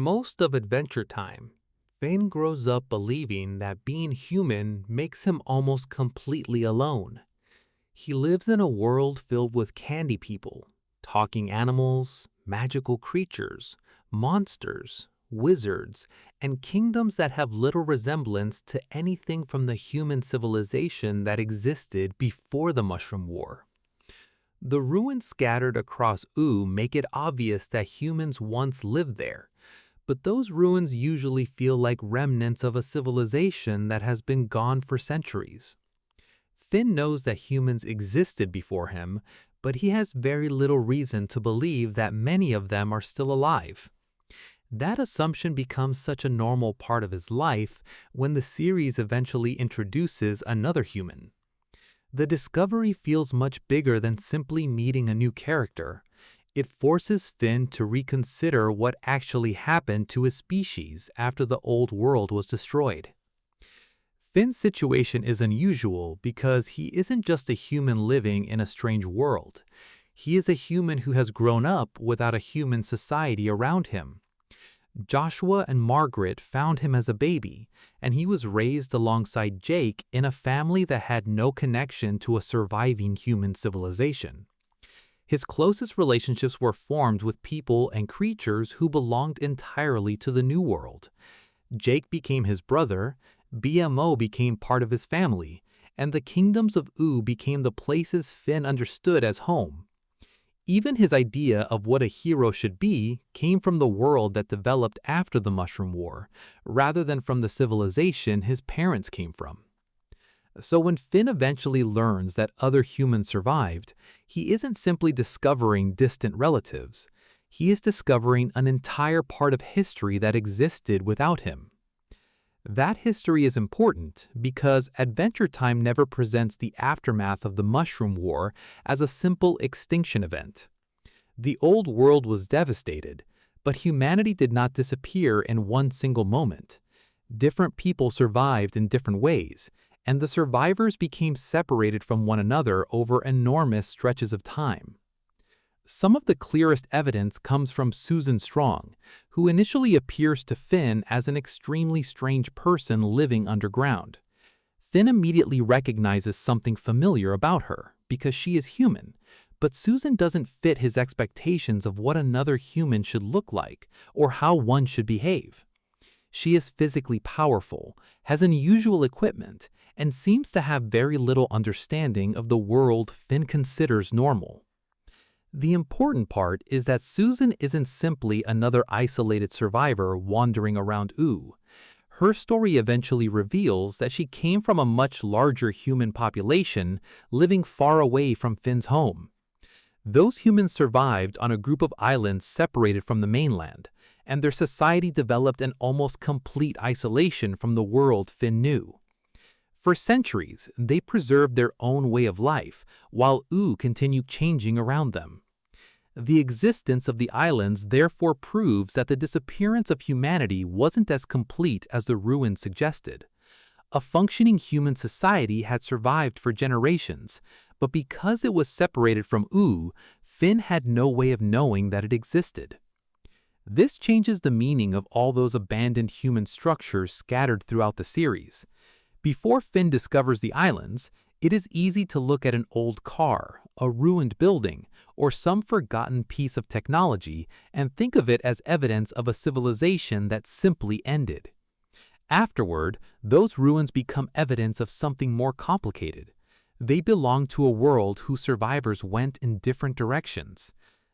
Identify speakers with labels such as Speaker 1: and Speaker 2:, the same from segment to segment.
Speaker 1: most of Adventure Time, Finn grows up believing that being human makes him almost completely alone. He lives in a world filled with candy people, talking animals, magical creatures, monsters, wizards, and kingdoms that have little resemblance to anything from the human civilization that existed before the Mushroom War. The ruins scattered across Ooo make it obvious that humans once lived there, but those ruins usually feel like remnants of a civilization that has been gone for centuries. Finn knows that humans existed before him, but he has very little reason to believe that many of them are still alive. That assumption becomes such a normal part of his life when the series eventually introduces another human. The discovery feels much bigger than simply meeting a new character. It forces Finn to reconsider what actually happened to his species after the old world was destroyed. Finn's situation is unusual because he isn't just a human living in a strange world. He is a human who has grown up without a human society around him. Joshua and Margaret found him as a baby, and he was raised alongside Jake in a family that had no connection to a surviving human civilization. His closest relationships were formed with people and creatures who belonged entirely to the New World. Jake became his brother, BMO became part of his family, and the kingdoms of Ooo became the places Finn understood as home. Even his idea of what a hero should be came from the world that developed after the Mushroom War, rather than from the civilization his parents came from. So when Finn eventually learns that other humans survived, he isn't simply discovering distant relatives. He is discovering an entire part of history that existed without him. That history is important because Adventure Time never presents the aftermath of the Mushroom War as a simple extinction event. The old world was devastated, but humanity did not disappear in one single moment. Different people survived in different ways, and the survivors became separated from one another over enormous stretches of time. Some of the clearest evidence comes from Susan Strong, who initially appears to Finn as an extremely strange person living underground. Finn immediately recognizes something familiar about her because she is human, but Susan doesn't fit his expectations of what another human should look like or how one should behave. She is physically powerful, has unusual equipment, and seems to have very little understanding of the world Finn considers normal. The important part is that Susan isn't simply another isolated survivor wandering around Ooo. Her story eventually reveals that she came from a much larger human population living far away from Finn's home. Those humans survived on a group of islands separated from the mainland, and their society developed an almost complete isolation from the world Finn knew. For centuries, they preserved their own way of life, while Ooo continued changing around them. The existence of the islands therefore proves that the disappearance of humanity wasn't as complete as the ruins suggested. A functioning human society had survived for generations, but because it was separated from Ooo, Finn had no way of knowing that it existed. This changes the meaning of all those abandoned human structures scattered throughout the series. Before Finn discovers the islands, it is easy to look at an old car, a ruined building, or some forgotten piece of technology and think of it as evidence of a civilization that simply ended. Afterward, those ruins become evidence of something more complicated. They belong to a world whose survivors went in different directions.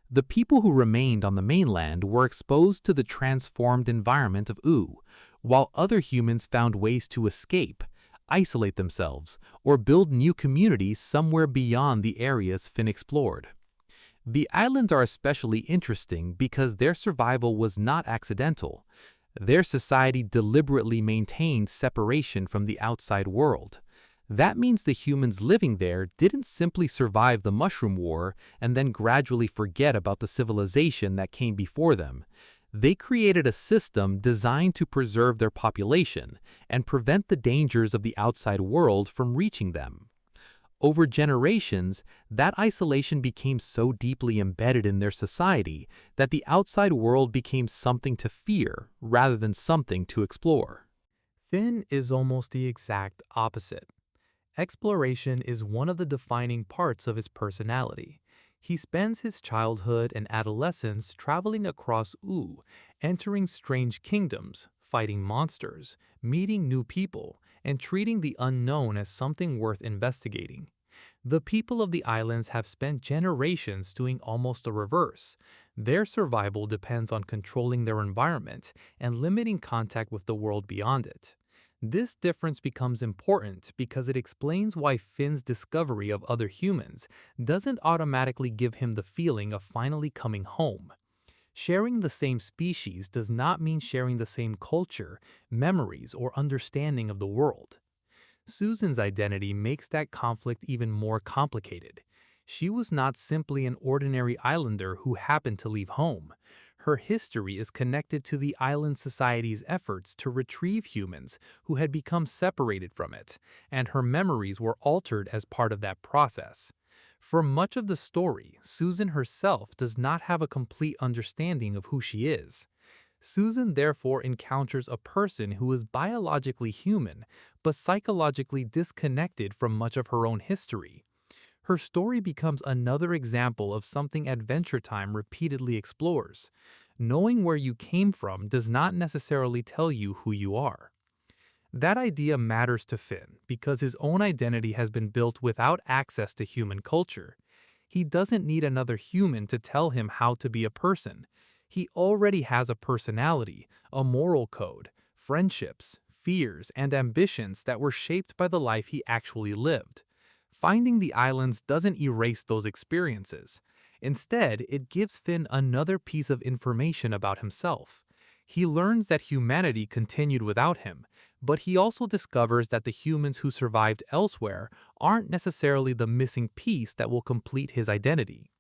Speaker 1: The people who remained on the mainland were exposed to the transformed environment of Ooo, while other humans found ways to escape, isolate themselves, or build new communities somewhere beyond the areas Finn explored. The islands are especially interesting because their survival was not accidental. Their society deliberately maintained separation from the outside world. That means the humans living there didn't simply survive the Mushroom War and then gradually forget about the civilization that came before them. They created a system designed to preserve their population and prevent the dangers of the outside world from reaching them. Over generations, that isolation became so deeply embedded in their society that the outside world became something to fear rather than something to explore.
Speaker 2: Finn is almost the exact opposite. Exploration is one of the defining parts of his personality. He spends his childhood and adolescence traveling across Uu, entering strange kingdoms, fighting monsters, meeting new people, and treating the unknown as something worth investigating. The people of the islands have spent generations doing almost the reverse. Their survival depends on controlling their environment and limiting contact with the world beyond it. This difference becomes important because it explains why Finn's discovery of other humans doesn't automatically give him the feeling of finally coming home. Sharing the same species does not mean sharing the same culture, memories, or understanding of the world. Susan's identity makes that conflict even more complicated. She was not simply an ordinary islander who happened to leave home. Her history is connected to the island society's efforts to retrieve humans who had become separated from it, and her memories were altered as part of that process. For much of the story, Susan herself does not have a complete understanding of who she is. Susan therefore encounters a person who is biologically human, but psychologically disconnected from much of her own history. Her story becomes another example of something Adventure Time repeatedly explores. Knowing where you came from does not necessarily tell you who you are. That idea matters to Finn because his own identity has been built without access to human culture. He doesn't need another human to tell him how to be a person. He already has a personality, a moral code, friendships, fears, and ambitions that were shaped by the life he actually lived. Finding the islands doesn't erase those experiences. Instead, it gives Finn another piece of information about himself. He learns that humanity continued without him, but he also discovers that the humans who survived elsewhere aren't necessarily the missing piece that will complete his identity.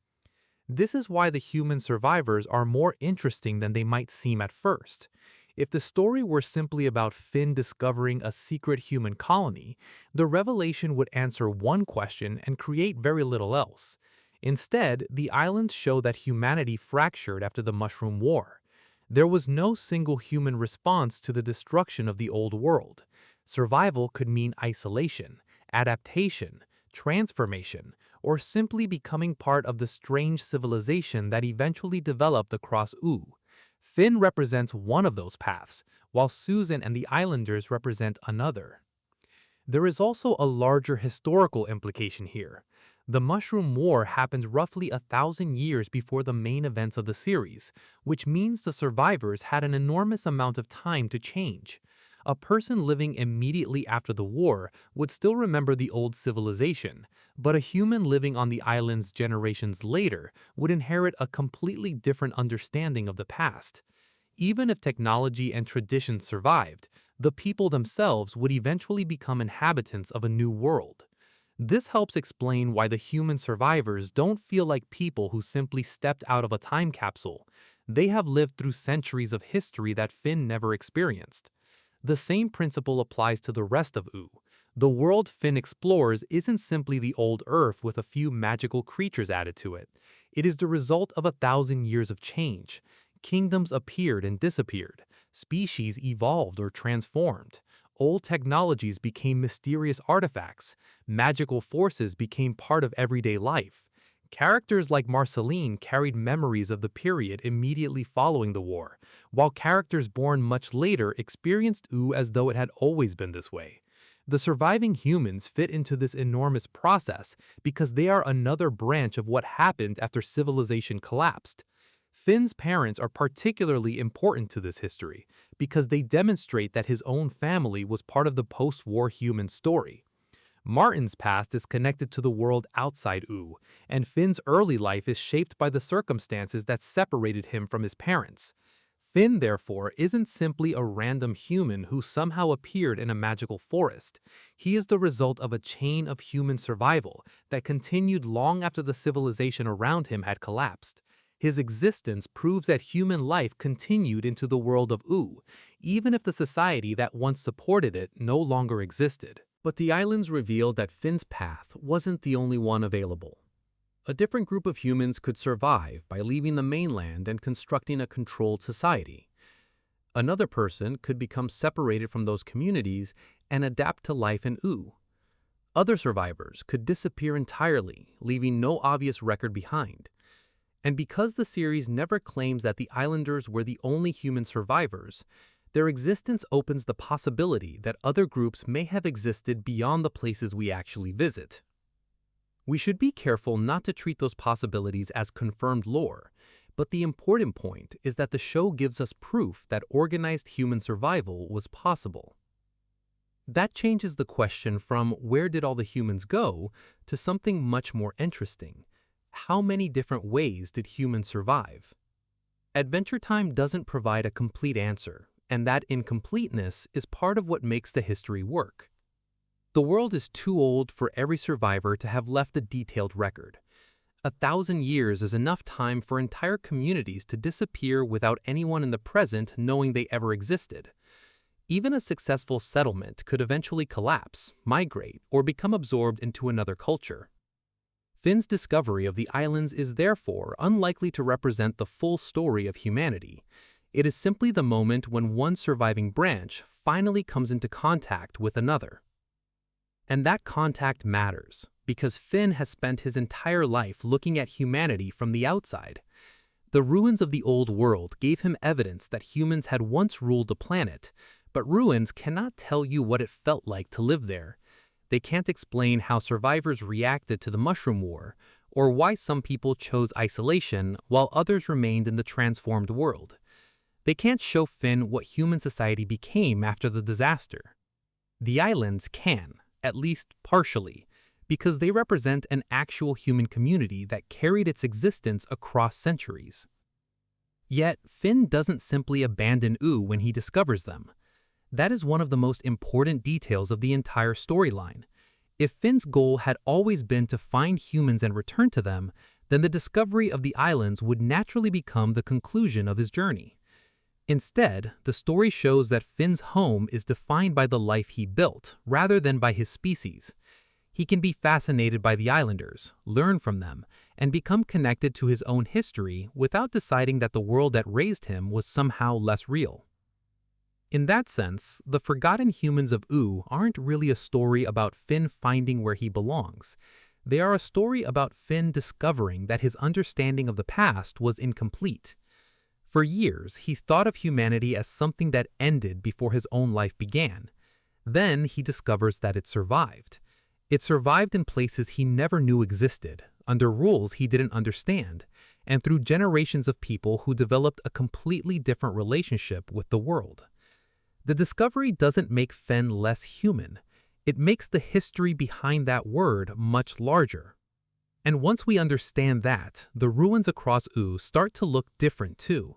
Speaker 2: This is why the human survivors are more interesting than they might seem at first. If the story were simply about Finn discovering a secret human colony, the revelation would answer one question and create very little else. Instead, the islands show that humanity fractured after the Mushroom War. There was no single human response to the destruction of the old world. Survival could mean isolation, adaptation, transformation, or simply becoming part of the strange civilization that eventually developed across Uu. Finn represents one of those paths, while Susan and the Islanders represent another. There is also a larger historical implication here. The Mushroom War happened roughly 1,000 years before the main events of the series, which means the survivors had an enormous amount of time to change. A person living immediately after the war would still remember the old civilization, but a human living on the islands generations later would inherit a completely different understanding of the past. Even if technology and tradition survived, the people themselves would eventually become inhabitants of a new world. This helps explain why the human survivors don't feel like people who simply stepped out of a time capsule. They have lived through centuries of history that Finn never experienced. The same principle applies to the rest of Uu. The world Finn explores isn't simply the old Earth with a few magical creatures added to it. It is the result of 1,000 years of change. Kingdoms appeared and disappeared. Species evolved or transformed. Old technologies became mysterious artifacts. Magical forces became part of everyday life. Characters like Marceline carried memories of the period immediately following the war, while characters born much later experienced Uu as though it had always been this way. The surviving humans fit into this enormous process because they are another branch of what happened after civilization collapsed. Finn's parents are particularly important to this history because they demonstrate that his own family was part of the post-war human story. Martin's past is connected to the world outside Uu, and Finn's early life is shaped by the circumstances that separated him from his parents. Finn, therefore, isn't simply a random human who somehow appeared in a magical forest. He is the result of a chain of human survival that continued long after the civilization around him had collapsed. His existence proves that human life continued into the world of Uu, even if the society that once supported it no longer existed. But the islands revealed that Finn's path wasn't the only one available. A different group of humans could survive by leaving the mainland and constructing a controlled society. Another person could become separated from those communities and adapt to life in Oo. Other survivors could disappear entirely, leaving no obvious record behind. And because the series never claims that the islanders were the only human survivors, their existence opens the possibility that other groups may have existed beyond the places we actually visit. We should be careful not to treat those possibilities as confirmed lore, but the important point is that the show gives us proof that organized human survival was possible. That changes the question from where did all the humans go to something much more interesting. How many different ways did humans survive? Adventure Time doesn't provide a complete answer, and that incompleteness is part of what makes the history work. The world is too old for every survivor to have left a detailed record. 1,000 years is enough time for entire communities to disappear without anyone in the present knowing they ever existed. Even a successful settlement could eventually collapse, migrate, or become absorbed into another culture. Finn's discovery of the islands is therefore unlikely to represent the full story of humanity. It is simply the moment when one surviving branch finally comes into contact with another. And that contact matters, because Finn has spent his entire life looking at humanity from the outside. The ruins of the old world gave him evidence that humans had once ruled the planet, but ruins cannot tell you what it felt like to live there. They can't explain how survivors reacted to the Mushroom War, or why some people chose isolation while others remained in the transformed world. They can't show Finn what human society became after the disaster. The islands can, at least partially, because they represent an actual human community that carried its existence across centuries. Yet, Finn doesn't simply abandon Oo when he discovers them. That is one of the most important details of the entire storyline. If Finn's goal had always been to find humans and return to them, then the discovery of the islands would naturally become the conclusion of his journey. Instead, the story shows that Finn's home is defined by the life he built, rather than by his species. He can be fascinated by the islanders, learn from them, and become connected to his own history without deciding that the world that raised him was somehow less real. In that sense, the Forgotten Humans of Oo aren't really a story about Finn finding where he belongs. They are a story about Finn discovering that his understanding of the past was incomplete. For years, he thought of humanity as something that ended before his own life began. Then he discovers that it survived. It survived in places he never knew existed, under rules he didn't understand, and through generations of people who developed a completely different relationship with the world. The discovery doesn't make Finn less human. It makes the history behind that word much larger. And once we understand that, the ruins across Oo start to look different too.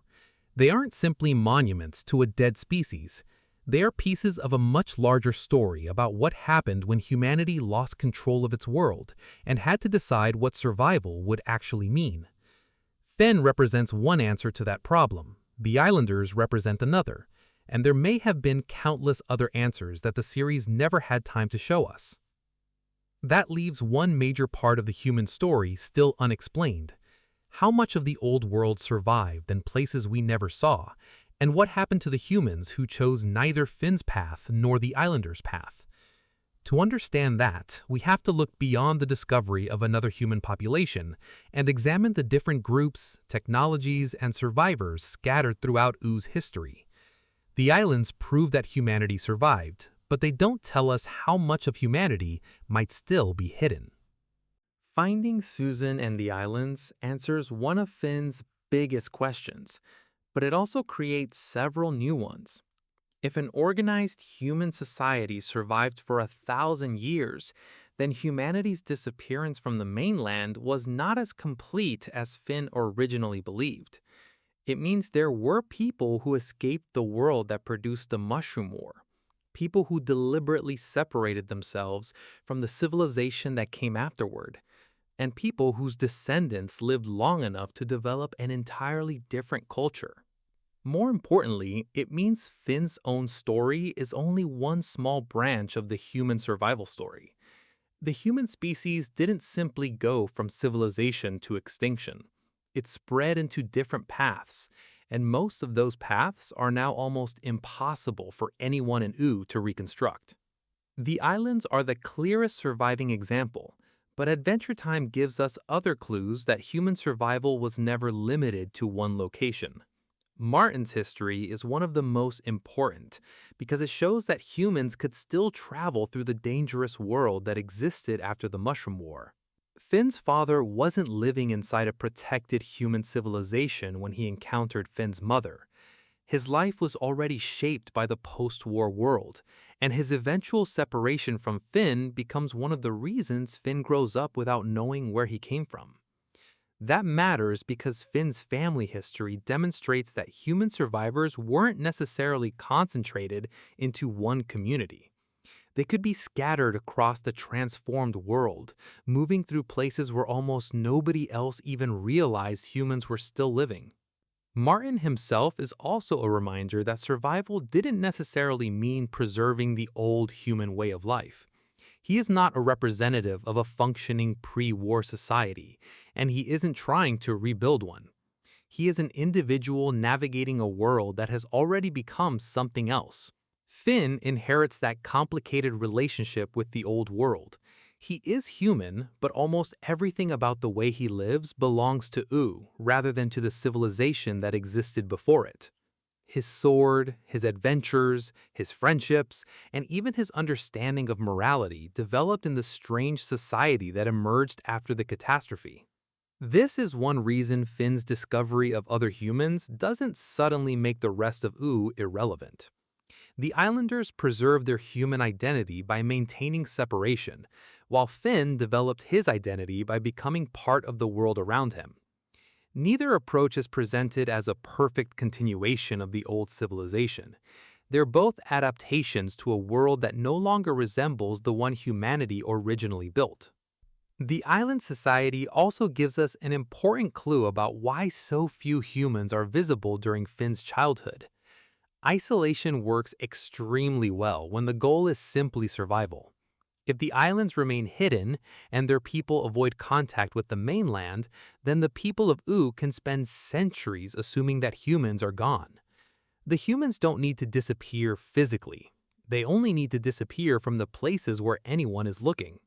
Speaker 2: They aren't simply monuments to a dead species. They are pieces of a much larger story about what happened when humanity lost control of its world and had to decide what survival would actually mean. Finn represents one answer to that problem. The islanders represent another. And there may have been countless other answers that the series never had time to show us. That leaves one major part of the human story still unexplained. How much of the old world survived in places we never saw, and what happened to the humans who chose neither Finn's path nor the islanders' path? To understand that, we have to look beyond the discovery of another human population and examine the different groups, technologies, and survivors scattered throughout Oo's history. The islands prove that humanity survived, but they don't tell us how much of humanity might still be hidden. Finding Susan and the islands answers one of Finn's biggest questions, but it also creates several new ones. If an organized human society survived for 1,000 years, then humanity's disappearance from the mainland was not as complete as Finn originally believed. It means there were people who escaped the world that produced the Mushroom War, people who deliberately separated themselves from the civilization that came afterward, and people whose descendants lived long enough to develop an entirely different culture.
Speaker 1: More importantly, it means Finn's own story is only one small branch of the human survival story. The human species didn't simply go from civilization to extinction. It spread into different paths, and most of those paths are now almost impossible for anyone in Ooh to reconstruct. The islands are the clearest surviving example, but Adventure Time gives us other clues that human survival was never limited to one location. Martin's history is one of the most important because it shows that humans could still travel through the dangerous world that existed after the Mushroom War. Finn's father wasn't living inside a protected human civilization when he encountered Finn's mother. His life was already shaped by the post-war world, and his eventual separation from Finn becomes one of the reasons Finn grows up without knowing where he came from. That matters because Finn's family history demonstrates that human survivors weren't necessarily concentrated into one community. They could be scattered across the transformed world, moving through places where almost nobody else even realized humans were still living. Martin himself is also a reminder that survival didn't necessarily mean preserving the old human way of life. He is not a representative of a functioning pre-war society, and he isn't trying to rebuild one. He is an individual navigating a world that has already become something else. Finn inherits that complicated relationship with the old world. He is human, but almost everything about the way he lives belongs to Ooh rather than to the civilization that existed before it. His sword, his adventures, his friendships, and even his understanding of morality developed in the strange society that emerged after the catastrophe. This is one reason Finn's discovery of other humans doesn't suddenly make the rest of Ooh irrelevant. The islanders preserved their human identity by maintaining separation, while Finn developed his identity by becoming part of the world around him. Neither approach is presented as a perfect continuation of the old civilization. They're both adaptations to a world that no longer resembles the one humanity originally built. The island society also gives us an important clue about why so few humans are visible during Finn's childhood. Isolation works extremely well when the goal is simply survival. If the islands remain hidden and their people avoid contact with the mainland, then the people of Ooh can spend centuries assuming that humans are gone. The humans don't need to disappear physically. They only need to disappear from the places where anyone is looking.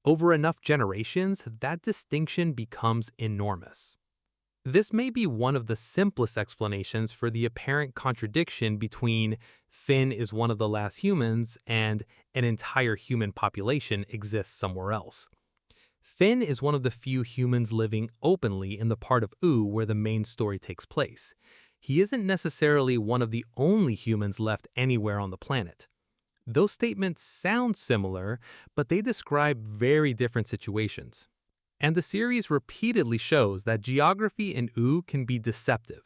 Speaker 1: Over enough generations, that distinction becomes enormous. This may be one of the simplest explanations for the apparent contradiction between Finn is one of the last humans and an entire human population exists somewhere else. Finn is one of the few humans living openly in the part of Ooh where the main story takes place. He isn't necessarily one of the only humans left anywhere on the planet. Those statements sound similar, but they describe very different situations. And the series repeatedly shows that geography in Ooh can be deceptive.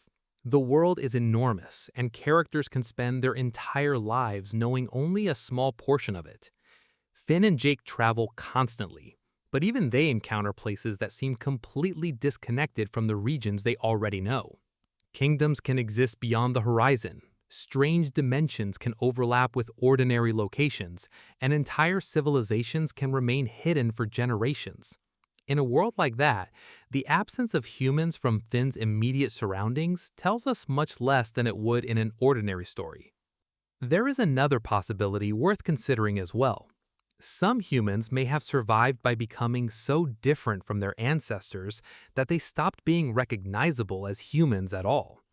Speaker 1: The world is enormous, and characters can spend their entire lives knowing only a small portion of it. Finn and Jake travel constantly, but even they encounter places that seem completely disconnected from the regions they already know. Kingdoms can exist beyond the horizon. Strange dimensions can overlap with ordinary locations, and entire civilizations can remain hidden for generations. In a world like that, the absence of humans from Finn's immediate surroundings tells us much less than it would in an ordinary story. There is another possibility worth considering as well. Some humans may have survived by becoming so different from their ancestors that they stopped being recognizable as humans at all.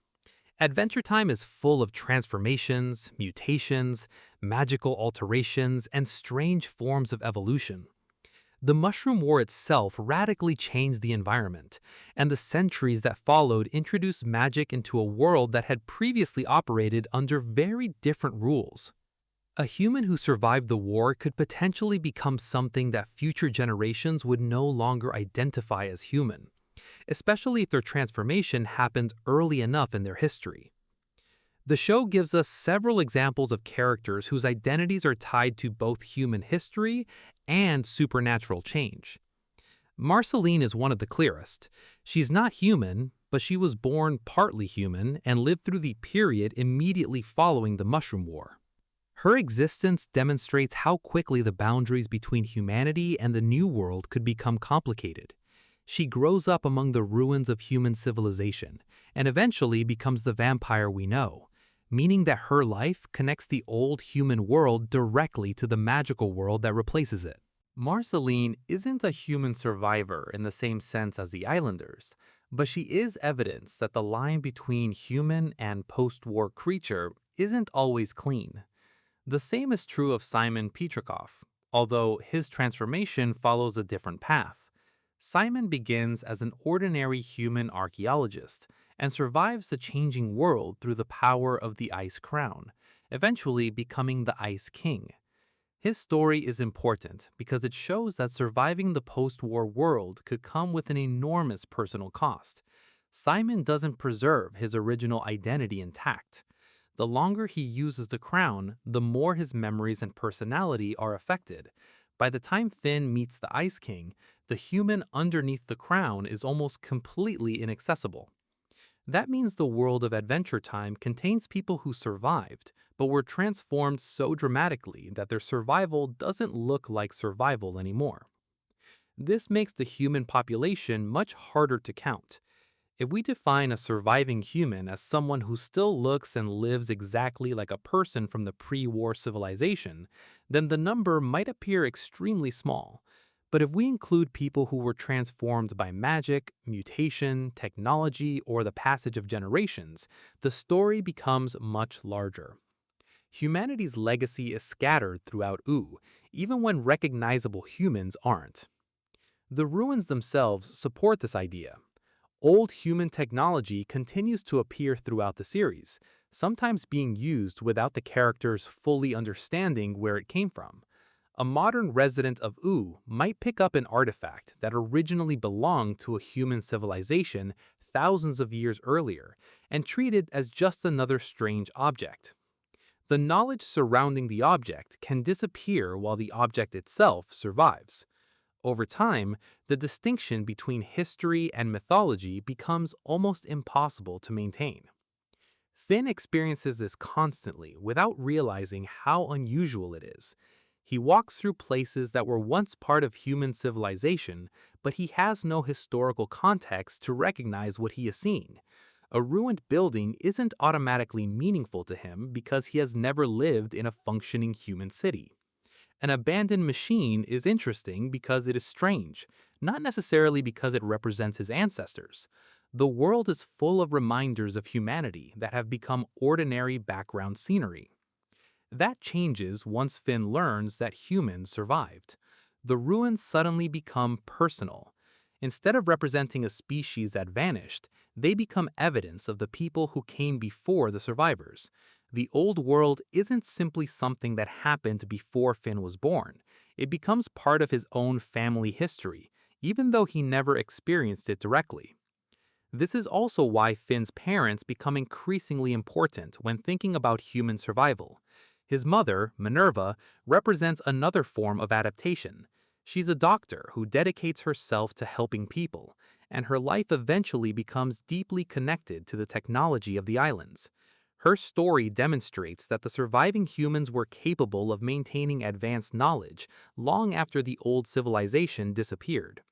Speaker 1: Adventure Time is full of transformations, mutations, magical alterations, and strange forms of evolution. The Mushroom War itself radically changed the environment, and the centuries that followed introduced magic into a world that had previously operated under very different rules. A human who survived the war could potentially become something that future generations would no longer identify as human, especially if their transformation happened early enough in their history. The show gives us several examples of characters whose identities are tied to both human history and supernatural change. Marceline is one of the clearest. She's not human, but she was born partly human and lived through the period immediately following the Mushroom War. Her existence demonstrates how quickly the boundaries between humanity and the New World could become complicated. She grows up among the ruins of human civilization and eventually becomes the vampire we know, meaning that her life connects the old human world directly to the magical world that replaces it. Marceline isn't a human survivor in the same sense as the Islanders, but she is evidence that the line between human and post-war creature isn't always clean. The same is true of Simon Petrikov, although his transformation follows a different path. Simon begins as an ordinary human archaeologist and survives the changing world through the power of the Ice Crown, eventually becoming the Ice King. His story is important because it shows that surviving the post-war world could come with an enormous personal cost. Simon doesn't preserve his original identity intact. The longer he uses the crown, the more his memories and personality are affected. By the time Finn meets the Ice King, the human underneath the crown is almost completely inaccessible. That means the world of Adventure Time contains people who survived, but were transformed so dramatically that their survival doesn't look like survival anymore. This makes the human population much harder to count. If we define a surviving human as someone who still looks and lives exactly like a person from the pre-war civilization, then the number might appear extremely small. But if we include people who were transformed by magic, mutation, technology, or the passage of generations, the story becomes much larger. Humanity's legacy is scattered throughout Ooo, even when recognizable humans aren't. The ruins themselves support this idea. Old human technology continues to appear throughout the series, sometimes being used without the characters fully understanding where it came from. A modern resident of Ooo might pick up an artifact that originally belonged to a human civilization thousands of years earlier and treat it as just another strange object. The knowledge surrounding the object can disappear while the object itself survives. Over time, the distinction between history and mythology becomes almost impossible to maintain. Finn experiences this constantly without realizing how unusual it is. He walks through places that were once part of human civilization, but he has no historical context to recognize what he is seeing. A ruined building isn't automatically meaningful to him because he has never lived in a functioning human city. An abandoned machine is interesting because it is strange, not necessarily because it represents his ancestors. The world is full of reminders of humanity that have become ordinary background scenery. That changes once Finn learns that humans survived. The ruins suddenly become personal. Instead of representing a species that vanished, they become evidence of the people who came before the survivors. The old world isn't simply something that happened before Finn was born. It becomes part of his own family history, even though he never experienced it directly. This is also why Finn's parents become increasingly important when thinking about human survival. His mother, Minerva, represents another form of adaptation. She's a doctor who dedicates herself to helping people, and her life eventually becomes deeply connected to the technology of the islands. Her story demonstrates that the surviving humans were capable of maintaining advanced knowledge long after the old civilization disappeared.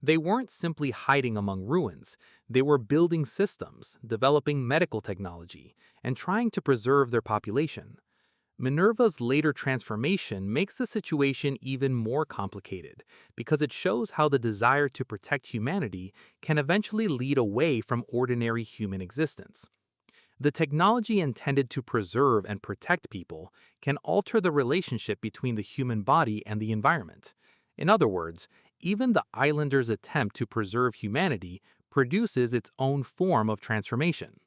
Speaker 1: They weren't simply hiding among ruins, they were building systems, developing medical technology, and trying to preserve their population. Minerva's later transformation makes the situation even more complicated because it shows how the desire to protect humanity can eventually lead away from ordinary human existence. The technology intended to preserve and protect people can alter the relationship between the human body and the environment. In other words, even the Islanders' attempt to preserve humanity produces its own form of transformation.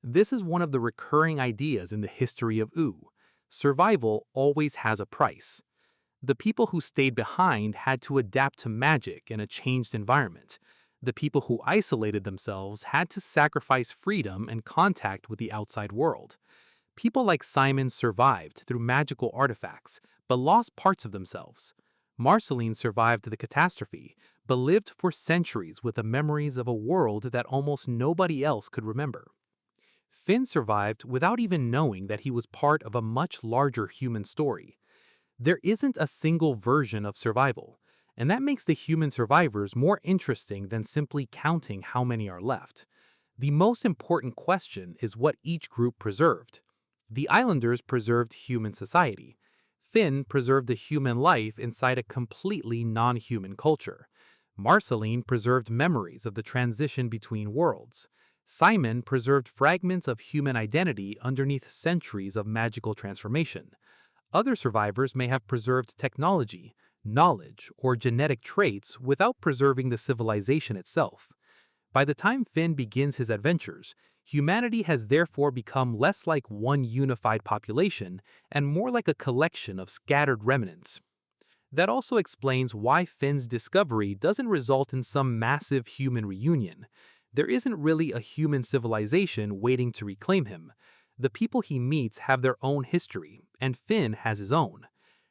Speaker 1: This is one of the recurring ideas in the history of Ooo. Survival always has a price. The people who stayed behind had to adapt to magic in a changed environment. The people who isolated themselves had to sacrifice freedom and contact with the outside world. People like Simon survived through magical artifacts, but lost parts of themselves. Marceline survived the catastrophe,
Speaker 2: but lived for centuries with the memories of a world that almost nobody else could remember. Finn survived without even knowing that he was part of a much larger human story. There isn't a single version of survival, and that makes the human survivors more interesting than simply counting how many are left. The most important question is what each group preserved. The Islanders preserved human society. Finn preserved the human life inside a completely non-human culture. Marceline preserved memories of the transition between worlds. Simon preserved fragments of human identity underneath centuries of magical transformation. Other survivors may have preserved technology, knowledge, or genetic traits without preserving the civilization itself. By the time Finn begins his adventures, humanity has therefore become less like one unified population and more like a collection of scattered remnants. That also explains why Finn's discovery doesn't result in some massive human reunion. There isn't really a human civilization waiting to reclaim him. The people he meets have their own history, and Finn has his own.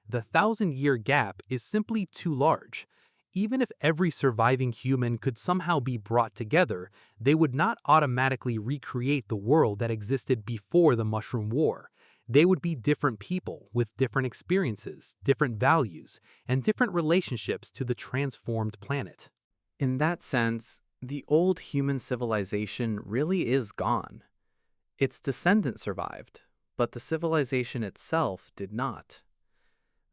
Speaker 2: The 1,000-year gap is simply too large. Even if every surviving human could somehow be brought together, they would not automatically recreate the world that existed before the Mushroom War. They would be different people with different experiences, different values, and different relationships to the transformed planet.
Speaker 3: In that sense, the old human civilization really is gone. Its descendants survived, but the civilization itself did not.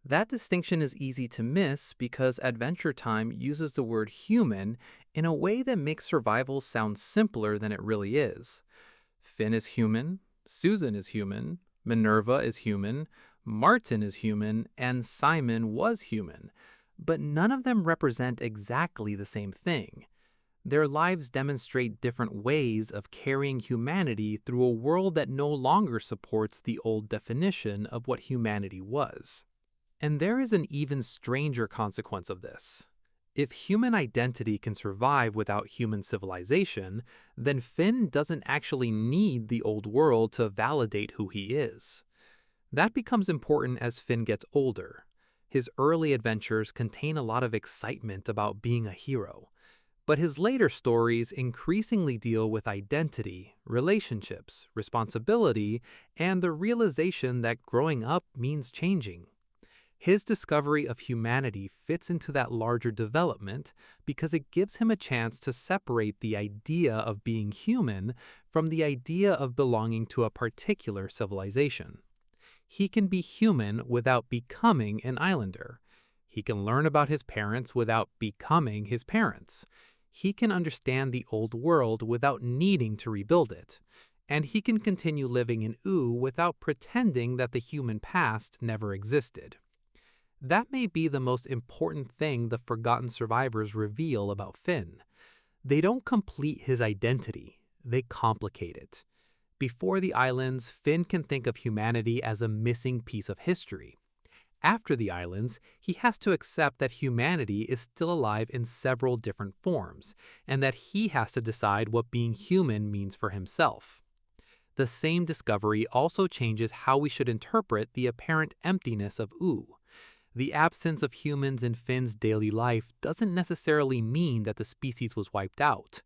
Speaker 3: That distinction is easy to miss because Adventure Time uses the word human in a way that makes survival sound simpler than it really is. Finn is human, Susan is human, Minerva is human, Martin is human, and Simon was human, but none of them represent exactly the same thing. Their lives demonstrate different ways of carrying humanity through a world that no longer supports the old definition of what humanity was. And there is an even stranger consequence of this. If human identity can survive without human civilization, then Finn doesn't actually need the old world to validate who he is. That becomes important as Finn gets older. His early adventures contain a lot of excitement about being a hero, but his later stories increasingly deal with identity, relationships, responsibility, and the realization that growing up means changing. His discovery of humanity fits into that larger development because it gives him a chance to separate the idea of being human from the idea of belonging to a particular civilization. He can be human without becoming an islander. He can learn about his parents without becoming his parents. He can understand the old world without needing to rebuild it. And he can continue living in Ooo without pretending that the human past never existed. That may be the most important thing the Forgotten Survivors reveal about Finn. They don't complete his identity, they complicate it. Before the islands, Finn can think of humanity as a missing piece of history. After the islands, he has to accept that humanity is still alive in several different forms, and that he has to decide what being human means for himself. The same discovery also changes how we should interpret the apparent emptiness of Ooo. The absence of humans in Finn's daily life doesn't necessarily mean that the species was wiped out.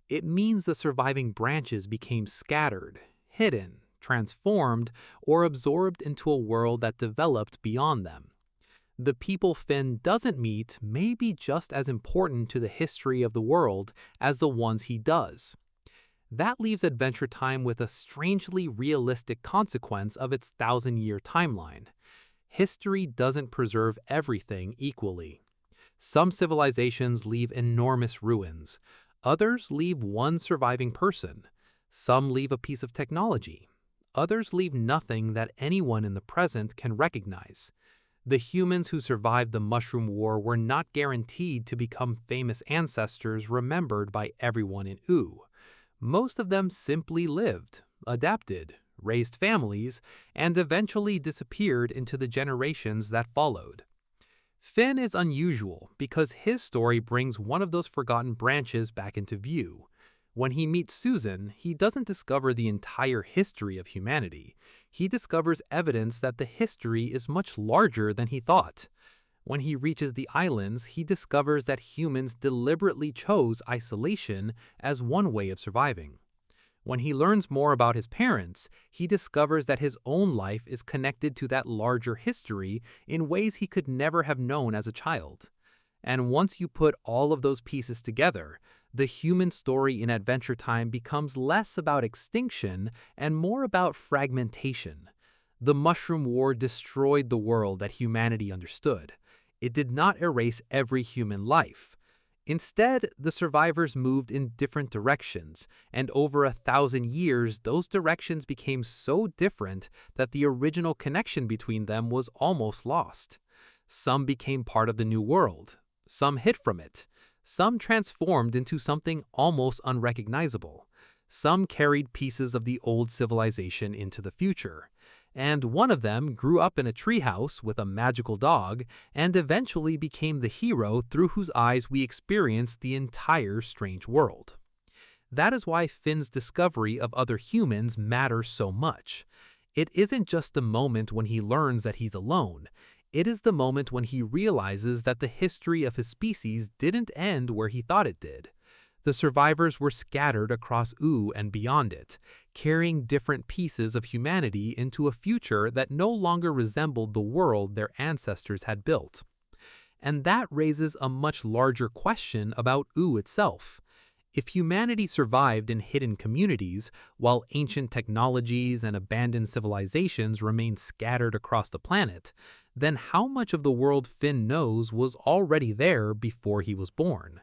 Speaker 3: It means the surviving branches became scattered, hidden, transformed, or absorbed into a world that developed beyond them. The people Finn doesn't meet may be just as important to the history of the world as the ones he does. That leaves Adventure Time with a strangely realistic consequence of its 1,000-year timeline. History doesn't preserve everything equally. Some civilizations leave enormous ruins. Others leave one surviving person. Some leave a piece of technology. Others leave nothing that anyone in the present can recognize. The humans who survived the Mushroom War were not guaranteed to become famous ancestors remembered by everyone in Ooo. Most of them simply lived, adapted, raised families, and eventually disappeared into the generations that followed. Finn is unusual because his story brings one of those forgotten branches back into view. When he meets Susan, he doesn't discover the entire history of humanity. He discovers evidence that the history is much larger than he thought.
Speaker 1: When he reaches the islands, he discovers that humans deliberately chose isolation as one way of surviving. When he learns more about his parents, he discovers that his own life is connected to that larger history in ways he could never have known as a child. And once you put all of those pieces together, the human story in Adventure Time becomes less about extinction and more about fragmentation. The Mushroom War destroyed the world that humanity understood. It did not erase every human life. Instead, the survivors moved in different directions, and over 1,000 years, those directions became so different that the original connection between them was almost lost. Some became part of the new world. Some hid from it. Some transformed into something almost unrecognizable. Some carried pieces of the old civilization into the future. And one of them grew up in a treehouse with a magical dog and eventually became the hero through whose eyes we experience the entire strange world. That is why Finn's discovery of other humans matters so much. It isn't just the moment when he learns that he's alone. It is the moment when he realizes that the history of his species didn't end where he thought it did. The survivors were scattered across Ooo and beyond it, carrying different pieces of humanity into a future that no longer resembled the world their ancestors had built. And that raises a much larger question about Ooo itself. If humanity survived in hidden communities, while ancient technologies and abandoned civilizations remained scattered across the planet, then how much of the world Finn knows was already there before he was born?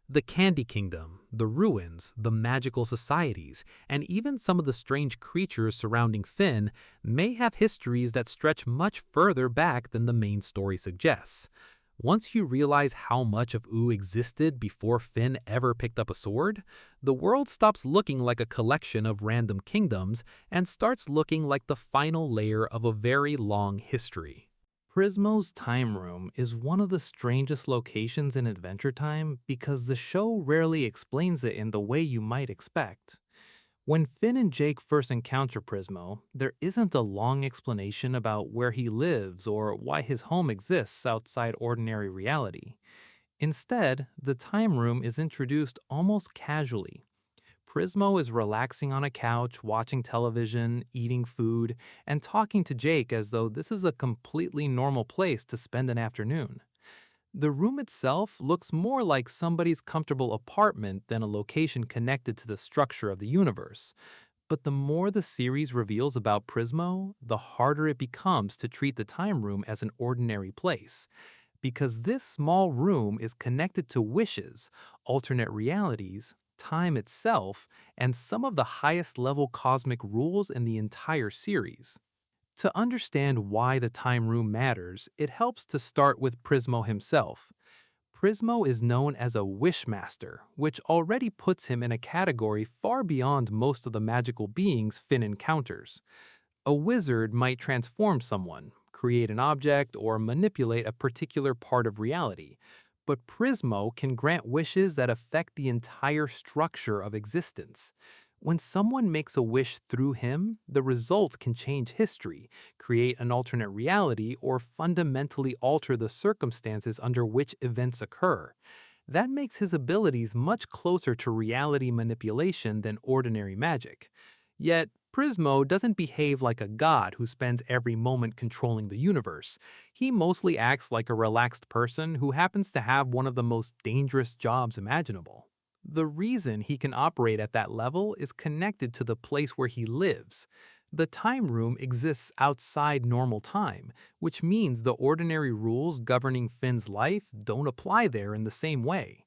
Speaker 1: The Candy Kingdom, the ruins, the magical societies, and even some of the strange creatures surrounding Finn may have histories that stretch much further back than the main story suggests. Once you realize how much of Ooo existed before Finn ever picked up a sword, the world stops looking like a collection of random kingdoms and starts looking like the final layer of a very long history.
Speaker 2: Prismo's Time Room is one of the strangest locations in Adventure Time because the show rarely explains it in the way you might expect. When Finn and Jake first encounter Prismo, there isn't a long explanation about where he lives or why his home exists outside ordinary reality. Instead, the Time Room is introduced almost casually. Prismo is relaxing on a couch, watching television, eating food, and talking to Jake as though this is a completely normal place to spend an afternoon. The room itself looks more like somebody's comfortable apartment than a location connected to the structure of the universe. But the more the series reveals about Prismo, the harder it becomes to treat the Time Room as an ordinary place. Because this small room is connected to wishes, alternate realities, time itself, and some of the highest level cosmic rules in the entire series. To understand why the Time Room matters, it helps to start with Prismo himself. Prismo is known as a Wishmaster, which already puts him in a category far beyond most of the magical beings Finn encounters. A wizard might transform someone, create an object, or manipulate a particular part of reality, but Prismo can grant wishes that affect the entire structure of existence. When someone makes a wish through him, the result can change history, create an alternate reality, or fundamentally alter the circumstances under which events occur. That makes his abilities much closer to reality manipulation than ordinary magic. Yet, Prismo doesn't behave like a god who spends every moment controlling the universe. He mostly acts like a relaxed person who happens to have one of the most dangerous jobs imaginable. The reason he can operate at that level is connected to the place where he lives. The Time Room exists outside normal time, which means the ordinary rules governing Finn's life don't apply there in the same way.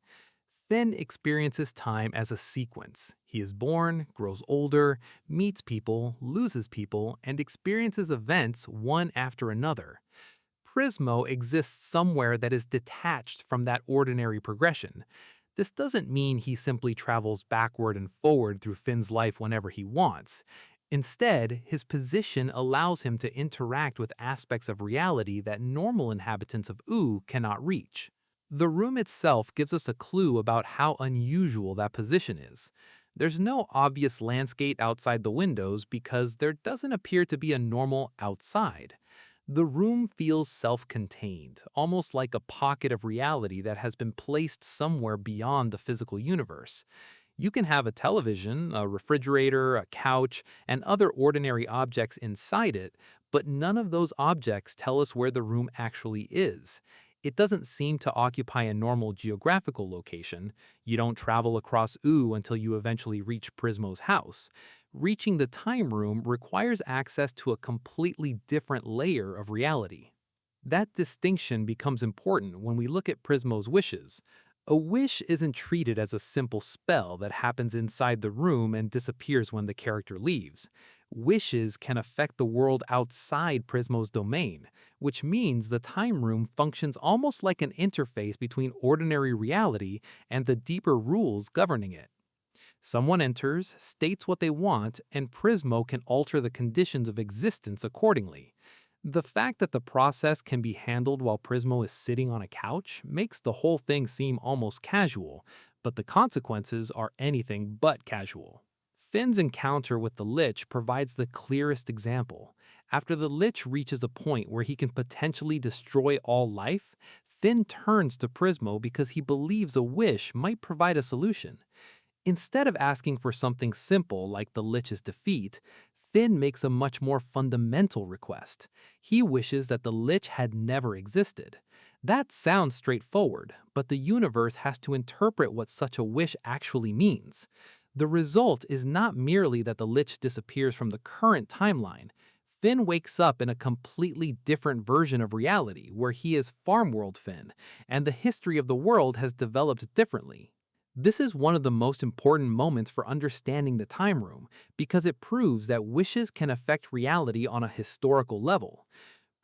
Speaker 2: Finn experiences time as a sequence. He is born, grows older, meets people, loses people, and experiences events one after another. Prismo exists somewhere that is detached from that ordinary progression. This doesn't mean he simply travels backward and forward through Finn's life whenever he wants. Instead, his position allows him to interact with aspects of reality that normal inhabitants of Ooo cannot reach. The room itself gives us a clue about how unusual that position is. There's no obvious landscape outside the windows because there doesn't appear to be a normal outside. The room feels self-contained, almost like a pocket of reality that has been placed somewhere beyond the physical universe. You can have a television, a refrigerator, a couch, and other ordinary objects inside it, but none of those objects tell us where the room actually is. It doesn't seem to occupy a normal geographical location. You don't travel across Oo until you eventually reach Prismo's house. Reaching the time room requires access to a completely different layer of reality. That distinction becomes important when we look at Prismo's wishes. A wish isn't treated as a simple spell that happens inside the room and disappears when the character leaves. Wishes can affect the world outside Prismo's domain, which means the time room functions almost like an interface between ordinary reality and the deeper rules governing it. Someone enters, states what they want, and Prismo can alter the conditions of existence accordingly. The fact that the process can be handled while Prismo is sitting on a couch makes the whole thing seem almost casual, but the consequences are anything but casual. Finn's encounter with the Lich provides the clearest example. After the Lich reaches a point where he can potentially destroy all life, Finn turns to Prismo because he believes a wish might provide a solution. Instead of asking for something simple like the Lich's defeat, Finn makes a much more fundamental request. He wishes that the Lich had never existed. That sounds straightforward, but the universe has to interpret what such a wish actually means. The result is not merely that the Lich disappears from the current timeline. Finn wakes up in a completely different version of reality where he is Farmworld Finn, and the history of the world has developed differently. This is one of the most important moments for understanding the time room because it proves that wishes can affect reality on a historical level.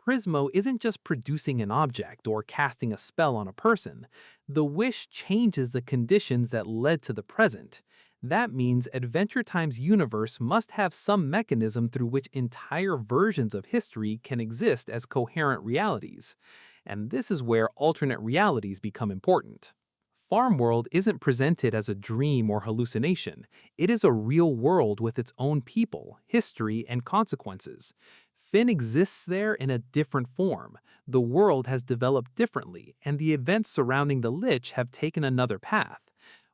Speaker 2: Prismo isn't just producing an object or casting a spell on a person. The wish changes the conditions that led to the present. That means Adventure Time's universe must have some mechanism through which entire versions of history can exist as coherent realities. And this is where alternate realities become important. Farmworld isn't presented as a dream or hallucination. It is a real world with its own people, history, and consequences. Finn exists there in a different form. The world has developed differently, and the events surrounding the Lich have taken another path.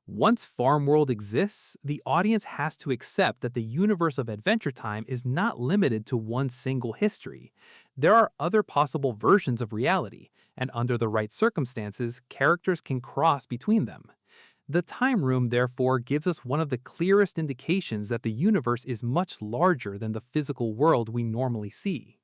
Speaker 2: Once Farmworld exists, the audience has to accept that the universe of Adventure Time is not limited to one single history. There are other possible versions of reality, and under the right circumstances, characters can cross between them. The Time Room, therefore, gives us one of the clearest indications that the universe is much larger than the physical world we normally see.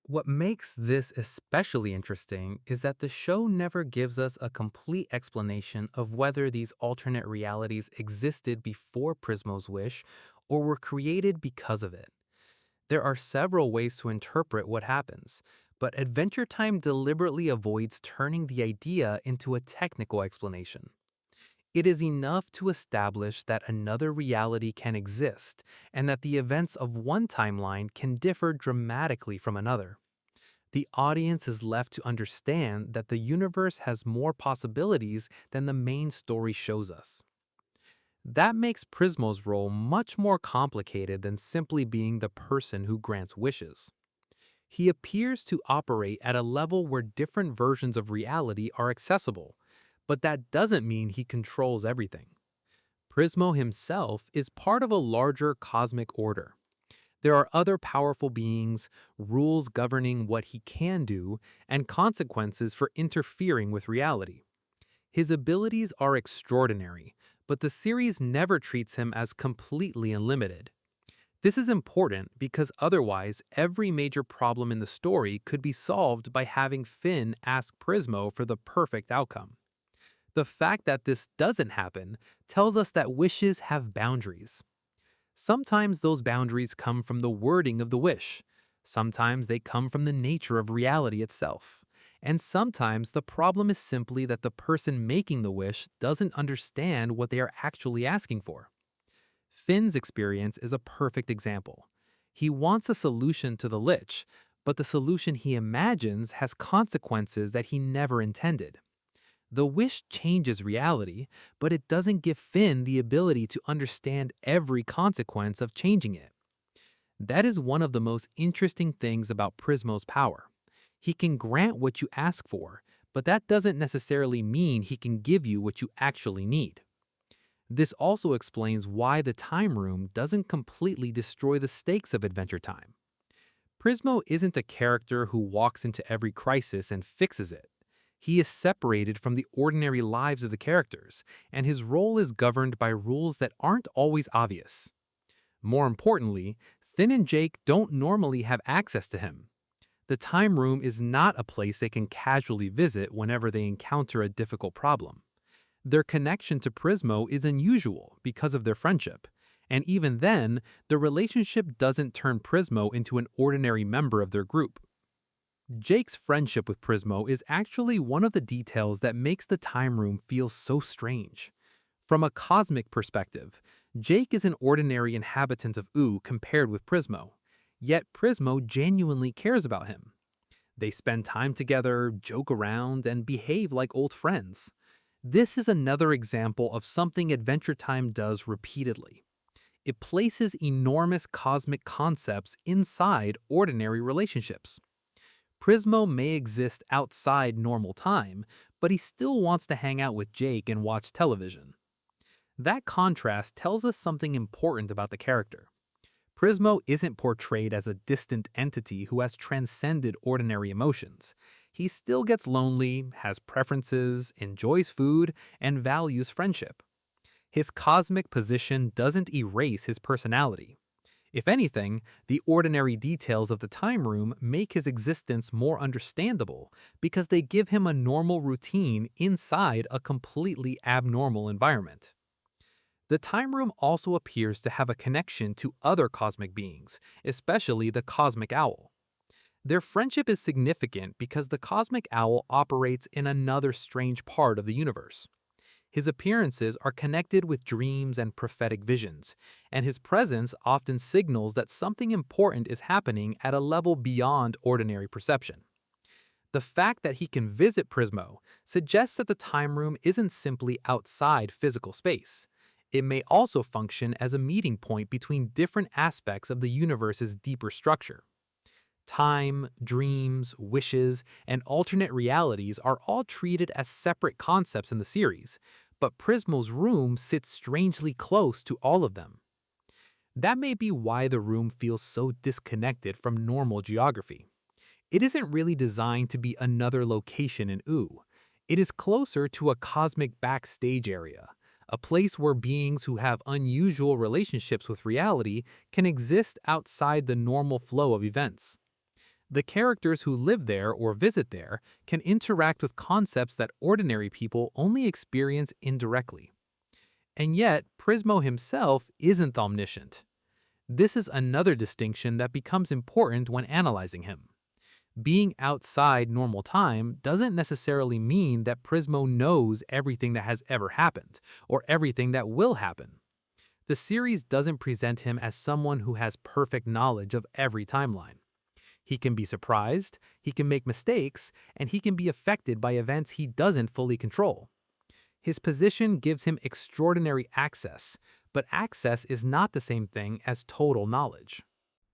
Speaker 2: What makes this especially interesting is that the show never gives us a complete explanation of whether these alternate realities existed before Prismo's wish or were created because of it. There are several ways to interpret what happens, but Adventure Time deliberately avoids turning the idea into a technical explanation. It is enough to establish that another reality can exist and that the events of one timeline can differ dramatically from another. The audience is left to understand that the universe has more possibilities than the main story shows us. That makes Prismo's role much more complicated than simply being the person who grants wishes. He appears to operate at a level where different versions of reality are accessible, but that doesn't mean he controls everything. Prismo himself is part of a larger cosmic order. There are other powerful beings, rules governing what he can do, and consequences for interfering with reality. His abilities are extraordinary, but the series never treats him as completely unlimited. This is important because otherwise every major problem in the story could be solved by having Finn ask Prismo for the perfect outcome. The fact that this doesn't happen tells us that wishes have boundaries. Sometimes those boundaries come from the wording of the wish. Sometimes they come from the nature of reality itself. And sometimes the problem is simply that the person making the wish doesn't understand what they are actually asking for. Finn's experience is a perfect example. He wants a solution to the Lich, but the solution he imagines has consequences that he never intended. The wish changes reality, but it doesn't give Finn the ability to understand every consequence of changing it. That is one of the most interesting things about Prismo's power.
Speaker 1: He can grant what you ask for, but that doesn't necessarily mean he can give you what you actually need. This also explains why the Time Room doesn't completely destroy the stakes of Adventure Time. Prismo isn't a character who walks into every crisis and fixes it. He is separated from the ordinary lives of the characters, and his role is governed by rules that aren't always obvious. More importantly, Finn and Jake don't normally have access to him. The Time Room is not a place they can casually visit whenever they encounter a difficult problem. Their connection to Prismo is unusual because of their friendship, and even then, the relationship doesn't turn Prismo into an ordinary member of their group. Jake's friendship with Prismo is actually one of the details that makes the Time Room feel so strange. From a cosmic perspective, Jake is an ordinary inhabitant of Ooo compared with Prismo, yet Prismo genuinely cares about him. They spend time together, joke around, and behave like old friends. This is another example of something Adventure Time does repeatedly. It places enormous cosmic concepts inside ordinary relationships. Prismo may exist outside normal time, but he still wants to hang out with Jake and watch television. That contrast tells us something important about the character. Prismo isn't portrayed as a distant entity who has transcended ordinary emotions. He still gets lonely, has preferences, enjoys food, and values friendship. His cosmic position doesn't erase his personality. If anything, the ordinary details of the Time Room make his existence more understandable because they give him a normal routine inside a completely abnormal environment. The Time Room also appears to have a connection to other cosmic beings, especially the Cosmic Owl. Their friendship is significant because the Cosmic Owl operates in another strange part of the universe. His appearances are connected with dreams and prophetic visions, and his presence often signals that something important is happening at a level beyond ordinary perception. The fact that he can visit Prismo suggests that the Time Room isn't simply outside physical space. It may also function as a meeting point between different aspects of the universe's deeper structure. Time, dreams, wishes, and alternate realities are all treated as separate concepts in the series, but Prismo's room sits strangely close to all of them. That may be why the room feels so disconnected from normal geography. It isn't really designed to be another location in Ooo. It is closer to a cosmic backstage area, a place where beings who have unusual relationships with reality can exist outside the normal flow of events. The characters who live there or visit there can interact with concepts that ordinary people only experience indirectly. And yet, Prismo himself isn't omniscient. This is another distinction that becomes important when analyzing him. Being outside normal time doesn't necessarily mean that Prismo knows everything that has ever happened, or everything that will happen. The series doesn't present him as someone who has perfect knowledge of every timeline. He can be surprised, he can make mistakes, and he can be affected by events he doesn't fully control. His position gives him extraordinary access, but access is not the same thing as total knowledge.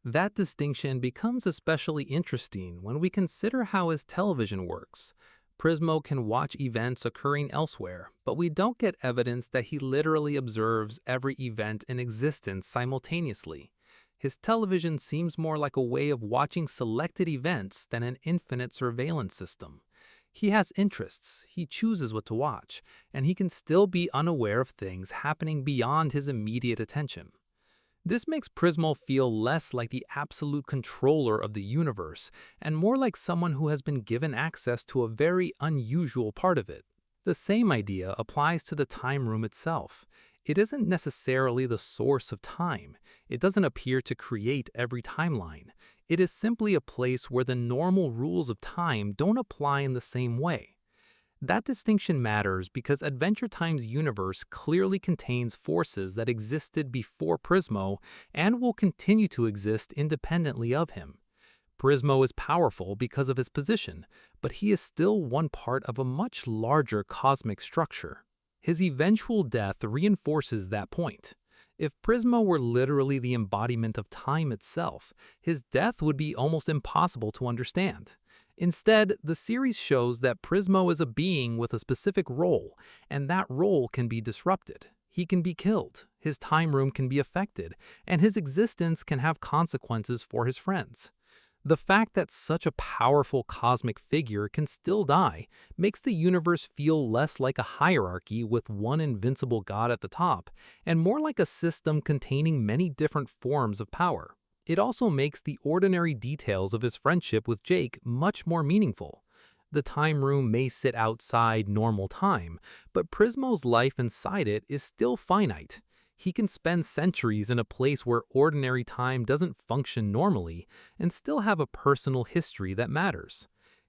Speaker 1: That distinction becomes especially interesting when we consider how his television works. Prismo can watch events occurring elsewhere, but we don't get evidence that he literally observes every event in existence simultaneously. His television seems more like a way of watching selected events than an infinite surveillance system. He has interests, he chooses what to watch, and he can still be unaware of things happening beyond his immediate attention. This makes Prismo feel less like the absolute controller of the universe and more like someone who has been given access to a very unusual part of it. The same idea applies to the Time Room itself. It isn't necessarily the source of time. It doesn't appear to create every timeline. It is simply a place where the normal rules of time don't apply in the same way. That distinction matters because Adventure Time's universe clearly contains forces that existed before Prismo and will continue to exist independently of him. Prismo is powerful because of his position, but he is still one part of a much larger cosmic structure. His eventual death reinforces that point. If Prismo were literally the embodiment of time itself, his death would be almost impossible to understand.
Speaker 2: Instead, the series shows that Prismo is a being with a specific role, and that role can be disrupted. He can be killed, his time room can be affected, and his existence can have consequences for his friends. The fact that such a powerful cosmic figure can still die makes the universe feel less like a hierarchy with one invincible god at the top, and more like a system containing many different forms of power. It also makes the ordinary details of his friendship with Jake much more meaningful. The time room may sit outside normal time, but Prismo's life inside it is still finite. He can spend centuries in a place where ordinary time doesn't function normally and still have a personal history that matters.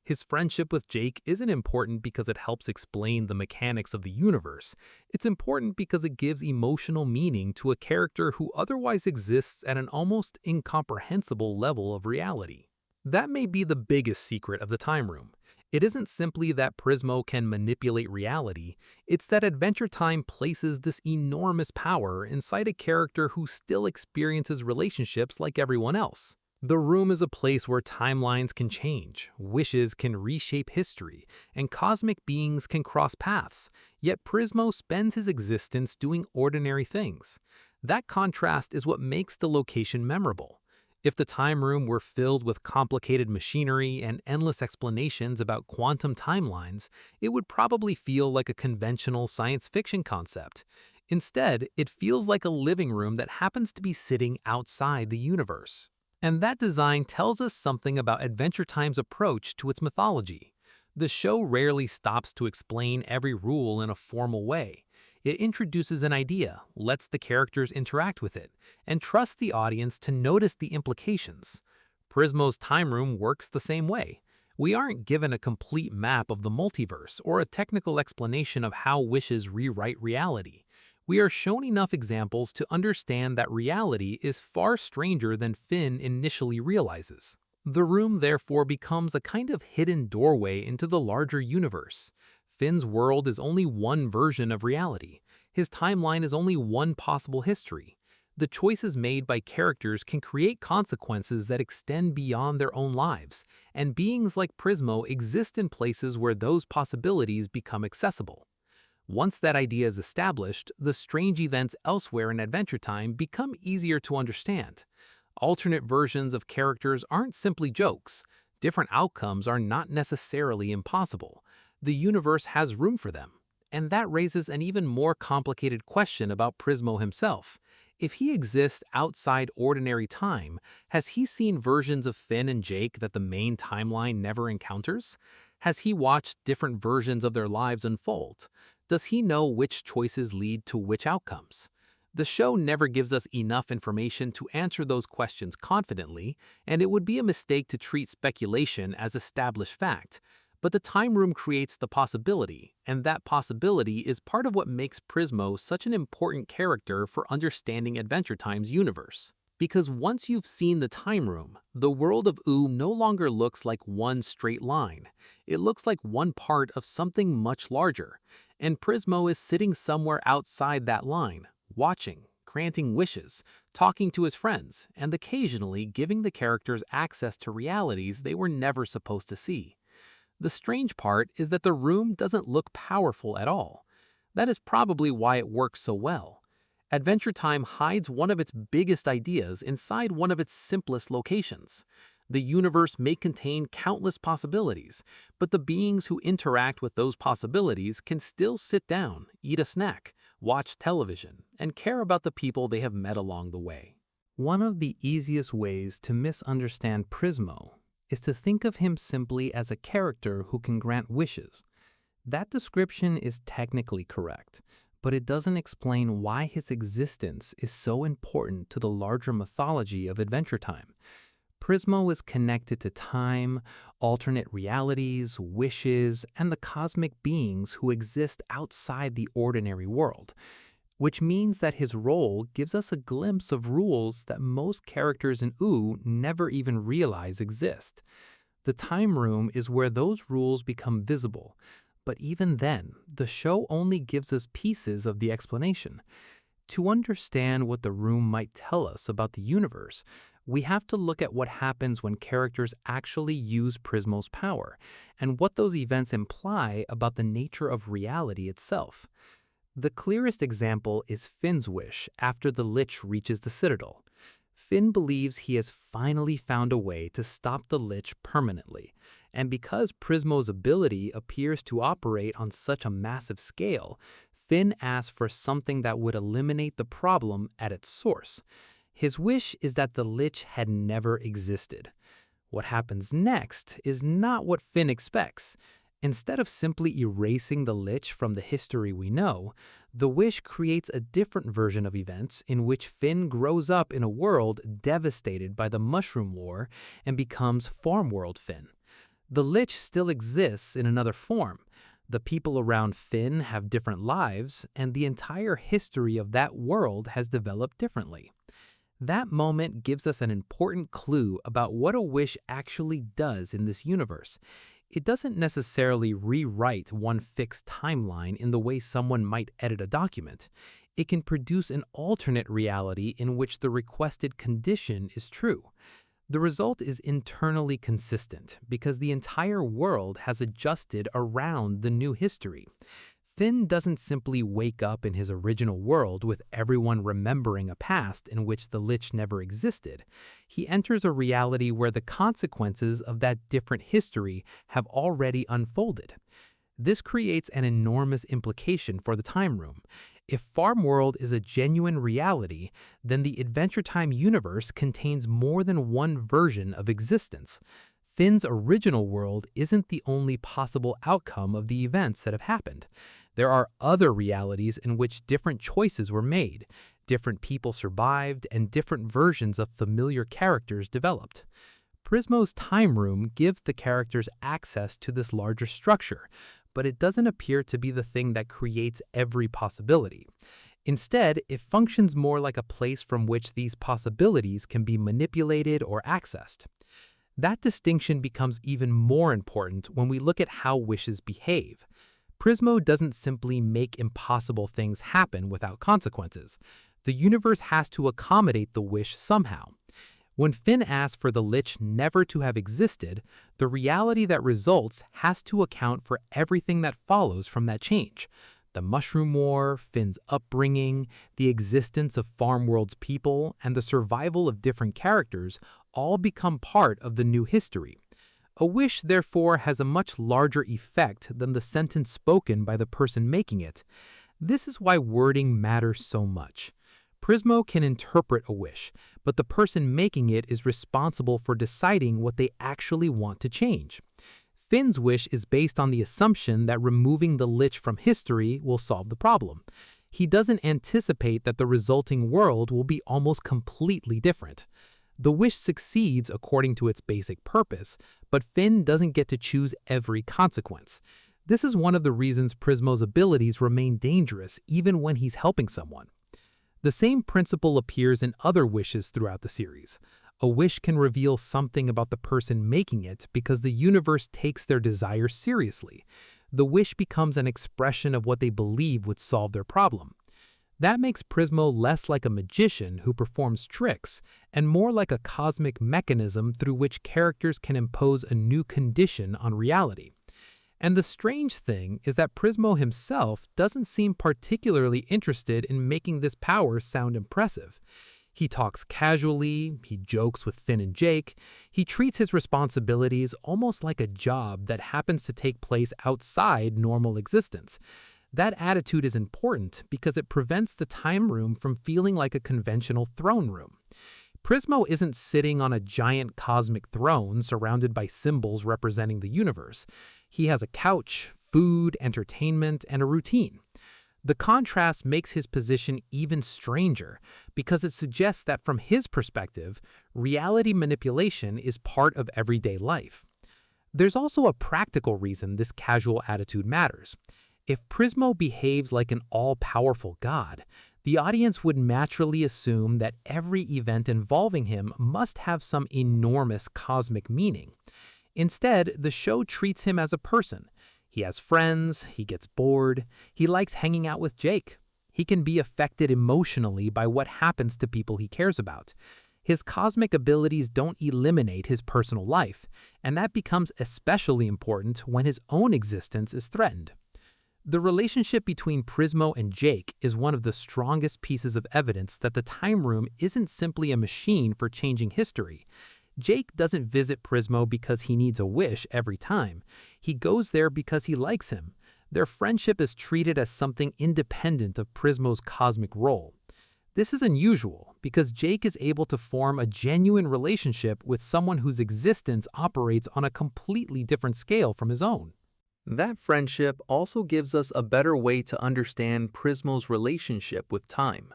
Speaker 2: His friendship with Jake isn't important because it helps explain the mechanics of the universe. It's important because it gives emotional meaning to a character who otherwise exists at an almost incomprehensible level of reality. That may be the biggest secret of the time room. It isn't simply that Prismo can manipulate reality, it's that Adventure Time places this enormous power inside a character who still experiences relationships like everyone else. The room is a place where timelines can change, wishes can reshape history, and cosmic beings can cross paths, yet Prismo spends his existence doing ordinary things. That contrast is what makes the location memorable. If the time room were filled with complicated machinery and endless explanations about quantum timelines, it would probably feel like a conventional science fiction concept. Instead, it feels like a living room that happens to be sitting outside the universe. And that design tells us something about Adventure Time's approach to its mythology. The show rarely stops to explain every rule in a formal way. It introduces an idea, lets the characters interact with it, and trusts the audience to notice the implications. Prismo's time room works the same way. We aren't given a complete map of the multiverse or a technical explanation of how wishes rewrite reality. We are shown enough examples to understand that reality is far stranger than Finn initially realizes. The room therefore becomes a kind of hidden doorway into the larger universe. Finn's world is only one version of reality. His timeline is only one possible history. The choices made by characters can create consequences that extend beyond their own lives, and beings like Prismo exist in places where those possibilities become accessible. Once that idea is established, the strange events elsewhere in Adventure Time become easier to understand. Alternate versions of characters aren't simply jokes. Different outcomes are not necessarily impossible. The universe has room for them. And that raises an even more complicated question about Prismo himself. If he exists outside ordinary time, has he seen versions of Finn and Jake that the main timeline never encounters? Has he watched different versions of their lives unfold? Does he know which choices lead to which outcomes? The show never gives us enough information to answer those questions confidently, and it would be a mistake to treat speculation as established fact. But the time room creates the possibility, and that possibility is part of what makes Prismo such an important character for understanding Adventure Time's universe. Because once you've seen the time room, the world of Ooh no longer looks like one straight line. It looks like one part of something much larger, and Prismo is sitting somewhere outside that line, watching, granting wishes, talking to his friends, and occasionally giving the characters access to realities they were never supposed to see. The strange part is that the room doesn't look powerful at all. That is probably why it works so well. Adventure Time hides one of its biggest ideas inside one of its simplest locations. The universe may contain countless possibilities, but the beings who interact with those possibilities can still sit down, eat a snack, watch television, and care about the people they have met along the way.
Speaker 1: One of the easiest ways to misunderstand Prismo is to think of him simply as a character who can grant wishes. That description is technically correct, but it doesn't explain why his existence is so important to the larger mythology of Adventure Time. Prismo is connected to time, alternate realities, wishes, and the cosmic beings who exist outside the ordinary world, which means that his role gives us a glimpse of rules that most characters in Ooh never even realize exist. The time room is where those rules become visible, but even then, the show only gives us pieces of the explanation. To understand what the room might tell us about the universe,
Speaker 3: we have to look at what happens when characters actually use Prismo's power, and what those events imply about the nature of reality itself. The clearest example is Finn's wish after the Lich reaches the Citadel. Finn believes he has finally found a way to stop the Lich permanently, and because Prismo's ability appears to operate on such a massive scale, Finn asks for something that would eliminate the problem at its source. His wish is that the Lich had never existed. What happens next is not what Finn expects. Instead of simply erasing the Lich from the history we know, the wish creates a different version of events in which Finn grows up in a world devastated by the Mushroom War and becomes Farm World Finn. The Lich still exists in another form. The people around Finn have different lives, and the entire history of that world has developed differently. That moment gives us an important clue about what a wish actually does in this universe. It doesn't necessarily rewrite one fixed timeline in the way someone might edit a document. It can produce an alternate reality in which the requested condition is true. The result is internally consistent because the entire world has adjusted around the new history. Finn doesn't simply wake up in his original world with everyone remembering a past in which the Lich never existed. He enters a reality where the consequences of that different history have already unfolded. This creates an enormous implication for the Time Room. If Farm World is a genuine reality, then the Adventure Time universe contains more than one version of existence. Finn's original world isn't the only possible outcome of the events that have happened. There are other realities in which different choices were made, different people survived, and different versions of familiar characters developed. Prismo's Time Room gives the characters access to this larger structure, but it doesn't appear to be the thing that creates every possibility. Instead, it functions more like a place from which these possibilities can be manipulated or accessed. That distinction becomes even more important when we look at how wishes behave. Prismo doesn't simply make impossible things happen without consequences. The universe has to accommodate the wish somehow. When Finn asks for the Lich never to have existed, the reality that results has to account for everything that follows from that change. The Mushroom War, Finn's upbringing, the existence of Farm World's people, and the survival of different characters all become part of the new history. A wish, therefore, has a much larger effect than the sentence spoken by the person making it. This is why wording matters so much. Prismo can interpret a wish, but the person making it is responsible for deciding what they actually want to change. Finn's wish is based on the assumption that removing the Lich from history will solve the problem. He doesn't anticipate that the resulting world will be almost completely different. The wish succeeds according to its basic purpose, but Finn doesn't get to choose every consequence. This is one of the reasons Prismo's abilities remain dangerous even when he's helping someone. The same principle appears in other wishes throughout the series. A wish can reveal something about the person making it because the universe takes their desire seriously. The wish becomes an expression of what they believe would solve their problem. That makes Prismo less like a magician who performs tricks and more like a cosmic mechanism through which characters can impose a new condition on reality. And the strange thing is that Prismo himself doesn't seem particularly interested in making this power sound impressive. He talks casually, he jokes with Finn and Jake, he treats his responsibilities almost like a job that happens to take place outside normal existence. That attitude is important because it prevents the Time Room from feeling like a conventional throne room. Prismo isn't sitting on a giant cosmic throne surrounded by symbols representing the universe. He has a couch, food, entertainment, and a routine. The contrast makes his position even stranger because it suggests that from his perspective, reality manipulation is part of everyday life. There's also a practical reason this casual attitude matters. If Prismo behaves like an all-powerful god, the audience would naturally assume that every event involving him must have some enormous cosmic meaning. Instead, the show treats him as a person. He has friends, he gets bored, he likes hanging out with Jake. He can be affected emotionally by what happens to people he cares about.
Speaker 4: His cosmic abilities don't eliminate his personal life, and that becomes especially important when his own existence is threatened. The relationship between Prismo and Jake is one of the strongest pieces of evidence that the Time Room isn't simply a machine for changing history. Jake doesn't visit Prismo because he needs a wish every time. He goes there because he likes him. Their friendship is treated as something independent of Prismo's cosmic role. This is unusual because Jake is able to form a genuine relationship with someone whose existence operates on a completely different scale from his own.
Speaker 2: That friendship also gives us a better way to understand Prismo's relationship with time.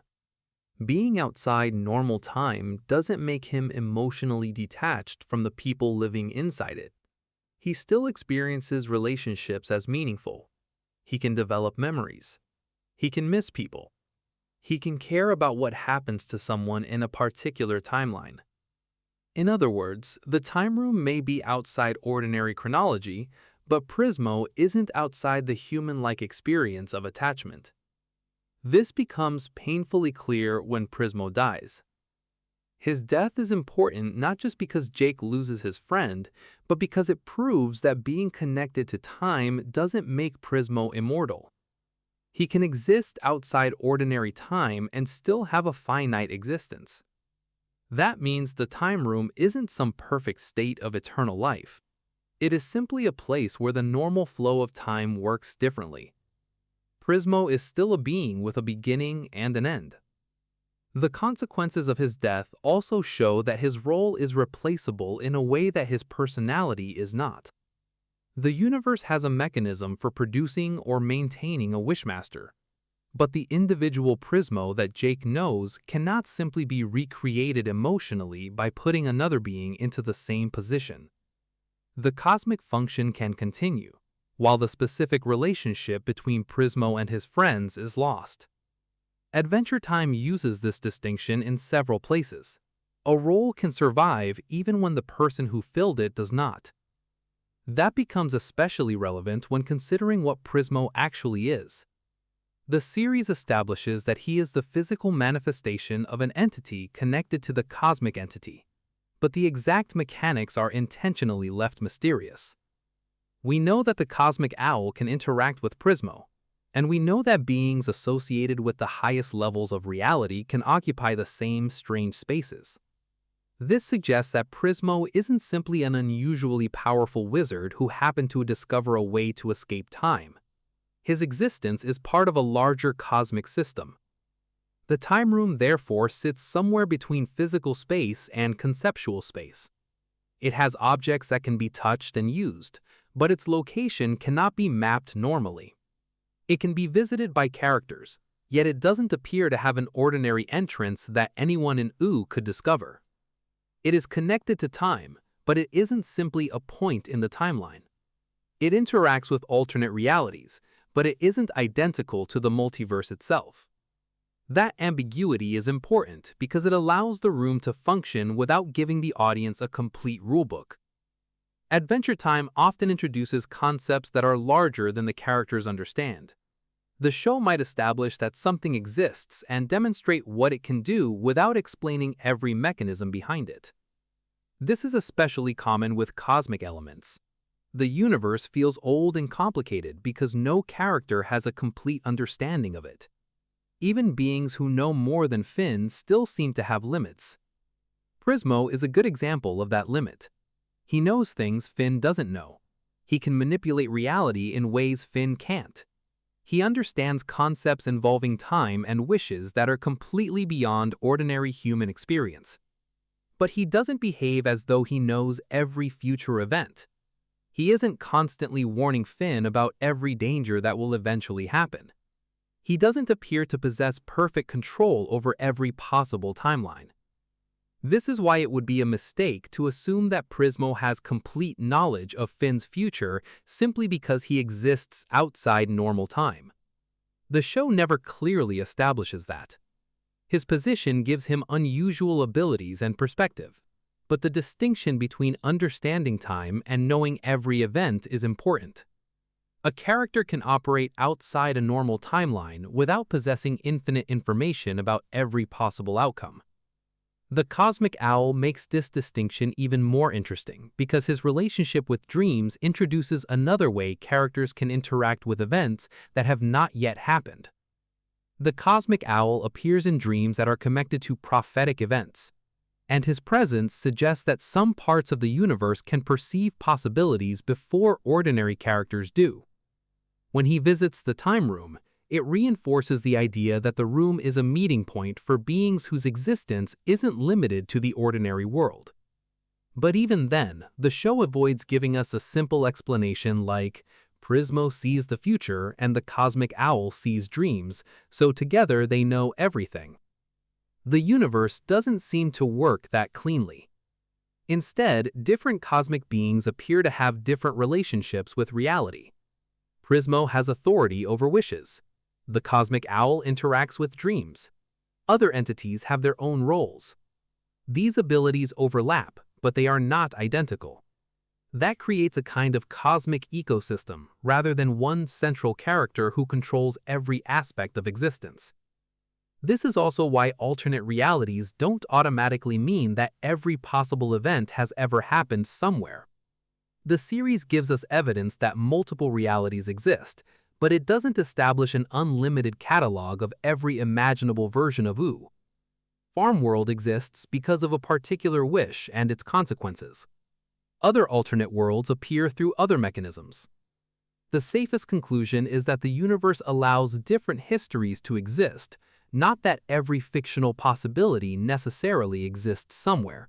Speaker 2: Being outside normal time doesn't make him emotionally detached from the people living inside it. He still experiences relationships as meaningful. He can develop memories. He can miss people. He can care about what happens to someone in a particular timeline. In other words, the Time Room may be outside ordinary chronology, but Prismo isn't outside the human-like experience of attachment. This becomes painfully clear when Prismo dies. His death is important not just because Jake loses his friend, but because it proves that being connected to time doesn't make Prismo immortal. He can exist outside ordinary time and still have a finite existence. That means the Time Room isn't some perfect state of eternal life. It is simply a place where the normal flow of time works differently. Prismo is still a being with a beginning and an end. The consequences of his death also show that his role is replaceable in a way that his personality is not. The universe has a mechanism for producing or maintaining a Wishmaster, but the individual Prismo that Jake knows cannot simply be recreated emotionally by putting another being into the same position. The cosmic function can continue, while the specific relationship between Prismo and his friends is lost. Adventure Time uses this distinction in several places. A role can survive even when the person who filled it does not. That becomes especially relevant when considering what Prismo actually is. The series establishes that he is the physical manifestation of an entity connected to the cosmic entity, but the exact mechanics are intentionally left mysterious. We know that the cosmic owl can interact with Prismo, and we know that beings associated with the highest levels of reality can occupy the same strange spaces. This suggests that Prismo isn't simply an unusually powerful wizard who happened to discover a way to escape time. His existence is part of a larger cosmic system. The Time Room therefore sits somewhere between physical space and conceptual space. It has objects that can be touched and used, but its location cannot be mapped normally. It can be visited by characters, yet it doesn't appear to have an ordinary entrance that anyone in OO could discover. It is connected to time, but it isn't simply a point in the timeline. It interacts with alternate realities, but it isn't identical to the multiverse itself. That ambiguity is important because it allows the room to function without giving the audience a complete rulebook. Adventure Time often introduces concepts that are larger than the characters understand. The show might establish that something exists and demonstrate what it can do without explaining every mechanism behind it. This is especially common with cosmic elements. The universe feels old and complicated because no character has a complete understanding of it. Even beings who know more than Finn still seem to have limits. Prismo is a good example of that limit. He knows things Finn doesn't know. He can manipulate reality in ways Finn can't. He understands concepts involving time and wishes that are completely beyond ordinary human experience. But he doesn't behave as though he knows every future event. He isn't constantly warning Finn about every danger that will eventually happen. He doesn't appear to possess perfect control over every possible timeline. This is why it would be a mistake to assume that Prismo has complete knowledge of Finn's future simply because he exists outside normal time. The show never clearly establishes that. His position gives him unusual abilities and perspective, but the distinction between understanding time and knowing every event is important. A character can operate outside a normal timeline without possessing infinite information about every possible outcome.
Speaker 4: The cosmic owl makes this distinction even more interesting because his relationship with dreams introduces another way characters can interact with events that have not yet happened. The cosmic owl appears in dreams that are connected to prophetic events, and his presence suggests that some parts of the universe can perceive possibilities before ordinary characters do. When he visits the time room, it reinforces the idea that the room is a meeting point for beings whose existence isn't limited to the ordinary world. But even then, the show avoids giving us a simple explanation like, Prismo sees the future and the cosmic owl sees dreams, so together they know everything. The universe doesn't seem to work that cleanly. Instead, different cosmic beings appear to have different relationships with reality. Prismo has authority over wishes. The cosmic owl interacts with dreams. Other entities have their own roles. These abilities overlap, but they are not identical. That creates a kind of cosmic ecosystem rather than one central character who controls every aspect of existence. This is also why alternate realities don't automatically mean that every possible event has ever happened somewhere. The series gives us evidence that multiple realities exist, but it doesn't establish an unlimited catalog of every imaginable version of Ooo. Farmworld exists because of a particular wish and its consequences. Other alternate worlds appear through other mechanisms. The safest conclusion is that the universe allows different histories to exist, not that every fictional possibility necessarily exists somewhere.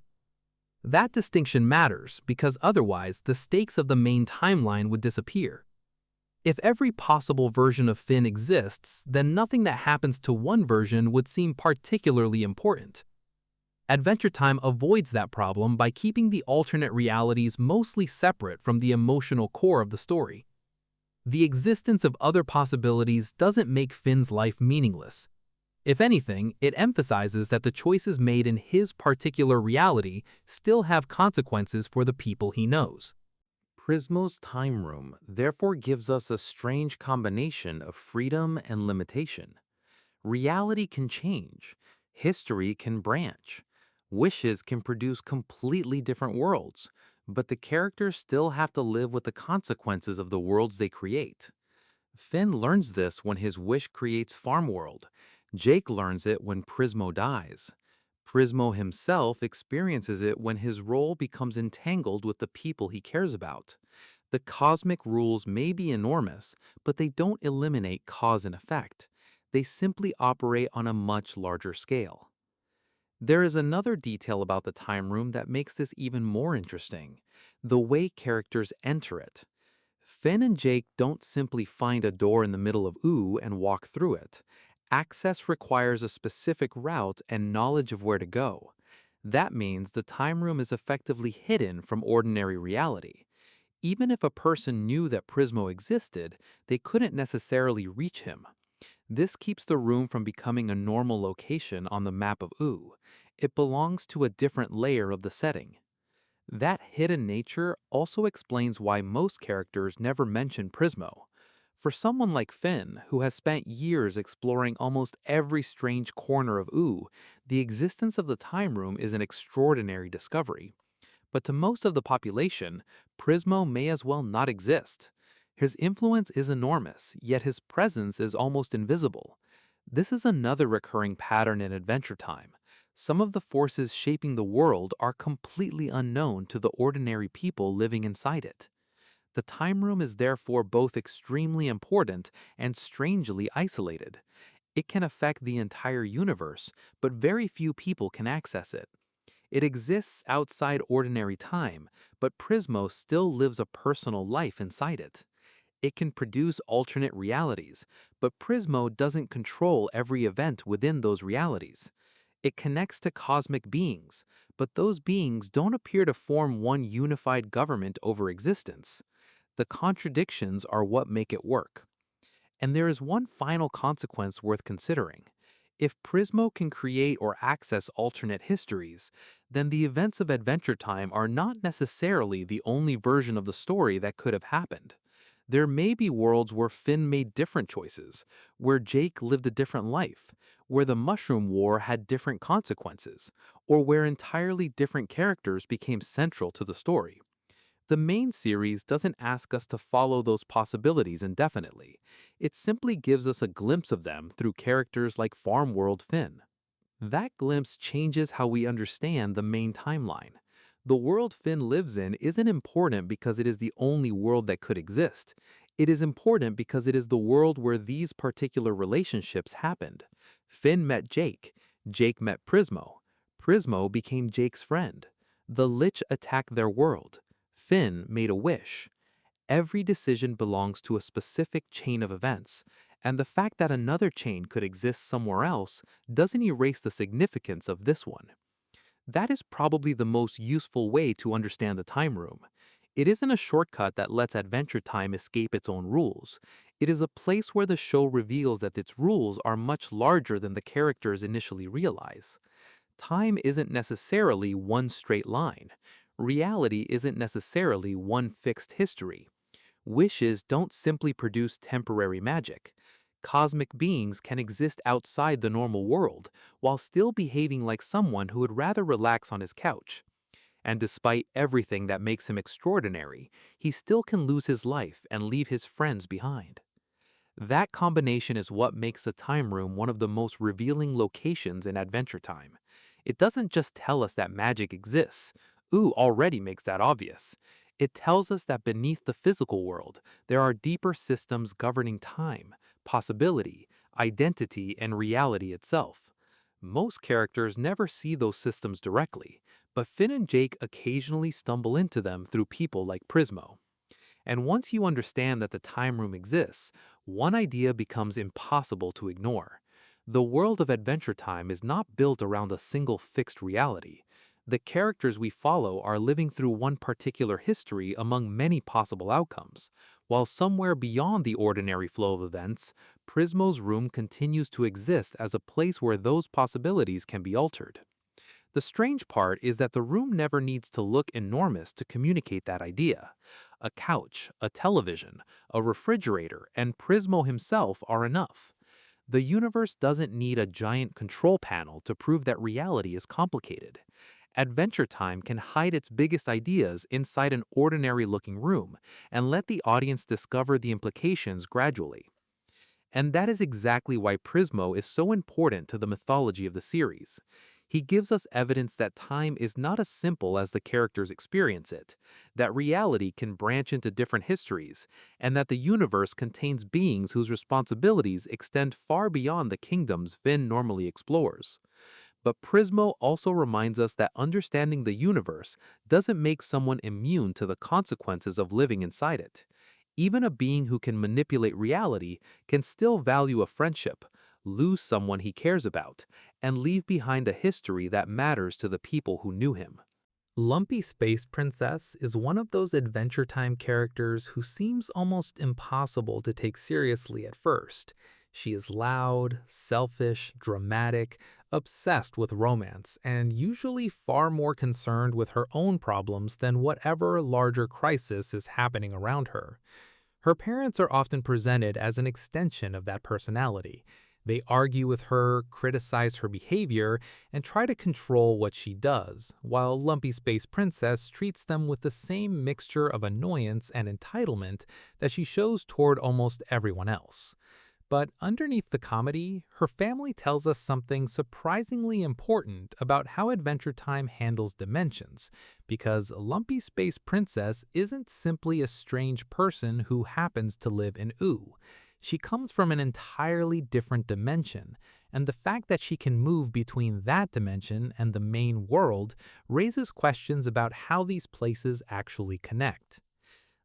Speaker 4: That distinction matters because otherwise the stakes of the main timeline would disappear. If every possible version of Finn exists, then nothing that happens to one version would seem particularly important. Adventure Time avoids that problem by keeping the alternate realities mostly separate from the emotional core of the story. The existence of other possibilities doesn't make Finn's life meaningless. If anything, it emphasizes that the choices made in his particular reality still have consequences for the people he knows.
Speaker 2: Prismo's time room therefore gives us a strange combination of freedom and limitation. Reality can change, history can branch, wishes can produce completely different worlds, but the characters still have to live with the consequences of the worlds they create. Finn learns this when his wish creates Farmworld. Jake learns it when Prismo dies. Prismo himself experiences it when his role becomes entangled with the people he cares about. The cosmic rules may be enormous, but they don't eliminate cause and effect. They simply operate on a much larger scale. There is another detail about the time room that makes this even more interesting: the way characters enter it. Finn and Jake don't simply find a door in the middle of Ooo and walk through it. Access requires a specific route and knowledge of where to go. That means the time room is effectively hidden from ordinary reality. Even if a person knew that Prismo existed, they couldn't necessarily reach him. This keeps the room from becoming a normal location on the map of Ooo. It belongs to a different layer of the setting. That hidden nature also explains why most characters never mention Prismo. For someone like Finn, who has spent years exploring almost every strange corner of Ooo, the existence of the time room is an extraordinary discovery. But to most of the population, Prismo may as well not exist. His influence is enormous, yet his presence is almost invisible. This is another recurring pattern in Adventure Time. Some of the forces shaping the world are completely unknown to the ordinary people living inside it. The time room is therefore both extremely important and strangely isolated. It can affect the entire universe, but very few people can access it. It exists outside ordinary time, but Prismo still lives a personal life inside it. It can produce alternate realities, but Prismo doesn't control every event within those realities. It connects to cosmic beings, but those beings don't appear to form one unified government over existence. The contradictions are what make it work. And there is one final consequence worth considering. If Prismo can create or access alternate histories, then the events of Adventure Time are not necessarily the only version of the story that could have happened. There may be worlds where Finn made different choices, where Jake lived a different life, where the Mushroom War had different consequences, or where entirely different characters became central to the story. The main series doesn't ask us to follow those possibilities indefinitely. It simply gives us a glimpse of them through characters like Farm World Finn. That glimpse changes how we understand the main timeline. The world Finn lives in isn't important because it is the only world that could exist. It is important because it is the world where these particular relationships happened. Finn met Jake. Jake met Prismo. Prismo became Jake's friend. The Lich attacked their world. Finn made a wish. Every decision belongs to a specific chain of events, and the fact that another chain could exist somewhere else doesn't erase the significance of this one. That is probably the most useful way to understand the time room. It isn't a shortcut that lets Adventure Time escape its own rules. It is a place where the show reveals that its rules are much larger than the characters initially realize. Time isn't necessarily one straight line. Reality isn't necessarily one fixed history. Wishes don't simply produce temporary magic. Cosmic beings can exist outside the normal world, while still behaving like someone who would rather relax on his couch. And despite everything that makes him extraordinary, he still can lose his life and leave his friends behind. That combination is what makes the Time Room one of the most revealing locations in Adventure Time. It doesn't just tell us that magic exists. Ooh already makes that obvious. It tells us that beneath the physical world, there are deeper systems governing time, possibility, identity, and reality itself. Most characters never see those systems directly, but Finn and Jake occasionally stumble into them through people like Prismo. And once you understand that the time room exists, one idea becomes impossible to ignore. The world of Adventure Time is not built around a single fixed reality. The characters we follow are living through one particular history among many possible outcomes, while somewhere beyond the ordinary flow of events, Prismo's room continues to exist as a place where those possibilities can be altered. The strange part is that the room never needs to look enormous to communicate that idea. A couch, a television, a refrigerator, and Prismo himself are enough. The universe doesn't need a giant control panel to prove that reality is complicated. Adventure Time can hide its biggest ideas inside an ordinary-looking room and let the audience discover the implications gradually. And that is exactly why Prismo is so important to the mythology of the series. He gives us evidence that time is not as simple as the characters experience it, that reality can branch into different histories, and that the universe contains beings whose responsibilities extend far beyond the kingdoms Finn normally explores. But Prismo also reminds us that understanding the universe doesn't make someone immune to the consequences of living inside it. Even a being who can manipulate reality can still value a friendship, lose someone he cares about, and leave behind a history that matters to the people who knew him.
Speaker 4: Lumpy Space Princess is one of those Adventure Time characters who seems almost impossible to take seriously at first. She is loud, selfish, dramatic, obsessed with romance, and usually far more concerned with her own problems than whatever larger crisis is happening around her. Her parents are often presented as an extension of that personality. They argue with her, criticize her behavior, and try to control what she does, while Lumpy Space Princess treats them with the same mixture of annoyance and entitlement that she shows toward almost everyone else. But underneath the comedy, her family tells us something surprisingly important about how Adventure Time handles dimensions, because Lumpy Space Princess isn't simply a strange person who happens to live in Ooo. She comes from an entirely different dimension, and the fact that she can move between that dimension and the main world raises questions about how these places actually connect.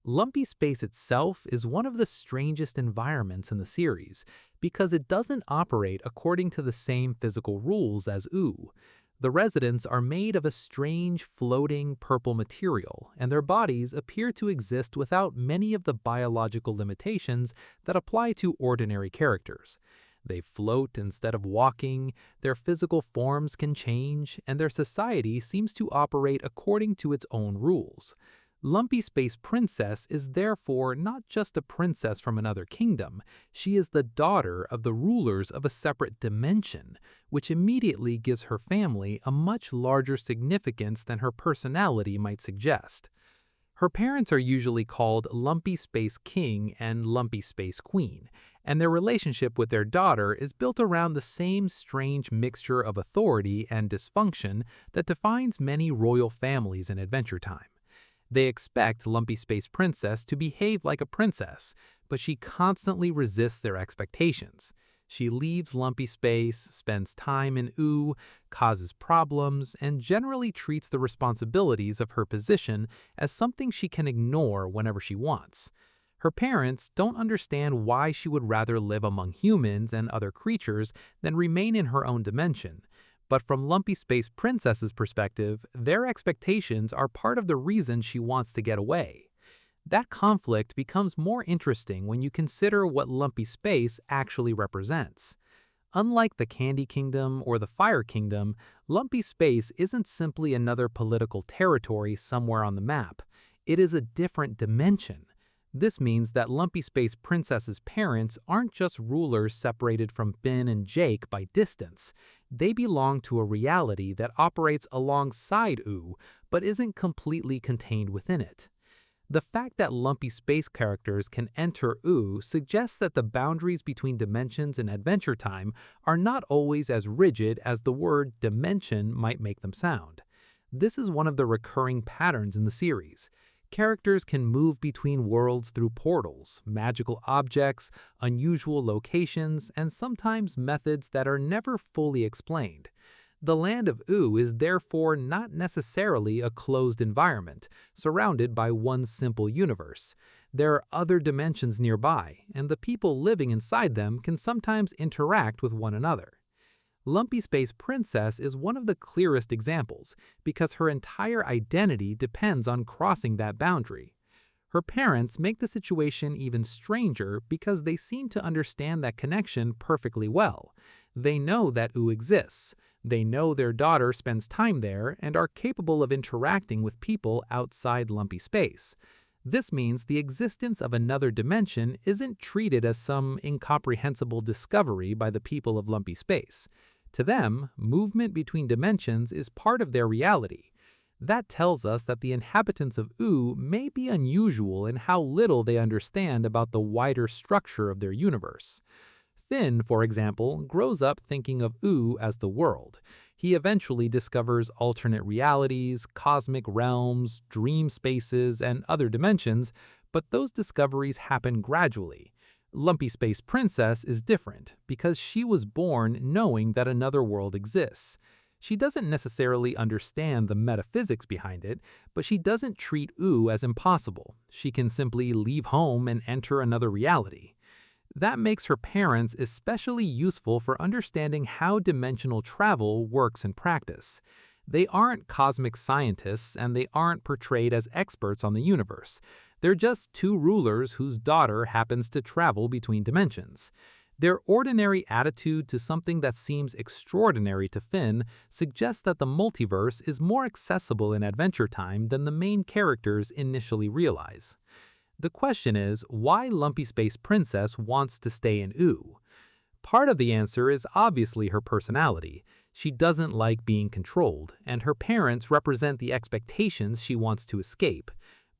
Speaker 4: Lumpy Space itself is one of the strangest environments in the series, because it doesn't operate according to the same physical rules as Ooo. The residents are made of a strange, floating, purple material, and their bodies appear to exist without many of the biological limitations that apply to ordinary characters. They float instead of walking, their physical forms can change, and their society seems to operate according to its own rules. Lumpy Space Princess is therefore not just a princess from another kingdom, she is the daughter of the rulers of a separate dimension, which immediately gives her family a much larger significance than her personality might suggest. Her parents are usually called Lumpy Space King and Lumpy Space Queen, and their relationship with their daughter is built around the same strange mixture of authority and dysfunction that defines many royal families in Adventure Time. They expect Lumpy Space Princess to behave like a princess, but she constantly resists their expectations. She leaves Lumpy Space, spends time in Ooo, causes problems, and generally treats the responsibilities of her position as something she can ignore whenever she wants. Her parents don't understand why she would rather live among humans and other creatures than remain in her own dimension. But from Lumpy Space Princess's perspective, their expectations are part of the reason she wants to get away. That conflict becomes more interesting when you consider what Lumpy Space actually represents. Unlike the Candy Kingdom or the Fire Kingdom, Lumpy Space isn't simply another political territory somewhere on the map. It is a different dimension. This means that Lumpy Space Princess's parents aren't just rulers separated from Finn and Jake by distance. They belong to a reality that operates alongside Ooo, but isn't completely contained within it. The fact that Lumpy Space characters can enter Ooo suggests that the boundaries between dimensions in Adventure Time are not always as rigid as the word dimension might make them sound. This is one of the recurring patterns in the series. Characters can move between worlds through portals, magical objects, unusual locations, and sometimes methods that are never fully explained. The land of Ooo is therefore not necessarily a closed environment, surrounded by one simple universe. There are other dimensions nearby, and the people living inside them can sometimes interact with one another. Lumpy Space Princess is one of the clearest examples, because her entire identity depends on crossing that boundary. Her parents make the situation even stranger because they seem to understand that connection perfectly well. They know that Ooo exists. They know their daughter spends time there and are capable of interacting with people outside Lumpy Space. This means the existence of another dimension isn't treated as some incomprehensible discovery by the people of Lumpy Space. To them, movement between dimensions is part of their reality. That tells us that the inhabitants of Ooo may be unusual in how little they understand about the wider structure of their universe. Finn, for example, grows up thinking of Ooo as the world. He eventually discovers alternate realities, cosmic realms, dream spaces, and other dimensions, but those discoveries happen gradually. Lumpy Space Princess is different because she was born knowing that another world exists. She doesn't necessarily understand the metaphysics behind it, but she doesn't treat Ooo as impossible. She can simply leave home and enter another reality. That makes her parents especially useful for understanding how dimensional travel works in practice. They aren't cosmic scientists, and they aren't portrayed as experts on the universe. They're just two rulers whose daughter happens to travel between dimensions. Their ordinary attitude to something that seems extraordinary to Finn suggests that the multiverse is more accessible in Adventure Time than the main characters initially realize. The question is, why Lumpy Space Princess wants to stay in Ooo? Part of the answer is obviously her personality. She doesn't like being controlled, and her parents represent the expectations she wants to escape.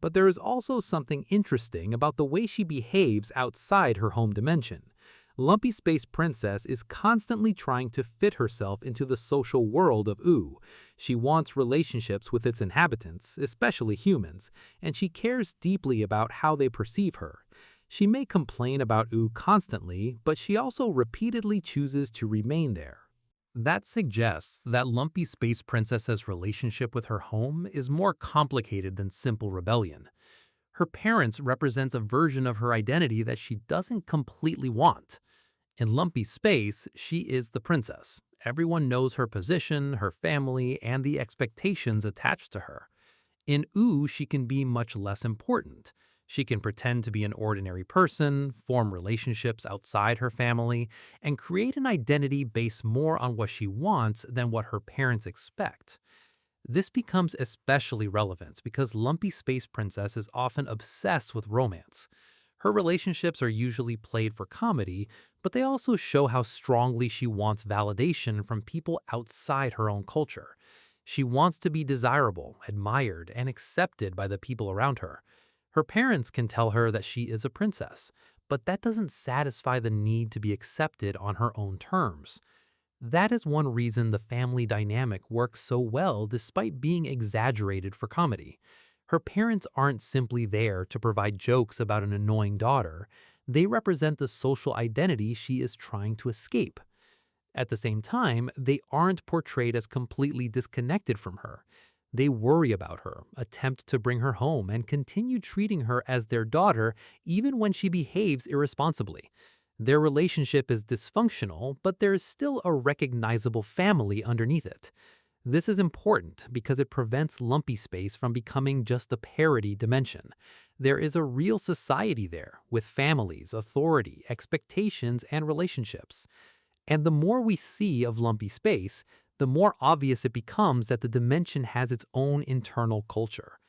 Speaker 4: But there is also something interesting about the way she behaves outside her home dimension. Lumpy Space Princess is constantly trying to fit herself into the social world of Ooo. She wants relationships with its inhabitants, especially humans, and she cares deeply about how they perceive her. She may complain about Ooo constantly, but she also repeatedly chooses to remain there.
Speaker 2: That suggests that Lumpy Space Princess's relationship with her home is more complicated than simple rebellion. Her parents represents a version of her identity that she doesn't completely want. In Lumpy Space, she is the princess. Everyone knows her position, her family, and the expectations attached to her. In Ooo, she can be much less important. She can pretend to be an ordinary person, form relationships outside her family, and create an identity based more on what she wants than what her parents expect. This becomes especially relevant because Lumpy Space Princess is often obsessed with romance. Her relationships are usually played for comedy, but they also show how strongly she wants validation from people outside her own culture. She wants to be desirable, admired, and accepted by the people around her. Her parents can tell her that she is a princess, but that doesn't satisfy the need to be accepted on her own terms. That is one reason the family dynamic works so well despite being exaggerated for comedy. Her parents aren't simply there to provide jokes about an annoying daughter, they represent the social identity she is trying to escape. At the same time, they aren't portrayed as completely disconnected from her. They worry about her, attempt to bring her home, and continue treating her as their daughter even when she behaves irresponsibly. Their relationship is dysfunctional, but there is still a recognizable family underneath it. This is important because it prevents Lumpy Space from becoming just a parody dimension. There is a real society there, with families, authority, expectations, and relationships. And the more we see of Lumpy Space, the more obvious it becomes that the dimension has its own internal culture.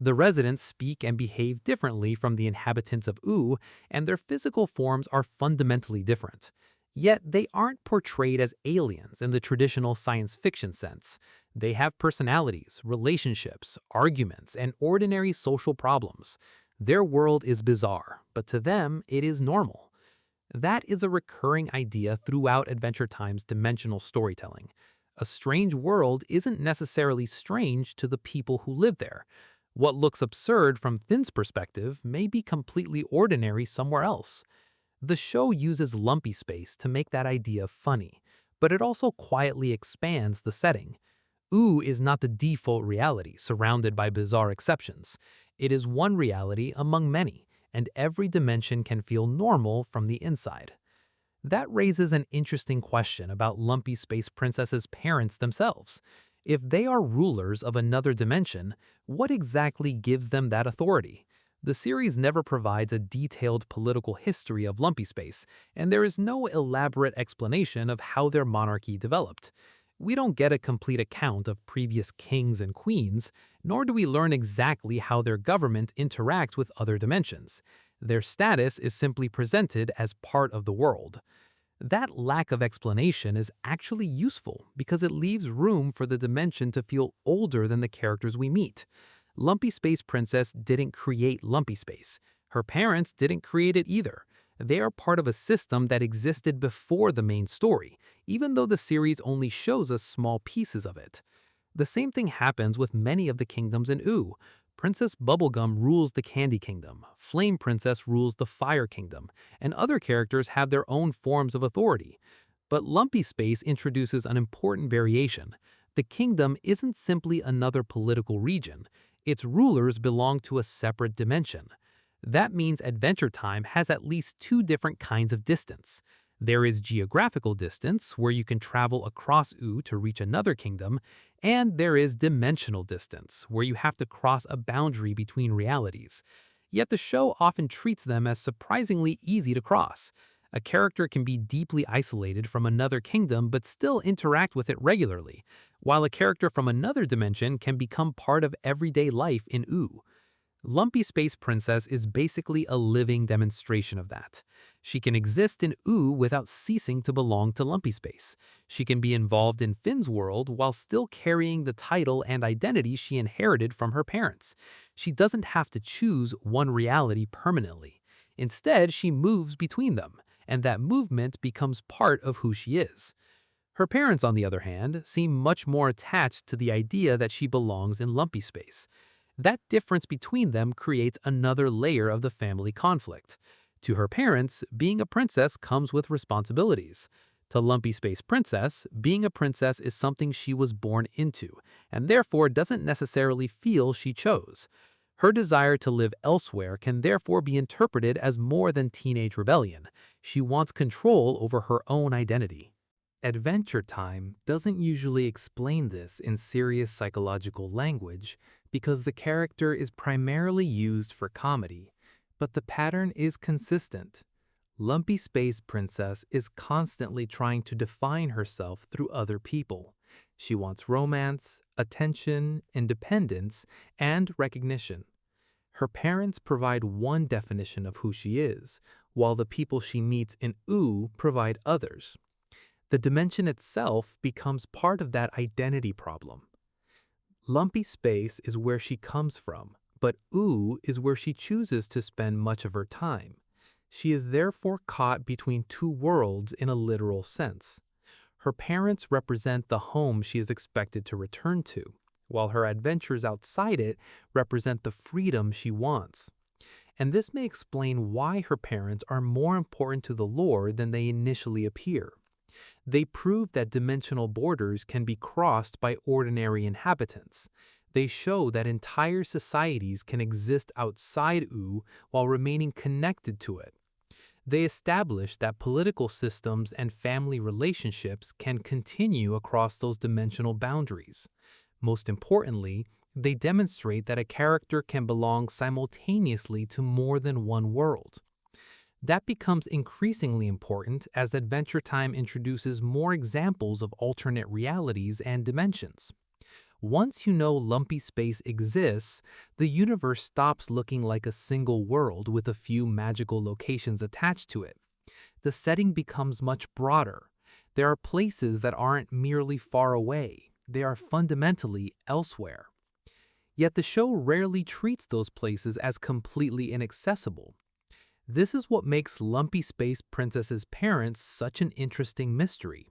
Speaker 2: The residents speak and behave differently from the inhabitants of Oo, and their physical forms are fundamentally different. Yet they aren't portrayed as aliens in the traditional science fiction sense. They have personalities, relationships, arguments, and ordinary social problems. Their world is bizarre, but to them it is normal. That is a recurring idea throughout Adventure Time's dimensional storytelling. A strange world isn't necessarily strange to the people who live there. What looks absurd from Thin's perspective may be completely ordinary somewhere else. The show uses Lumpy Space to make that idea funny, but it also quietly expands the setting. Oo is not the default reality surrounded by bizarre exceptions. It is one reality among many, and every dimension can feel normal from the inside. That raises an interesting question about Lumpy Space Princess's parents themselves. If they are rulers of another dimension, what exactly gives them that authority? The series never provides a detailed political history of Lumpy Space, and there is no elaborate explanation of how their monarchy developed. We don't get a complete account of previous kings and queens, nor do we learn exactly how their government interacts with other dimensions. Their status is simply presented as part of the world. That lack of explanation is actually useful because it leaves room for the dimension to feel older than the characters we meet. Lumpy Space Princess didn't create Lumpy Space. Her parents didn't create it either. They are part of a system that existed before the main story, even though the series only shows us small pieces of it. The same thing happens with many of the kingdoms in Oo. Princess Bubblegum rules the Candy Kingdom, Flame Princess rules the Fire Kingdom, and other characters have their own forms of authority. But Lumpy Space introduces an important variation. The kingdom isn't simply another political region. Its rulers belong to a separate dimension. That means Adventure Time has at least two different kinds of distance. There is geographical distance, where you can travel across Oo to reach another kingdom, and there is dimensional distance, where you have to cross a boundary between realities. Yet the show often treats them as surprisingly easy to cross. A character can be deeply isolated from another kingdom but still interact with it regularly, while a character from another dimension can become part of everyday life in Oo. Lumpy Space Princess is basically a living demonstration of that. She can exist in Oo without ceasing to belong to Lumpy Space. She can be involved in Finn's world while still carrying the title and identity she inherited from her parents. She doesn't have to choose one reality permanently. Instead, she moves between them, and that movement becomes part of who she is. Her parents, on the other hand, seem much more attached to the idea that she belongs in Lumpy Space. That difference between them creates another layer of the family conflict. To her parents, being a princess comes with responsibilities. To Lumpy Space Princess, being a princess is something she was born into, and therefore doesn't necessarily feel she chose. Her desire to live elsewhere can therefore be interpreted as more than teenage rebellion. She wants control over her own identity. Adventure Time doesn't usually explain this in serious psychological language because the character is primarily used for comedy, but the pattern is consistent. Lumpy Space Princess is constantly trying to define herself through other people. She wants romance, attention, independence, and recognition. Her parents provide one definition of who she is, while the people she meets in Wu provide others. The dimension itself becomes part of that identity problem. Lumpy space is where she comes from, but Wu is where she chooses to spend much of her time. She is therefore caught between two worlds in a literal sense. Her parents represent the home she is expected to return to, while her adventures outside it represent the freedom she wants. And this may explain why her parents are more important to the lore than they initially appear. They prove that dimensional borders can be crossed by ordinary inhabitants. They show that entire societies can exist outside Wu while remaining connected to it. They establish that political systems and family relationships can continue across those dimensional boundaries. Most importantly, they demonstrate that a character can belong simultaneously to more than one world. That becomes increasingly important as Adventure Time introduces more examples of alternate realities and dimensions. Once you know lumpy space exists, the universe stops looking like a single world with a few magical locations attached to it. The setting becomes much broader. There are places that aren't merely far away, they are fundamentally elsewhere. Yet the show rarely treats those places as completely inaccessible. This is what makes Lumpy Space Princess's parents such an interesting mystery.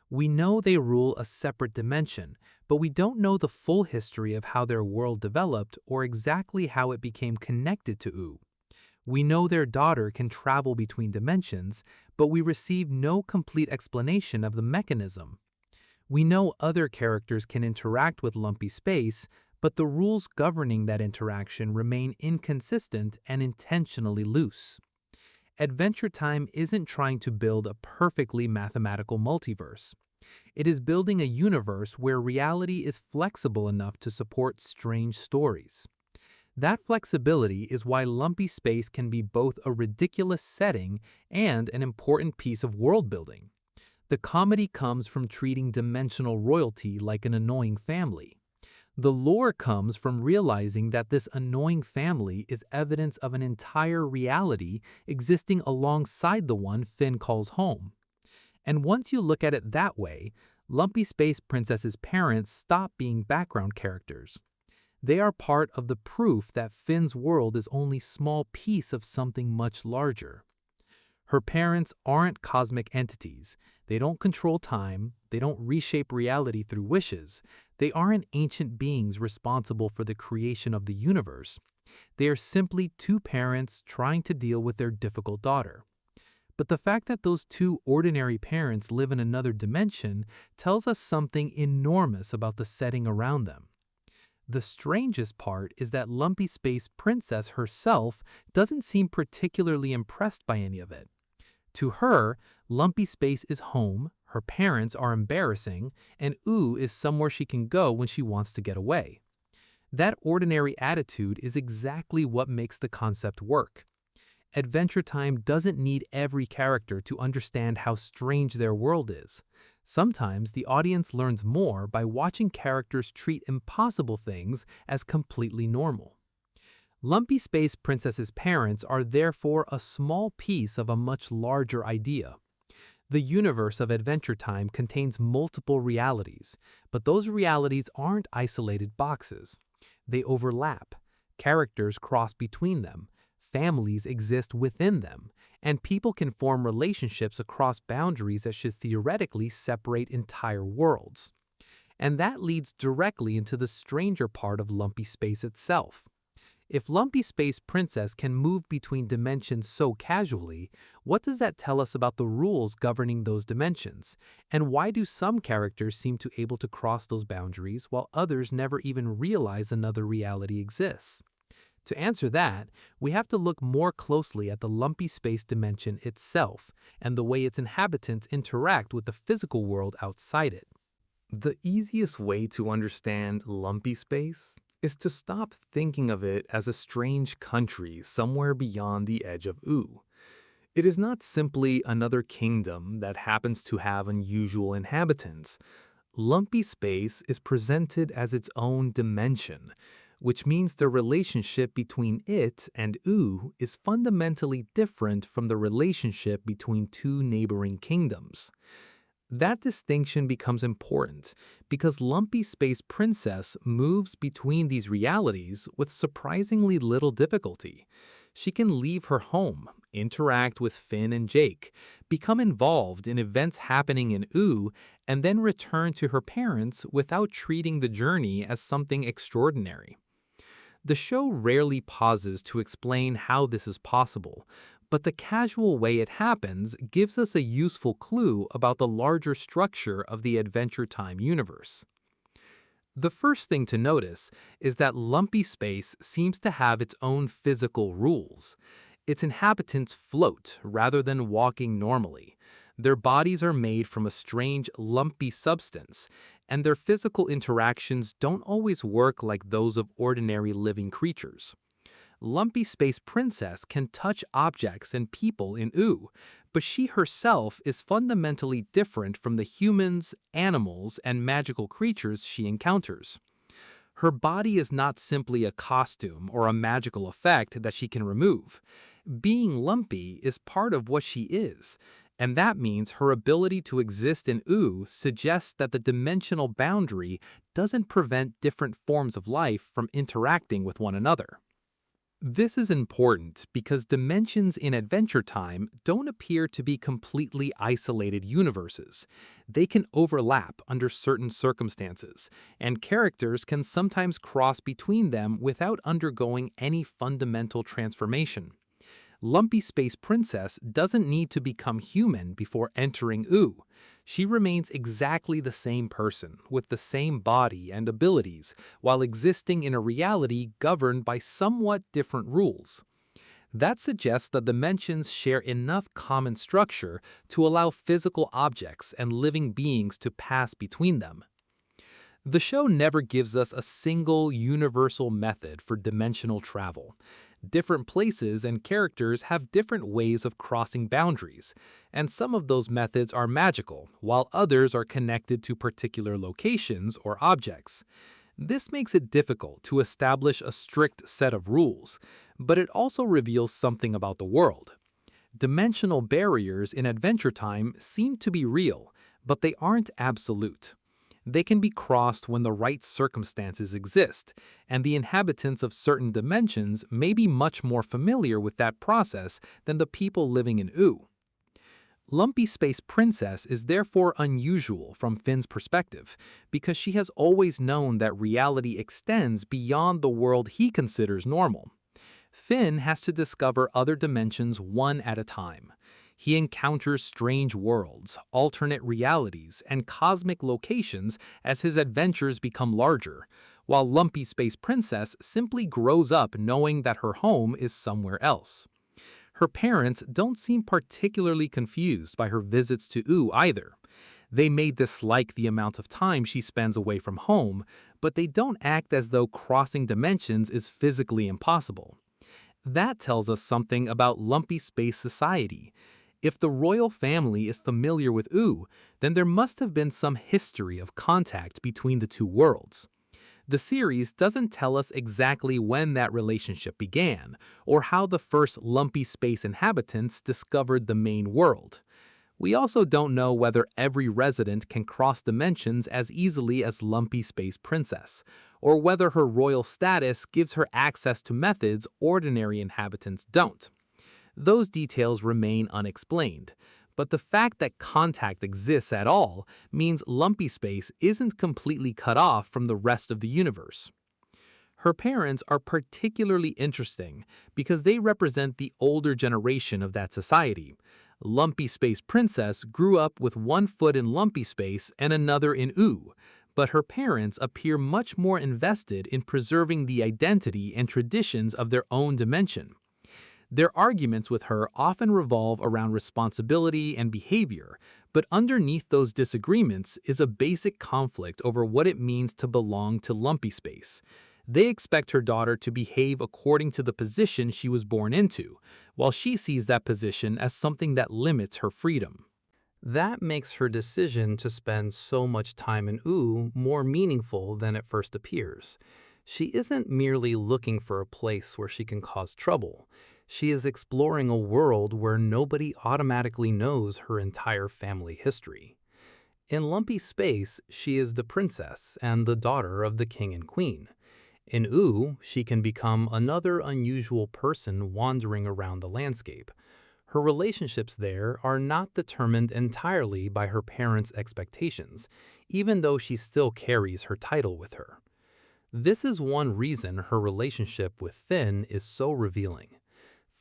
Speaker 2: We know they rule a separate dimension, but we don't know the full history of how their world developed or exactly how it became connected to Wu. We know their daughter can travel between dimensions, but we receive no complete explanation of the mechanism. We know other characters can interact with Lumpy Space, but the rules governing that interaction remain inconsistent and intentionally loose. Adventure Time isn't trying to build a perfectly mathematical multiverse. It is building a universe where reality is flexible enough to support strange stories. That flexibility is why Lumpy Space can be both a ridiculous setting and an important piece of world building. The comedy comes from treating dimensional royalty like an annoying family. The lore comes from realizing that this annoying family is evidence of an entire reality existing alongside the one Finn calls home. And once you look at it that way, Lumpy Space Princess's parents stop being background characters. They are part of the proof that Finn's world is only a small piece of something much larger. Her parents aren't cosmic entities. They don't control time. They don't reshape reality through wishes. They aren't ancient beings responsible for the creation of the universe. They are simply two parents trying to deal with their difficult daughter. But the fact that those two ordinary parents live in another dimension tells us something enormous about the setting around them. The strangest part is that Lumpy Space Princess herself doesn't seem particularly impressed by any of it. To her, Lumpy Space is home, her parents are embarrassing, and Wu is somewhere she can go when she wants to get away. That ordinary attitude is exactly what makes the concept work. Adventure Time doesn't need every character to understand how strange their world is. Sometimes the audience learns more by watching characters treat impossible things as completely normal. Lumpy Space Princess's parents are therefore a small piece of a much larger idea. The universe of Adventure Time contains multiple realities, but those realities aren't isolated boxes. They overlap. Characters cross between them. Families exist within them, and people can form relationships across boundaries that should theoretically separate entire worlds. And that leads directly into the stranger part of Lumpy Space itself. If Lumpy Space Princess can move between dimensions so casually, what does that tell us about the rules governing those dimensions? And why do some characters seem to be able to cross those boundaries while others never even realize another reality exists? To answer that, we have to look more closely at the Lumpy Space dimension itself and the way its inhabitants interact with the physical world outside it.
Speaker 1: The easiest way to understand Lumpy Space is to stop thinking of it as a strange country somewhere beyond the edge of Wu. It is not simply another kingdom that happens to have unusual inhabitants. Lumpy space is presented as its own dimension, which means the relationship between it and Ooo is fundamentally different from the relationship between two neighboring kingdoms. That distinction becomes important because Lumpy Space Princess moves between these realities with surprisingly little difficulty. She can leave her home, interact with Finn and Jake, become involved in events happening in Ooo, and then return to her parents without treating the journey as something extraordinary. The show rarely pauses to explain how this is possible, but the casual way it happens gives us a useful clue about the larger structure of the Adventure Time universe. The first thing to notice is that Lumpy Space seems to have its own physical rules. Its inhabitants float rather than walking normally. Their bodies are made from a strange, lumpy substance, and their physical interactions don't always work like those of ordinary living creatures. Lumpy Space Princess can touch objects and people in Ooo, but she herself is fundamentally different from the humans, animals, and magical creatures she encounters. Her body is not simply a costume or a magical effect that she can remove. Being lumpy is part of what she is, and that means her ability to exist in Ooo suggests that the dimensional boundary doesn't prevent different forms of life from interacting with one another. This is important because dimensions in Adventure Time don't appear to be completely isolated universes. They can overlap under certain circumstances, and characters can sometimes cross between them without undergoing any fundamental transformation. Lumpy Space Princess doesn't need to become human before entering Ooo. She remains exactly the same person, with the same body and abilities, while existing in a reality governed by somewhat different rules. That suggests that dimensions share enough common structure to allow physical objects and living beings to pass between them. The show never gives us a single universal method for dimensional travel. Different places and characters have different ways of crossing boundaries, and some of those methods are magical, while others are connected to particular locations or objects. This makes it difficult to establish a strict set of rules, but it also reveals something about the world. Dimensional barriers in Adventure Time seem to be real, but they aren't absolute. They can be crossed when the right circumstances exist, and the inhabitants of certain dimensions may be much more familiar with that process than the people living in Ooo. Lumpy Space Princess is therefore unusual from Finn's perspective, because she has always known that reality extends beyond the world he considers normal. Finn has to discover other dimensions one at a time. He encounters strange worlds, alternate realities, and cosmic locations as his adventures become larger, while Lumpy Space Princess simply grows up knowing that her home is somewhere else. Her parents don't seem particularly confused by her visits to Ooo either. They may dislike the amount of time she spends away from home, but they don't act as though crossing dimensions is physically impossible. That tells us something about Lumpy Space society. If the royal family is familiar with Ooo, then there must have been some history of contact between the two worlds. The series doesn't tell us exactly when that relationship began, or how the first Lumpy Space inhabitants discovered the main world. We also don't know whether every resident can cross dimensions as easily as Lumpy Space Princess, or whether her royal status gives her access to methods ordinary inhabitants don't. Those details remain unexplained, but the fact that contact exists at all means Lumpy Space isn't completely cut off from the rest of the universe. Her parents are particularly interesting because they represent the older generation of that society. Lumpy Space Princess grew up with one foot in Lumpy Space and another in Ooo, but her parents appear much more invested in preserving the identity and traditions of their own dimension. Their arguments with her often revolve around responsibility and behavior, but underneath those disagreements is a basic conflict over what it means to belong to Lumpy Space. They expect her daughter to behave according to the position she was born into, while she sees that position as something that limits her freedom.
Speaker 2: That makes her decision to spend so much time in Ooo more meaningful than it first appears. She isn't merely looking for a place where she can cause trouble. She is exploring a world where nobody automatically knows her entire family history. In Lumpy Space, she is the princess and the daughter of the king and queen. In Ooo, she can become another unusual person wandering around the landscape. Her relationships there are not determined entirely by her parents' expectations, even though she still carries her title with her. This is one reason her relationship with Finn is so revealing.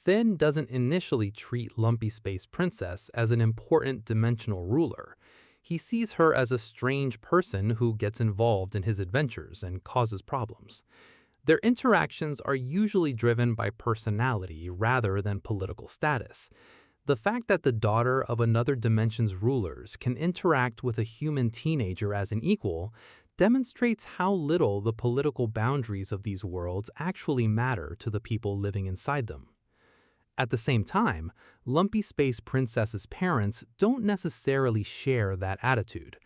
Speaker 2: Finn doesn't initially treat Lumpy Space Princess as an important dimensional ruler. He sees her as a strange person who gets involved in his adventures and causes problems. Their interactions are usually driven by personality rather than political status. The fact that the daughter of another dimension's rulers can interact with a human teenager as an equal demonstrates how little the political boundaries of these worlds actually matter to the people living inside them. At the same time, Lumpy Space Princess's parents don't necessarily share that attitude.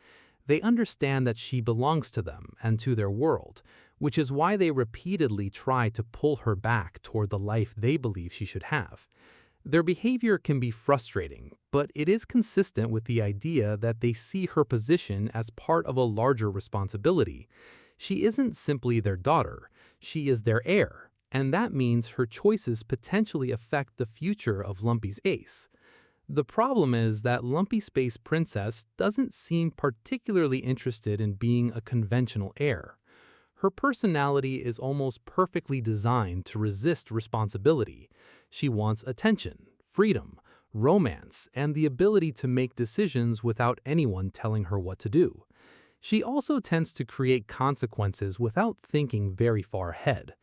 Speaker 2: They understand that she belongs to them and to their world, which is why they repeatedly try to pull her back toward the life they believe she should have. Their behavior can be frustrating, but it is consistent with the idea that they see her position as part of a larger responsibility. She isn't simply their daughter, she is their heir, and that means her choices potentially affect the future of Lumpy's ace. The problem is that Lumpy Space Princess doesn't seem particularly interested in being a conventional heir. Her personality is almost perfectly designed to resist responsibility. She wants attention, freedom, romance, and the ability to make decisions without anyone telling her what to do. She also tends to create consequences without thinking very far ahead.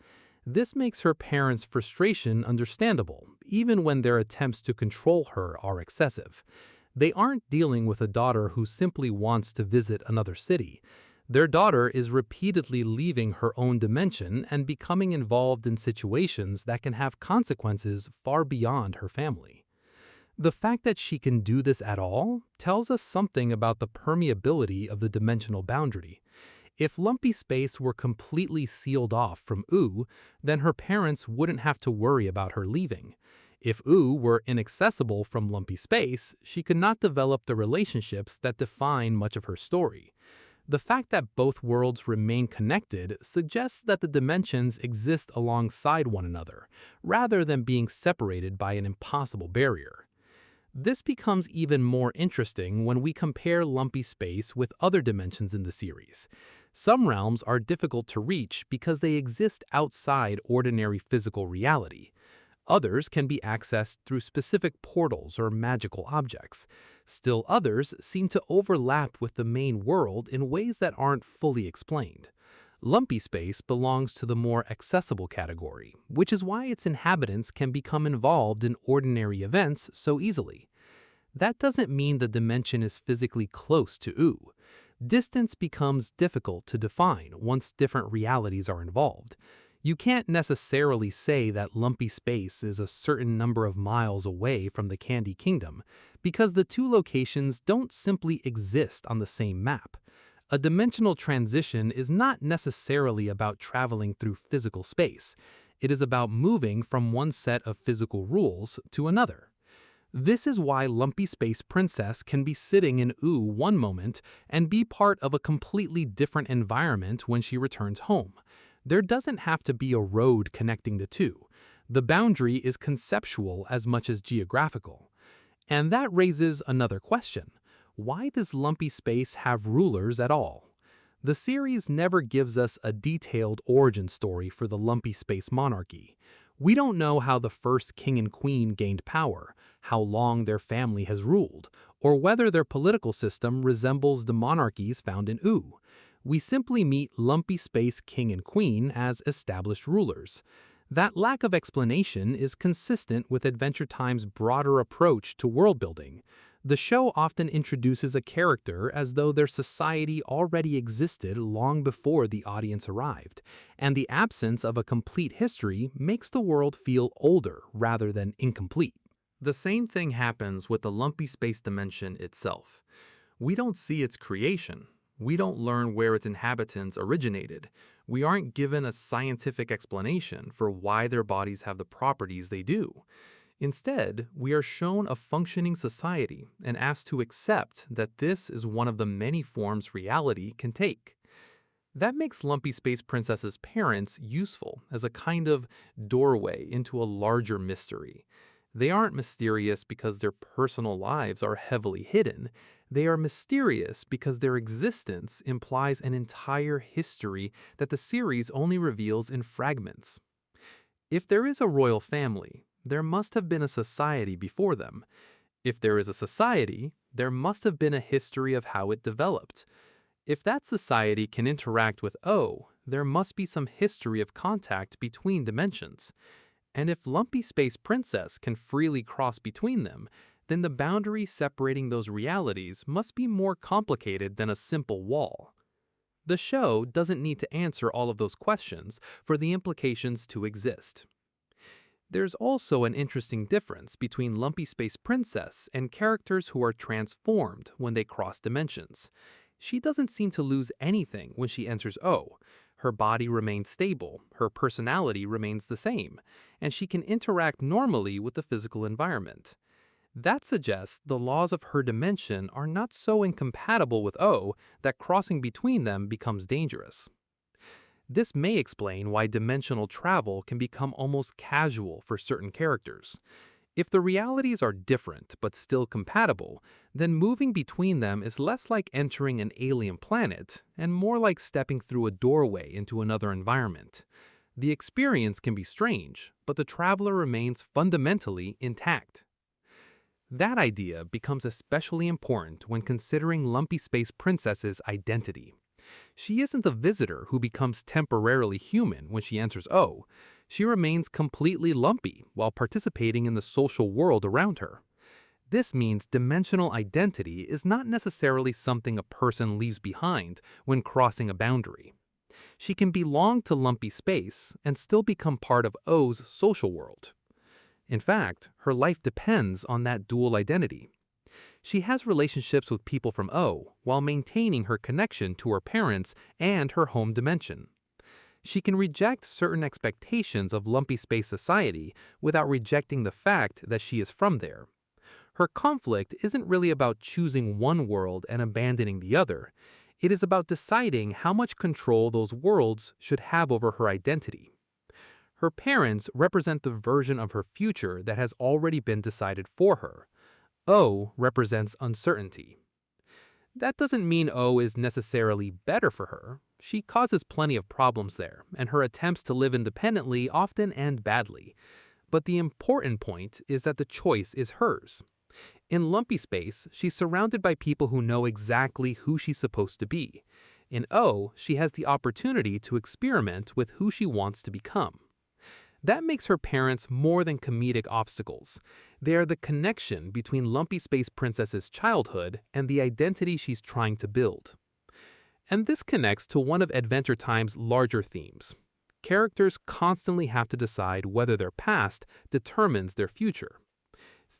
Speaker 2: This makes her parents' frustration understandable, even when their attempts to control her are excessive. They aren't dealing with a daughter who simply wants to visit another city. Their daughter is repeatedly leaving her own dimension and becoming involved in situations that can have consequences far beyond her family. The fact that she can do this at all tells us something about the permeability of the dimensional boundary. If Lumpy Space were completely sealed off from Ooo, then her parents wouldn't have to worry about her leaving. If Ooo were inaccessible from Lumpy Space, she could not develop the relationships that define much of her story. The fact that both worlds remain connected suggests that the dimensions exist alongside one another, rather than being separated by an impossible barrier. This becomes even more interesting when we compare Lumpy Space with other dimensions in the series. Some realms are difficult to reach because they exist outside ordinary physical reality. Others can be accessed through specific portals or magical objects. Still others seem to overlap with the main world in ways that aren't fully explained. Lumpy Space belongs to the more accessible category, which is why its inhabitants can become involved in ordinary events so easily. That doesn't mean the dimension is physically close to Ooo. Distance becomes difficult to define once different realities are involved. You can't necessarily say that Lumpy Space is a certain number of miles away from the Candy Kingdom, because the two locations don't simply exist on the same map. A dimensional transition is not necessarily about traveling through physical space. It is about moving from one set of physical rules to another. This is why Lumpy Space Princess can be sitting in Ooo one moment and be part of a completely different environment when she returns home. There doesn't have to be a road connecting the two. The boundary is conceptual as much as geographical. And that raises another question. Why does Lumpy Space have rulers at all? The series never gives us a detailed origin story for the Lumpy Space monarchy. We don't know how the first king and queen gained power, how long their family has ruled, or whether their political system resembles the monarchies found in Ooo. We simply meet Lumpy Space king and queen as established rulers. That lack of explanation is consistent with Adventure Time's broader approach to world building. The show often introduces a character as though their society already existed long before the audience arrived, and the absence of a complete history makes the world feel older rather than incomplete. The same thing happens with the lumpy space dimension itself. We don't see its creation. We don't learn where its inhabitants originated. We aren't given a scientific explanation for why their bodies have the properties they do. Instead, we are shown a functioning society and asked to accept that this is one of the many forms reality can take. That makes Lumpy Space Princess's parents useful as a kind of doorway into a larger mystery. They aren't mysterious because their personal lives are heavily hidden. They are mysterious because their existence implies an entire history that the series only reveals in fragments. If there is a royal family, there must have been a society before them. If there is a society, there must have been a history of how it developed. If that society can interact with O, there must be some history of contact between dimensions. And if Lumpy Space Princess can freely cross between them, then the boundary separating those realities must be more complicated than a simple wall. The show doesn't need to answer all of those questions for the implications to exist. There's also an interesting difference between Lumpy Space Princess and characters who are transformed when they cross dimensions. She doesn't seem to lose anything when she enters O. Her body remains stable, her personality remains the same, and she can interact normally with the physical environment. That suggests the laws of her dimension are not so incompatible with O that crossing between them becomes dangerous. This may explain why dimensional travel can become almost casual for certain characters. If the realities are different but still compatible, then moving between them is less like entering an alien planet and more like stepping through a doorway into another environment. The experience can be strange, but the traveler remains fundamentally intact. That idea becomes especially important when considering Lumpy Space Princess's identity. She isn't a visitor who becomes temporarily human when she enters O. She remains completely lumpy while participating in the social world around her. This means dimensional identity is not necessarily something a person leaves behind when crossing a boundary. She can belong to Lumpy Space and still become part of O's social world. In fact, her life depends on that dual identity. She has relationships with people from O while maintaining her connection to her parents and her home dimension. She can reject certain expectations of Lumpy Space society without rejecting the fact that she is from there. Her conflict isn't really about choosing one world and abandoning the other. It is about deciding how much control those worlds should have over her identity. Her parents represent the version of her future that has already been decided for her. O represents uncertainty. That doesn't mean O is necessarily better for her. She causes plenty of problems there, and her attempts to live independently often end badly. But the important point is that the choice is hers. In Lumpy Space, she's surrounded by people who know exactly who she's supposed to be. In O, she has the opportunity to experiment with who she wants to become. That makes her parents more than comedic obstacles. They are the connection between Lumpy Space Princess's childhood and the identity she's trying to build. And this connects to one of Adventure Time's larger themes. Characters constantly have to decide whether their past determines their future.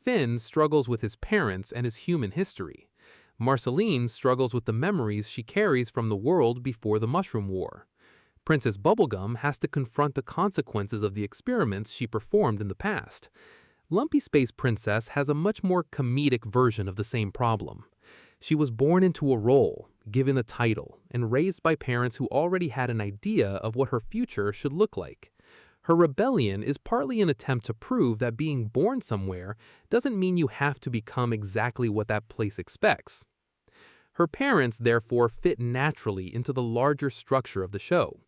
Speaker 2: Finn struggles with his parents and his human history. Marceline struggles with the memories she carries from the world before the Mushroom War. Princess Bubblegum has to confront the consequences of the experiments she performed in the past. Lumpy Space Princess has a much more comedic version of the same problem. She was born into a role, given a title, and raised by parents who already had an idea of what her future should look like. Her rebellion is partly an attempt to prove that being born somewhere doesn't mean you have to become exactly what that place expects. Her parents therefore fit naturally into the larger structure of the show.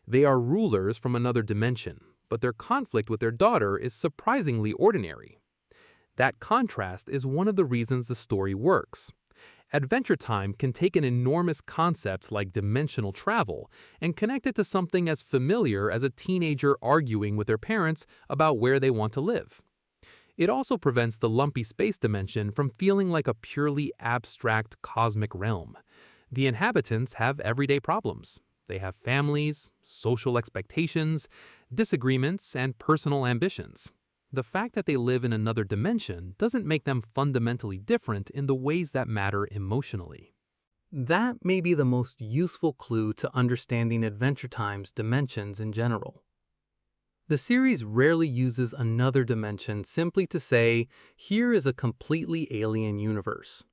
Speaker 2: They are rulers from another dimension, but their conflict with their daughter is surprisingly ordinary. That contrast is one of the reasons the story works. Adventure Time can take an enormous concept like dimensional travel and connect it to something as familiar as a teenager arguing with their parents about where they want to live. It also prevents the Lumpy Space dimension from feeling like a purely abstract cosmic realm. The inhabitants have everyday problems. They have families, social expectations, disagreements, and personal ambitions.
Speaker 4: The fact that they live in another dimension doesn't make them fundamentally different in the ways that matter emotionally.
Speaker 1: That may be the most useful clue to understanding Adventure Time's dimensions in general. The series rarely uses another dimension simply to say, here is a completely alien universe.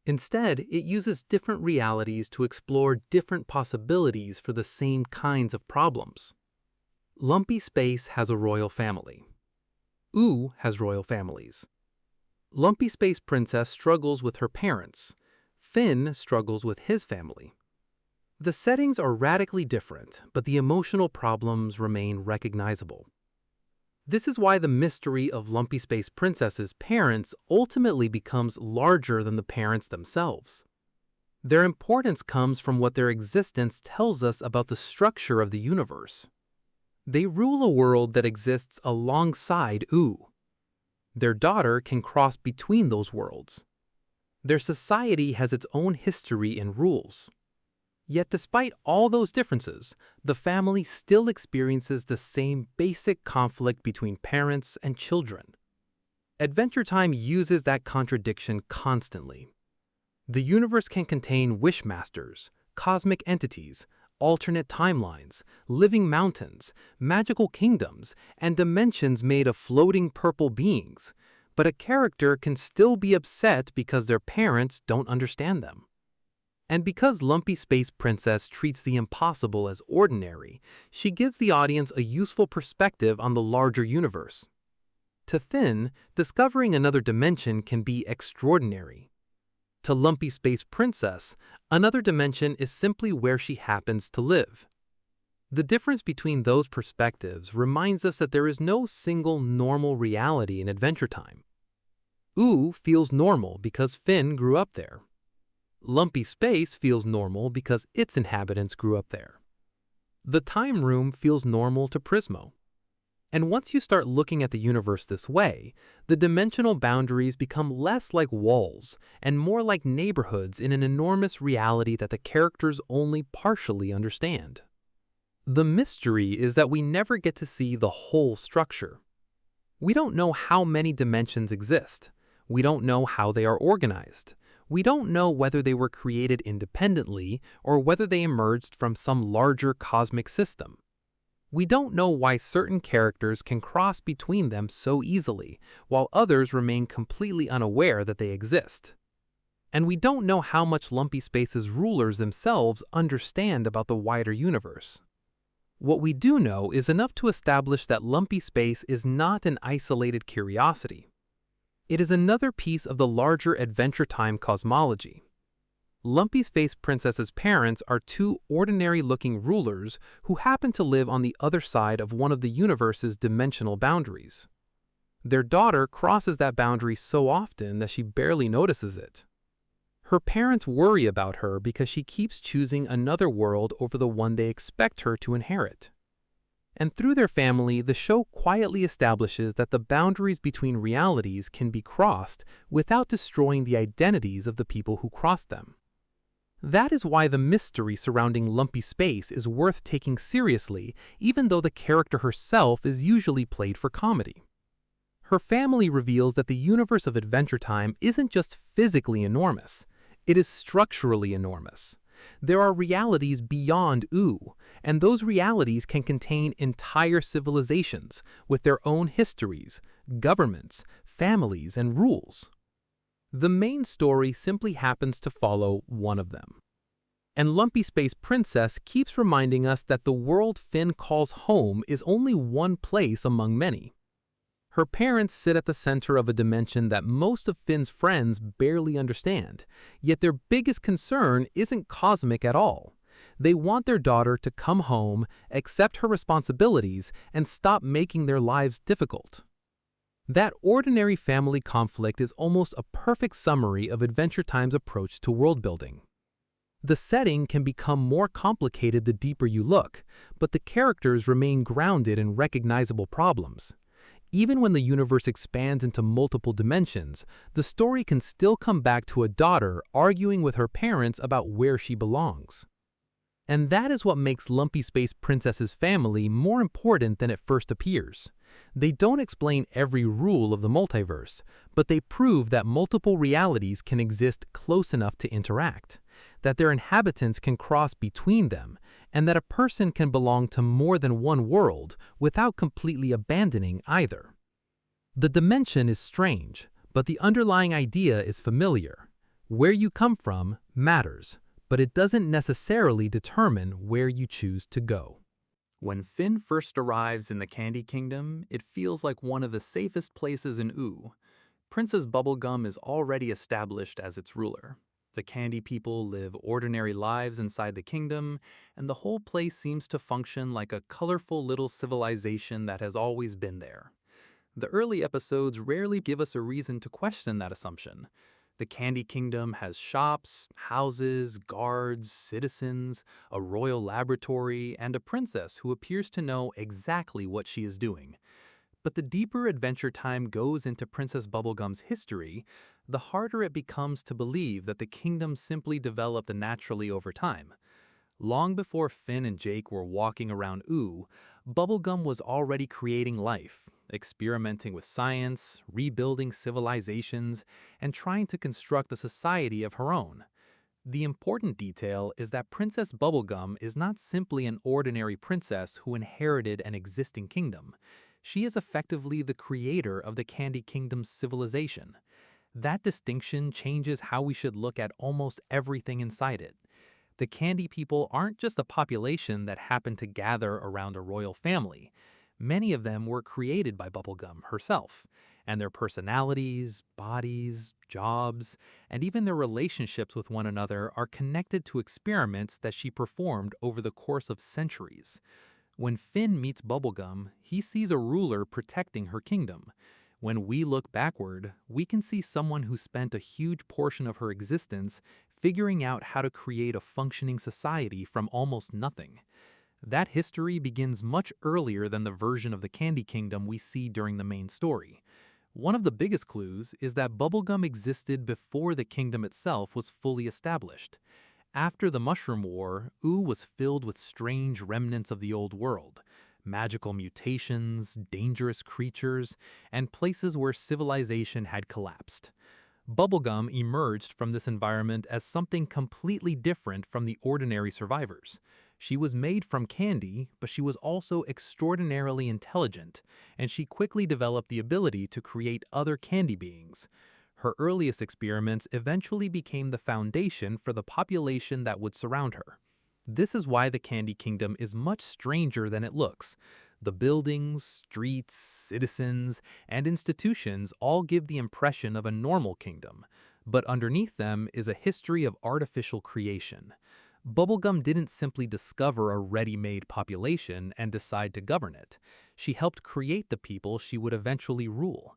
Speaker 1: Instead, it uses different realities to explore different possibilities for the same kinds of problems. Lumpy Space has a royal family. Ooo has royal families. Lumpy Space Princess struggles with her parents. Finn struggles with his family. The settings are radically different, but the emotional problems remain recognizable. This is why the mystery of Lumpy Space Princess's parents ultimately becomes larger than the parents themselves. Their importance comes from what their existence tells us about the structure of the universe. They rule a world that exists alongside Ooo. Their daughter can cross between those worlds. Their society has its own history and rules. Yet despite all those differences, the family still experiences the same basic conflict between parents and children. Adventure Time uses that contradiction constantly. The universe can contain wishmasters, cosmic entities, alternate timelines, living mountains, magical kingdoms, and dimensions made of floating purple beings, but a character can still be upset because their parents don't understand them. And because Lumpy Space Princess treats the impossible as ordinary, she gives the audience a useful perspective on the larger universe. To Finn, discovering another dimension can be extraordinary. To Lumpy Space Princess, another dimension is simply where she happens to live. The difference between those perspectives reminds us that there is no single normal reality in Adventure Time. Ooo feels normal because Finn grew up there. Lumpy Space feels normal because its inhabitants grew up there. The Time Room feels normal to Prismo. And once you start looking at the universe this way, the dimensional boundaries become less like walls and more like neighborhoods in an enormous reality that the characters only partially understand. The mystery is that we never get to see the whole structure. We don't know how many dimensions exist. We don't know how they are organized. We don't know whether they were created independently or whether they emerged from some larger cosmic system. We don't know why certain characters can cross between them so easily, while others remain completely unaware that they exist. And we don't know how much Lumpy Space's rulers themselves understand about the wider universe. What we do know is enough to establish that Lumpy Space is not an isolated curiosity. It is another piece of the larger Adventure Time cosmology. Lumpy Space Princess's parents are two ordinary-looking rulers who happen to live on the other side of one of the universe's dimensional boundaries. Their daughter crosses that boundary so often that she barely notices it. Her parents worry about her because she keeps choosing another world over the one they expect her to inherit. And through their family, the show quietly establishes that the boundaries between realities can be crossed without destroying the identities of the people who cross them. That is why the mystery surrounding Lumpy Space is worth taking seriously, even though the character herself is usually played for comedy. Her family reveals that the universe of Adventure Time isn't just physically enormous, it is structurally enormous. There are realities beyond Ooo, and those realities can contain entire civilizations with their own histories, governments, families, and rules. The main story simply happens to follow one of them. And Lumpy Space Princess keeps reminding us that the world Finn calls home is only one place among many. Her parents sit at the center of a dimension that most of Finn's friends barely understand, yet their biggest concern isn't cosmic at all. They want their daughter to come home, accept her responsibilities, and stop making their lives difficult. That ordinary family conflict is almost a perfect summary of Adventure Time's approach to world building. The setting can become more complicated the deeper you look, but the characters remain grounded in recognizable problems. Even when the universe expands into multiple dimensions, the story can still come back to a daughter arguing with her parents about where she belongs.
Speaker 4: And that is what makes Lumpy Space Princess's family more important than it first appears. They don't explain every rule of the multiverse, but they prove that multiple realities can exist close enough to interact, that their inhabitants can cross between them, and that a person can belong to more than one world without completely abandoning either. The dimension is strange, but the underlying idea is familiar. Where you come from matters, but it doesn't necessarily determine where you choose to go.
Speaker 2: When Finn first arrives in the Candy Kingdom, it feels like one of the safest places in Ooo. Princess Bubblegum is already established as its ruler. The Candy people live ordinary lives inside the kingdom, and the whole place seems to function like a colorful little civilization that has always been there. The early episodes rarely give us a reason to question that assumption. The Candy Kingdom has shops, houses, guards, citizens, a royal laboratory, and a princess who appears to know exactly what she is doing. But the deeper Adventure Time goes into Princess Bubblegum's history, the harder it becomes to believe that the kingdom simply developed naturally over time. Long before Finn and Jake were walking around Ooo, Bubblegum was already creating life, experimenting with science, rebuilding civilizations, and trying to construct a society of her own. The important detail is that Princess Bubblegum is not simply an ordinary princess who inherited an existing kingdom. She is effectively the creator of the Candy Kingdom's civilization. That distinction changes how we should look at almost everything inside it. The Candy people aren't just a population that happened to gather around a royal family. Many of them were created by Bubblegum herself, and their personalities, bodies, jobs, and even their relationships with one another are connected to experiments that she performed over the course of centuries. When Finn meets Bubblegum, he sees a ruler protecting her kingdom. When we look backward, we can see someone who spent a huge portion of her existence figuring out how to create a functioning society from almost nothing. That history begins much earlier than the version of the Candy Kingdom we see during the main story. One of the biggest clues is that Bubblegum existed before the kingdom itself was fully established. After the Mushroom War, Ooo was filled with strange remnants of the old world. Magical mutations, dangerous creatures, and places where civilization had collapsed. Bubblegum emerged from this environment as something completely different from the ordinary survivors. She was made from candy, but she was also extraordinarily intelligent, and she quickly developed the ability to create other candy beings. Her earliest experiments eventually became the foundation for the population that would surround her. This is why the Candy Kingdom is much stranger than it looks. The buildings, streets, citizens, and institutions all give the impression of a normal kingdom, but underneath them is a history of artificial creation. Bubblegum didn't simply discover a ready-made population and decide to govern it. She helped create the people she would eventually rule.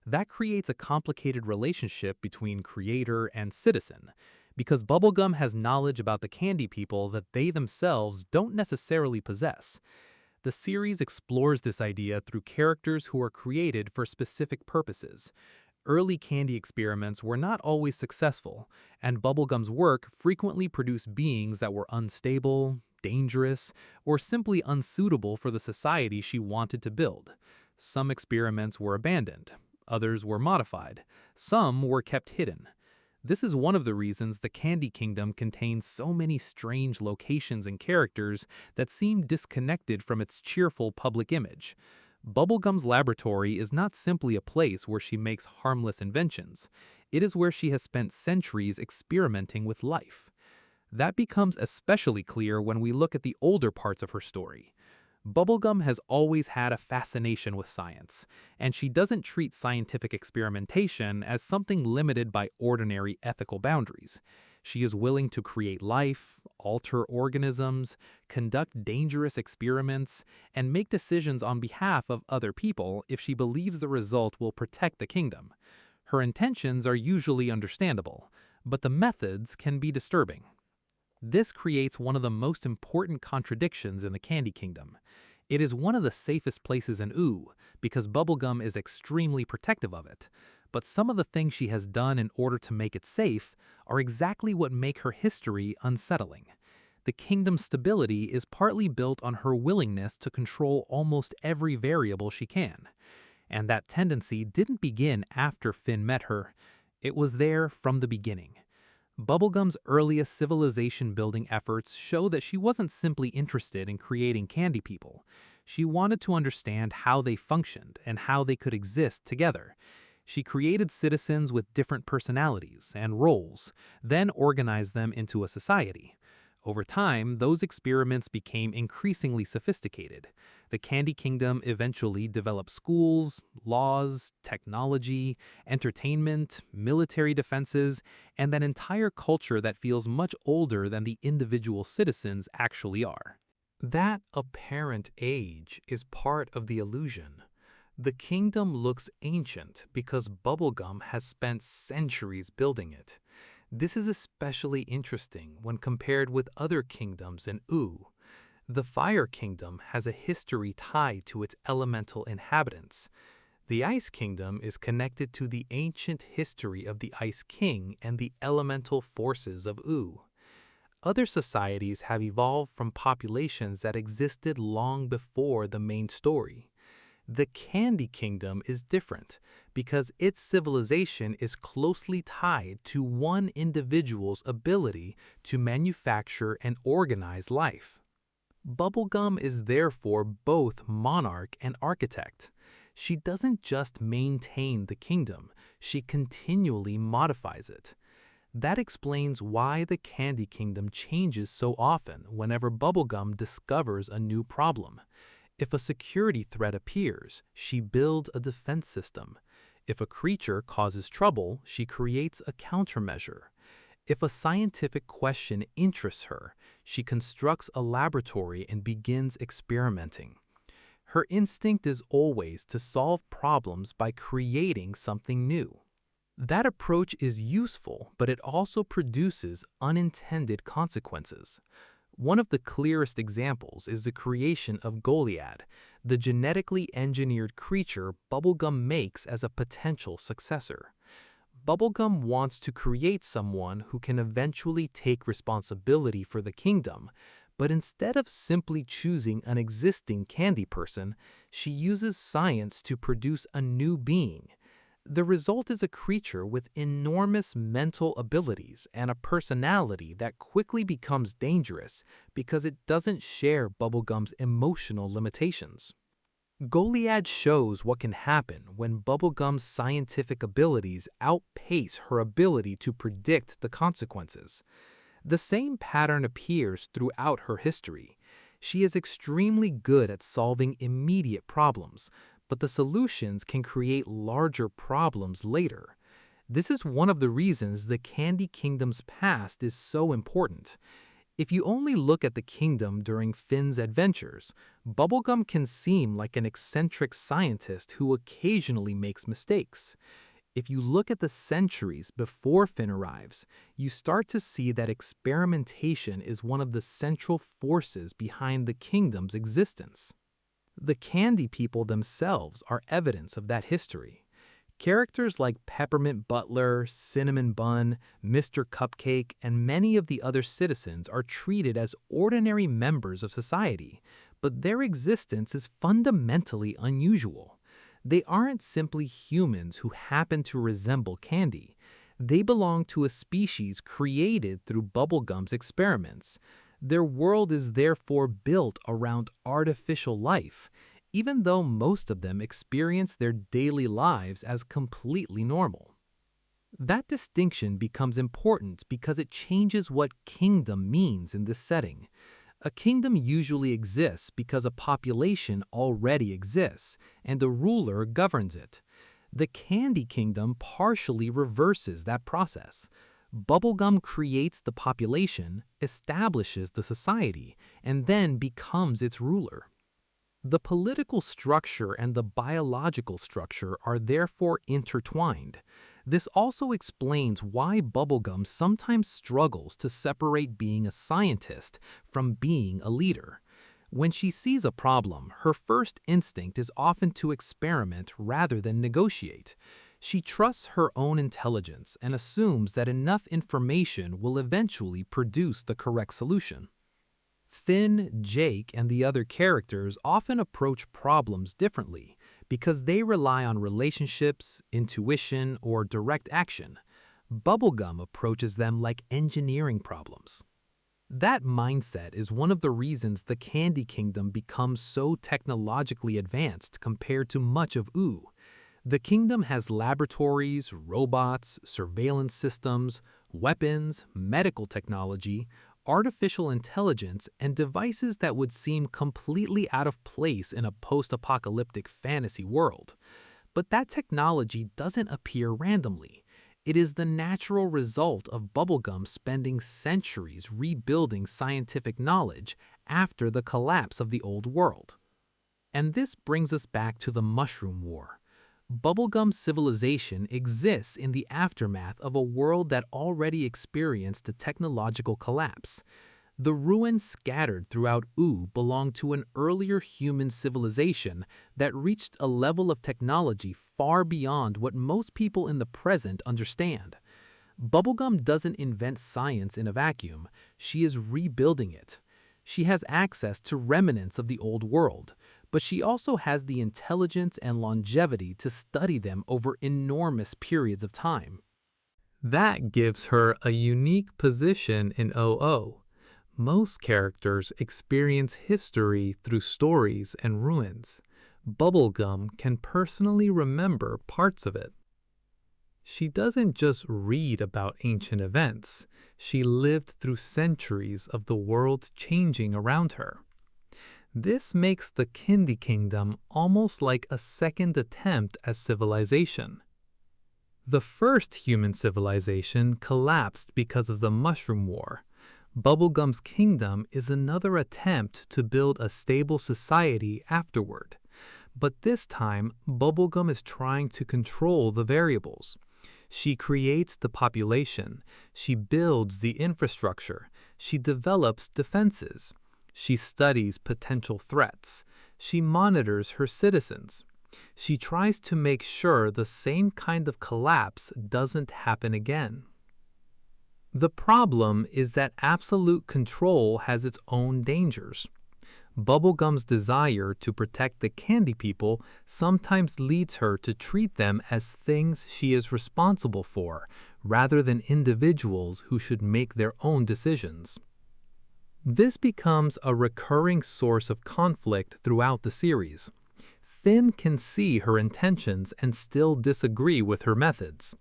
Speaker 2: That creates a complicated relationship between creator and citizen, because Bubblegum has knowledge about the candy people that they themselves don't necessarily possess. The series explores this idea through characters who are created for specific purposes. Early candy experiments were not always successful, and Bubblegum's work frequently produced beings that were unstable, dangerous, or simply unsuitable for the society she wanted to build. Some experiments were abandoned, others were modified, some were kept hidden. This is one of the reasons the Candy Kingdom contains so many strange locations and characters that seem disconnected from its cheerful public image. Bubblegum's laboratory is not simply a place where she makes harmless inventions. It is where she has spent centuries experimenting with life. That becomes especially clear when we look at the older parts of her story. Bubblegum has always had a fascination with science, and she doesn't treat scientific experimentation as something limited by ordinary ethical boundaries. She is willing to create life, alter organisms, conduct dangerous experiments, and make decisions on behalf of other people if she believes the result will protect the kingdom. Her intentions are usually understandable, but the methods can be disturbing. This creates one of the most important contradictions in the Candy Kingdom. It is one of the safest places in Ooo because Bubblegum is extremely protective of it. But some of the things she has done in order to make it safe are exactly what make her history unsettling.
Speaker 4: The kingdom's stability is partly built on her willingness to control almost every variable she can. And that tendency didn't begin after Finn met her. It was there from the beginning. Bubblegum's earliest civilization-building efforts show that she wasn't simply interested in creating candy people. She wanted to understand how they functioned and how they could exist together. She created citizens with different personalities and roles, then organized them into a society. Over time, those experiments became increasingly sophisticated. The Candy Kingdom eventually developed schools, laws, technology, entertainment, military defenses, and an entire culture that feels much older than the individual citizens actually are.
Speaker 1: That apparent age is part of the illusion. The kingdom looks ancient because Bubblegum has spent centuries building it. This is especially interesting when compared with other kingdoms in Ooo. The Fire Kingdom has a history tied to its elemental inhabitants. The Ice Kingdom is connected to the ancient history of the Ice King and the elemental forces of Ooo. Other societies have evolved from populations that existed long before the main story. The Candy Kingdom is different because its civilization is closely tied to one individual's ability to manufacture and organize life. Bubblegum is therefore both monarch and architect. She doesn't just maintain the kingdom, she continually modifies it. That explains why the Candy Kingdom changes so often whenever Bubblegum discovers a new problem. If a security threat appears, she builds a defense system. If a creature causes trouble, she creates a countermeasure. If a scientific question interests her, she constructs a laboratory and begins experimenting. Her instinct is always to solve problems by creating something new. That approach is useful, but it also produces unintended consequences. One of the clearest examples is the creation of Goliad, the genetically engineered creature Bubblegum makes as a potential successor. Bubblegum wants to create someone who can eventually take responsibility for the kingdom, but instead of simply choosing an existing candy person, she uses science to produce a new being. The result is a creature with enormous mental abilities and a personality that quickly becomes dangerous because it doesn't share Bubblegum's emotional limitations. Goliad shows what can happen when Bubblegum's scientific abilities outpace her ability to predict the consequences. The same pattern appears throughout her history. She is extremely good at solving immediate problems, but the solutions can create larger problems later. This is one of the reasons the Candy Kingdom's past is so important. If you only look at the kingdom during Finn's adventures, Bubblegum can seem like an eccentric scientist who occasionally makes mistakes. If you look at the centuries before Finn arrives, you start to see that experimentation is one of the central forces behind the kingdom's existence. The Candy People themselves are evidence of that history. Characters like Peppermint Butler, Cinnamon Bun, Mr. Cupcake, and many of the other citizens are treated as ordinary members of society, but their existence is fundamentally unusual. They aren't simply humans who happen to resemble candy. They belong to a species created through Bubblegum's experiments. Their world is therefore built around artificial life, even though most of them experience their daily lives as completely normal. That distinction becomes important because it changes what kingdom means in this setting. A kingdom usually exists because a population already exists, and a ruler governs it. The Candy Kingdom partially reverses that process. Bubblegum creates the population, establishes the society, and then becomes its ruler. The political structure and the biological structure are therefore intertwined. This also explains why Bubblegum sometimes struggles to separate being a scientist from being a leader. When she sees a problem, her first instinct is often to experiment rather than negotiate. She trusts her own intelligence and assumes that enough information will eventually produce the correct solution.
Speaker 4: Finn, Jake, and the other characters often approach problems differently because they rely on relationships, intuition, or direct action. Bubblegum approaches them like engineering problems. That mindset is one of the reasons the Candy Kingdom becomes so technologically advanced compared to much of Ooo. The kingdom has laboratories, robots, surveillance systems, weapons, medical technology, artificial intelligence, and devices that would seem completely out of place in a post-apocalyptic fantasy world. But that technology doesn't appear randomly. It is the natural result of Bubblegum spending centuries rebuilding scientific knowledge after the collapse of the old world. And this brings us back to the Mushroom War. Bubblegum civilization exists in the aftermath of a world that already experienced a technological collapse. The ruins scattered throughout Ooo belong to an earlier human civilization that reached a level of technology far beyond what most people in the present understand. Bubblegum doesn't invent science in a vacuum, she is rebuilding it. She has access to remnants of the old world, but she also has the intelligence and longevity to study them over enormous periods of time.
Speaker 2: That gives her a unique position in OO. Most characters experience history through stories and ruins. Bubblegum can personally remember parts of it. She doesn't just read about ancient events, she lived through centuries of the world changing around her. This makes the Candy Kingdom almost like a second attempt at civilization. The first human civilization collapsed because of the Mushroom War. Bubblegum's kingdom is another attempt to build a stable society afterward. But this time, Bubblegum is trying to control the variables. She creates the population, she builds the infrastructure, she develops defenses, she studies potential threats, she monitors her citizens. She tries to make sure the same kind of collapse doesn't happen again. The problem is that absolute control has its own dangers. Bubblegum's desire to protect the candy people sometimes leads her to treat them as things she is responsible for, rather than individuals who should make their own decisions. This becomes a recurring source of conflict throughout the series. Finn can see her intentions and still disagree with her methods.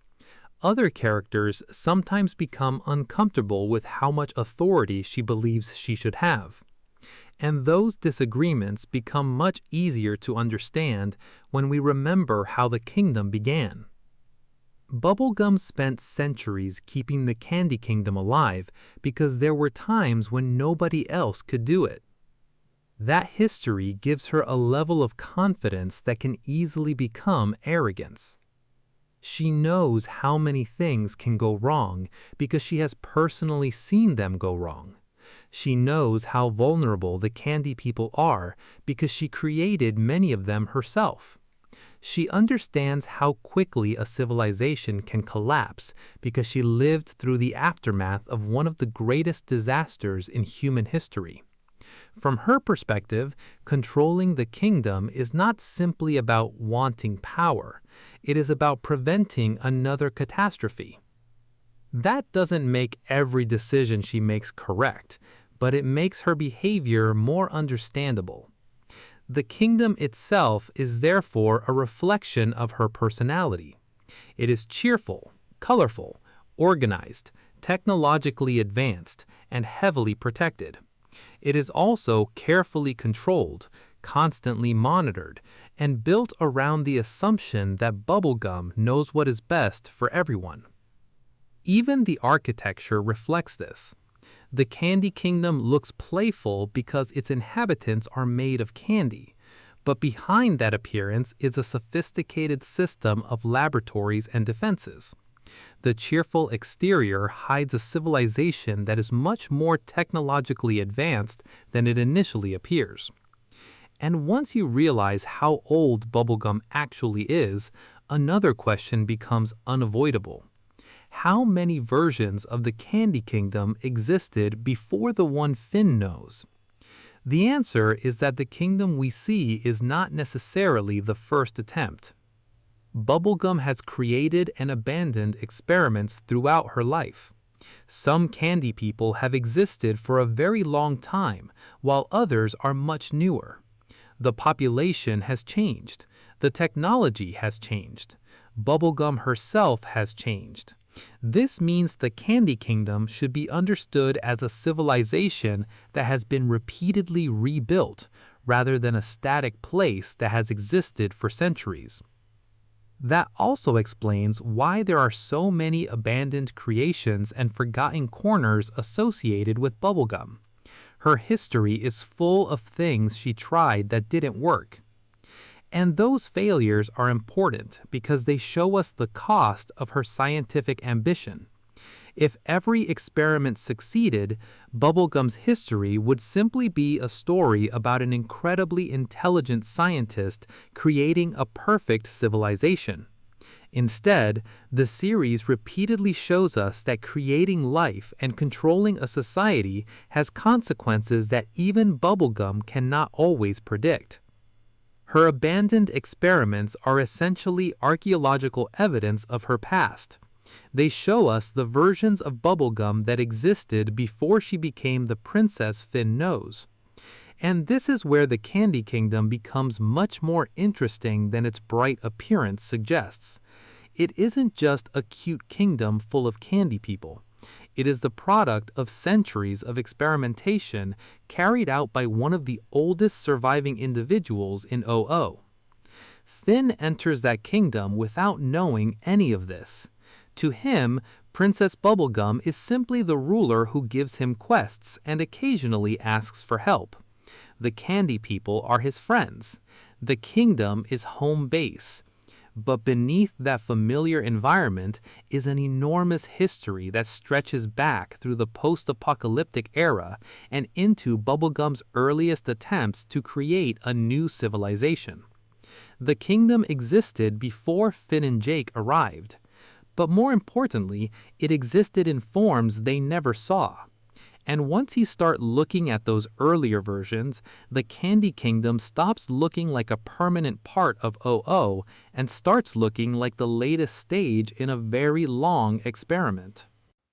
Speaker 2: Other characters sometimes become uncomfortable with how much authority she believes she should have. And those disagreements become much easier to understand when we remember how the kingdom began. Bubblegum spent centuries keeping the Candy Kingdom alive because there were times when nobody else could do it. That history gives her a level of confidence that can easily become arrogance. She knows how many things can go wrong because she has personally seen them go wrong. She knows how vulnerable the candy people are because she created many of them herself. She understands how quickly a civilization can collapse because she lived through the aftermath of one of the greatest disasters in human history. From her perspective, controlling the kingdom is not simply about wanting power. It is about preventing another catastrophe. That doesn't make every decision she makes correct, but it makes her behavior more understandable. The kingdom itself is therefore a reflection of her personality. It is cheerful, colorful, organized, technologically advanced, and heavily protected. It is also carefully controlled, constantly monitored, and built around the assumption that Bubblegum knows what is best for everyone. Even the architecture reflects this. The Candy Kingdom looks playful because its inhabitants are made of candy, but behind that appearance is a sophisticated system of laboratories and defenses. The cheerful exterior hides a civilization that is much more technologically advanced than it initially appears. And once you realize how old Bubblegum actually is, another question becomes unavoidable. How many versions of the Candy Kingdom existed before the one Finn knows?
Speaker 4: The answer is that the kingdom we see is not necessarily the first attempt. Bubblegum has created and abandoned experiments throughout her life. Some candy people have existed for a very long time, while others are much newer. The population has changed. The technology has changed. Bubblegum herself has changed. This means the Candy Kingdom should be understood as a civilization that has been repeatedly rebuilt, rather than a static place that has existed for centuries. That also explains why there are so many abandoned creations and forgotten corners associated with Bubblegum. Her history is full of things she tried that didn't work. And those failures are important because they show us the cost of her scientific ambition. If every experiment succeeded, Bubblegum's history would simply be a story about an incredibly intelligent scientist creating a perfect civilization. Instead, the series repeatedly shows us that creating life and controlling a society has consequences that even Bubblegum cannot always predict. Her abandoned experiments are essentially archaeological evidence of her past. They show us the versions of Bubblegum that existed before she became the princess Finn knows. And this is where the Candy Kingdom becomes much more interesting than its bright appearance suggests. It isn't just a cute kingdom full of candy people. It is the product of centuries of experimentation carried out by one of the oldest surviving individuals in OO. Finn enters that kingdom without knowing any of this. To him, Princess Bubblegum is simply the ruler who gives him quests and occasionally asks for help. The candy people are his friends. The kingdom is home base. But beneath that familiar environment is an enormous history that stretches back through the post-apocalyptic era and into Bubblegum's earliest attempts to create a new civilization. The kingdom existed before Finn and Jake arrived, but more importantly, it existed in forms they never saw. And once you start looking at those earlier versions, the Candy Kingdom stops looking like a permanent part of OO and starts looking like the latest stage in a very long experiment.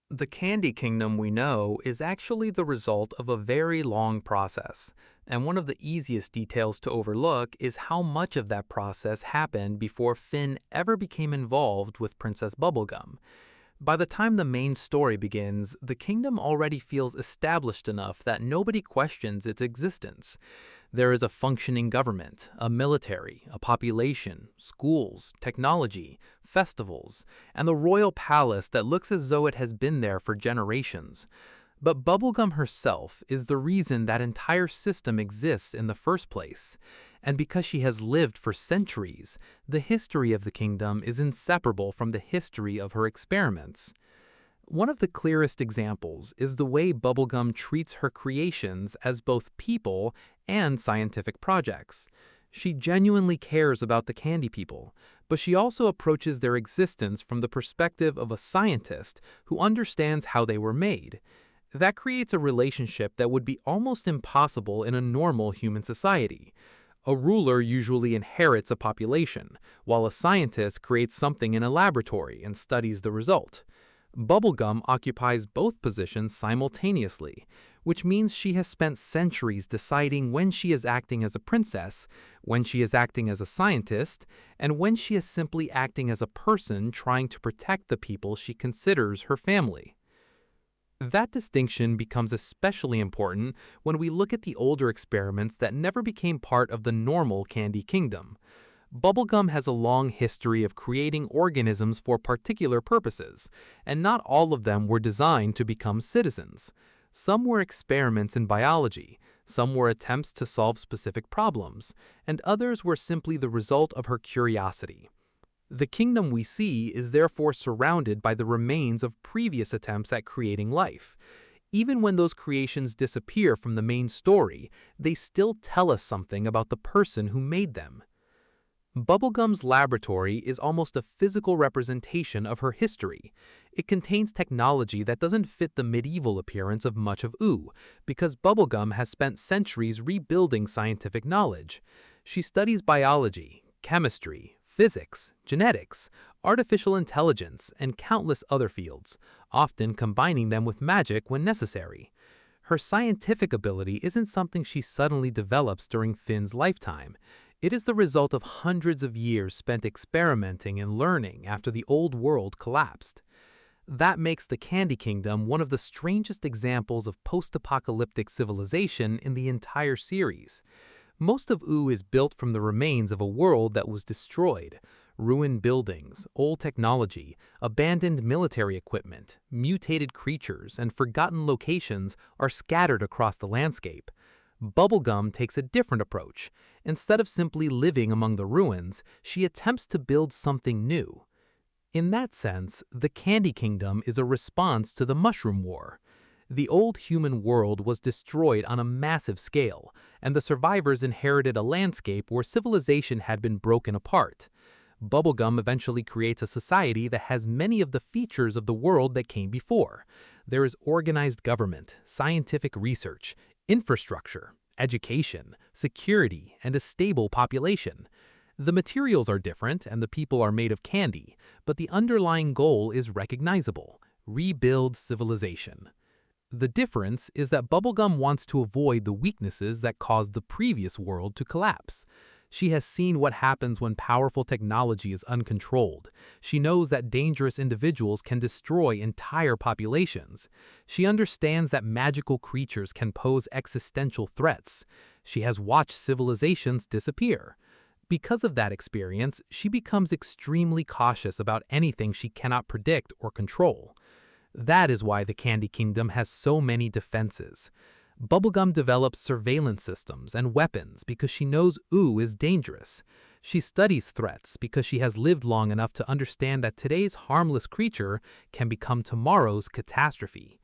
Speaker 2: The Candy Kingdom we know is actually the result of a very long process, and one of the easiest details to overlook is how much of that process happened before Finn ever became involved with Princess Bubblegum. By the time the main story begins, the kingdom already feels established enough that nobody questions its existence. There is a functioning government, a military, a population, schools, technology, festivals, and the royal palace that looks as though it has been there for generations. But Bubblegum herself is the reason that entire system exists in the first place. And because she has lived for centuries, the history of the kingdom is inseparable from the history of her experiments. One of the clearest examples is the way Bubblegum treats her creations as both people and scientific projects. She genuinely cares about the candy people, but she also approaches their existence from the perspective of a scientist who understands how they were made. That creates a relationship that would be almost impossible in a normal human society. A ruler usually inherits a population, while a scientist creates something in a laboratory and studies the result. Bubblegum occupies both positions simultaneously, which means she has spent centuries deciding when she is acting as a princess, when she is acting as a scientist, and when she is simply acting as a person trying to protect the people she considers her family. That distinction becomes especially important when we look at the older experiments that never became part of the normal Candy Kingdom. Bubblegum has a long history of creating organisms for particular purposes, and not all of them were designed to become citizens. Some were experiments in biology, some were attempts to solve specific problems, and others were simply the result of her curiosity. The kingdom we see is therefore surrounded by the remains of previous attempts at creating life. Even when those creations disappear from the main story, they still tell us something about the person who made them. Bubblegum's laboratory is almost a physical representation of her history. It contains technology that doesn't fit the medieval appearance of much of OO, because Bubblegum has spent centuries rebuilding scientific knowledge. She studies biology, chemistry, physics, genetics, artificial intelligence, and countless other fields, often combining them with magic when necessary. Her scientific ability isn't something she suddenly develops during Finn's lifetime. It is the result of hundreds of years spent experimenting and learning after the old world collapsed. That makes the Candy Kingdom one of the strangest examples of post-apocalyptic civilization in the entire series. Most of OO is built from the remains of a world that was destroyed. Ruined buildings, old technology, abandoned military equipment, mutated creatures, and forgotten locations are scattered across the landscape. Bubblegum takes a different approach. Instead of simply living among the ruins, she attempts to build something new. In that sense, the Candy Kingdom is a response to the Mushroom War. The old human world was destroyed on a massive scale, and the survivors inherited a landscape where civilization had been broken apart. Bubblegum eventually creates a society that has many of the features of the world that came before. There is organized government, scientific research, infrastructure, education, security, and a stable population. The materials are different and the people are made of candy, but the underlying goal is recognizable: rebuild civilization. The difference is that Bubblegum wants to avoid the weaknesses that caused the previous world to collapse. She has seen what happens when powerful technology is uncontrolled. She knows that dangerous individuals can destroy entire populations. She understands that magical creatures can pose existential threats. She has watched civilizations disappear. Because of that experience, she becomes extremely cautious about anything she cannot predict or control. That is why the Candy Kingdom has so many defenses. Bubblegum develops surveillance systems and weapons because she knows OO is dangerous. She studies threats because she has lived long enough to understand that today's harmless creature can become tomorrow's catastrophe.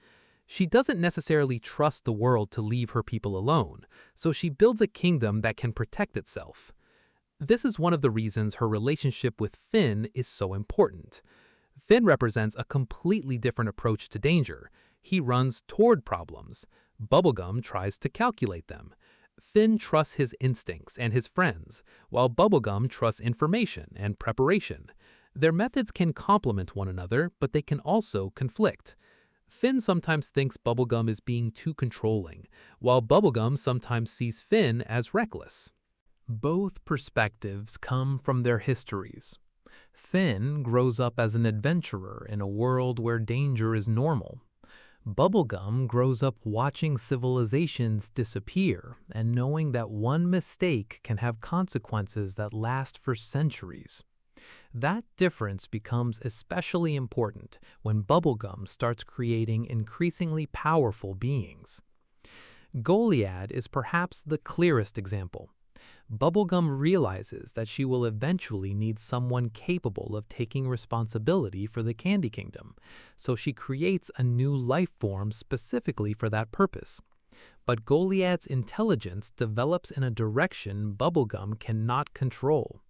Speaker 2: She doesn't necessarily trust the world to leave her people alone, so she builds a kingdom that can protect itself. This is one of the reasons her relationship with Finn is so important. Finn represents a completely different approach to danger. He runs toward problems. Bubblegum tries to calculate them. Finn trusts his instincts and his friends, while Bubblegum trusts information and preparation. Their methods can complement one another, but they can also conflict. Finn sometimes thinks Bubblegum is being too controlling, while Bubblegum sometimes sees Finn as reckless. Both perspectives come from their histories. Finn grows up as an adventurer in a world where danger is normal. Bubblegum grows up watching civilizations disappear and knowing that one mistake can have consequences that last for centuries. That difference becomes especially important when Bubblegum starts creating increasingly powerful beings. Goliad is perhaps the clearest example. Bubblegum realizes that she will eventually need someone capable of taking responsibility for the Candy Kingdom, so she creates a new life form specifically for that purpose. But Goliad's intelligence develops in a direction Bubblegum cannot control.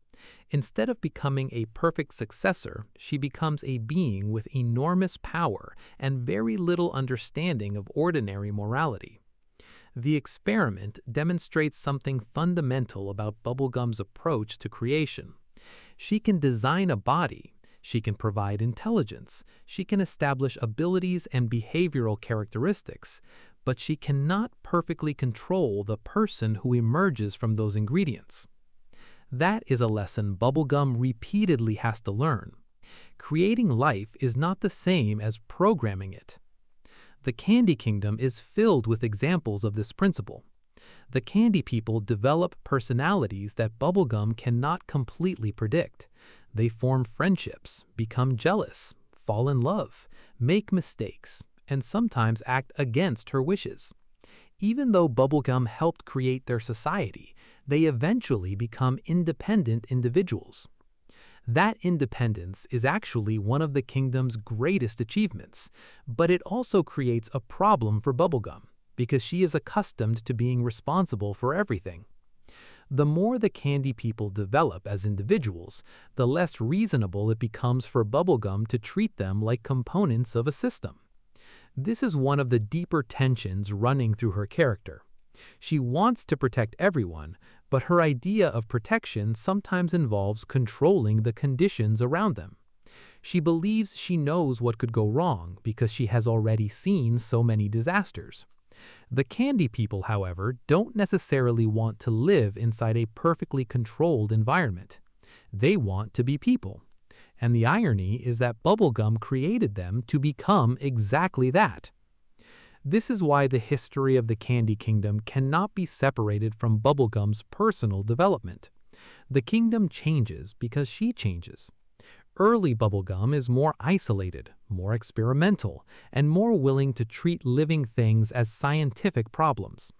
Speaker 2: Instead of becoming a perfect successor, she becomes a being with enormous power and very little understanding of ordinary morality. The experiment demonstrates something fundamental about Bubblegum's approach to creation. She can design a body, she can provide intelligence, she can establish abilities and behavioral characteristics, but she cannot perfectly control the person who emerges from those ingredients. That is a lesson Bubblegum repeatedly has to learn. Creating life is not the same as programming it. The Candy Kingdom is filled with examples of this principle. The Candy People develop personalities that Bubblegum cannot completely predict. They form friendships, become jealous, fall in love, make mistakes, and sometimes act against her wishes. Even though Bubblegum helped create their society, they eventually become independent individuals. That independence is actually one of the kingdom's greatest achievements, but it also creates a problem for Bubblegum, because she is accustomed to being responsible for everything.
Speaker 4: The more the Candy People develop as individuals, the less reasonable it becomes for Bubblegum to treat them like components of a system. This is one of the deeper tensions running through her character. She wants to protect everyone, but her idea of protection sometimes involves controlling the conditions around them. She believes she knows what could go wrong because she has already seen so many disasters. The Candy People, however, don't necessarily want to live inside a perfectly controlled environment. They want to be people. And the irony is that Bubblegum created them to become exactly that. This is why the history of the Candy Kingdom cannot be separated from Bubblegum's personal development. The kingdom changes because she changes. Early Bubblegum is more isolated, more experimental, and more willing to treat living things as scientific problems.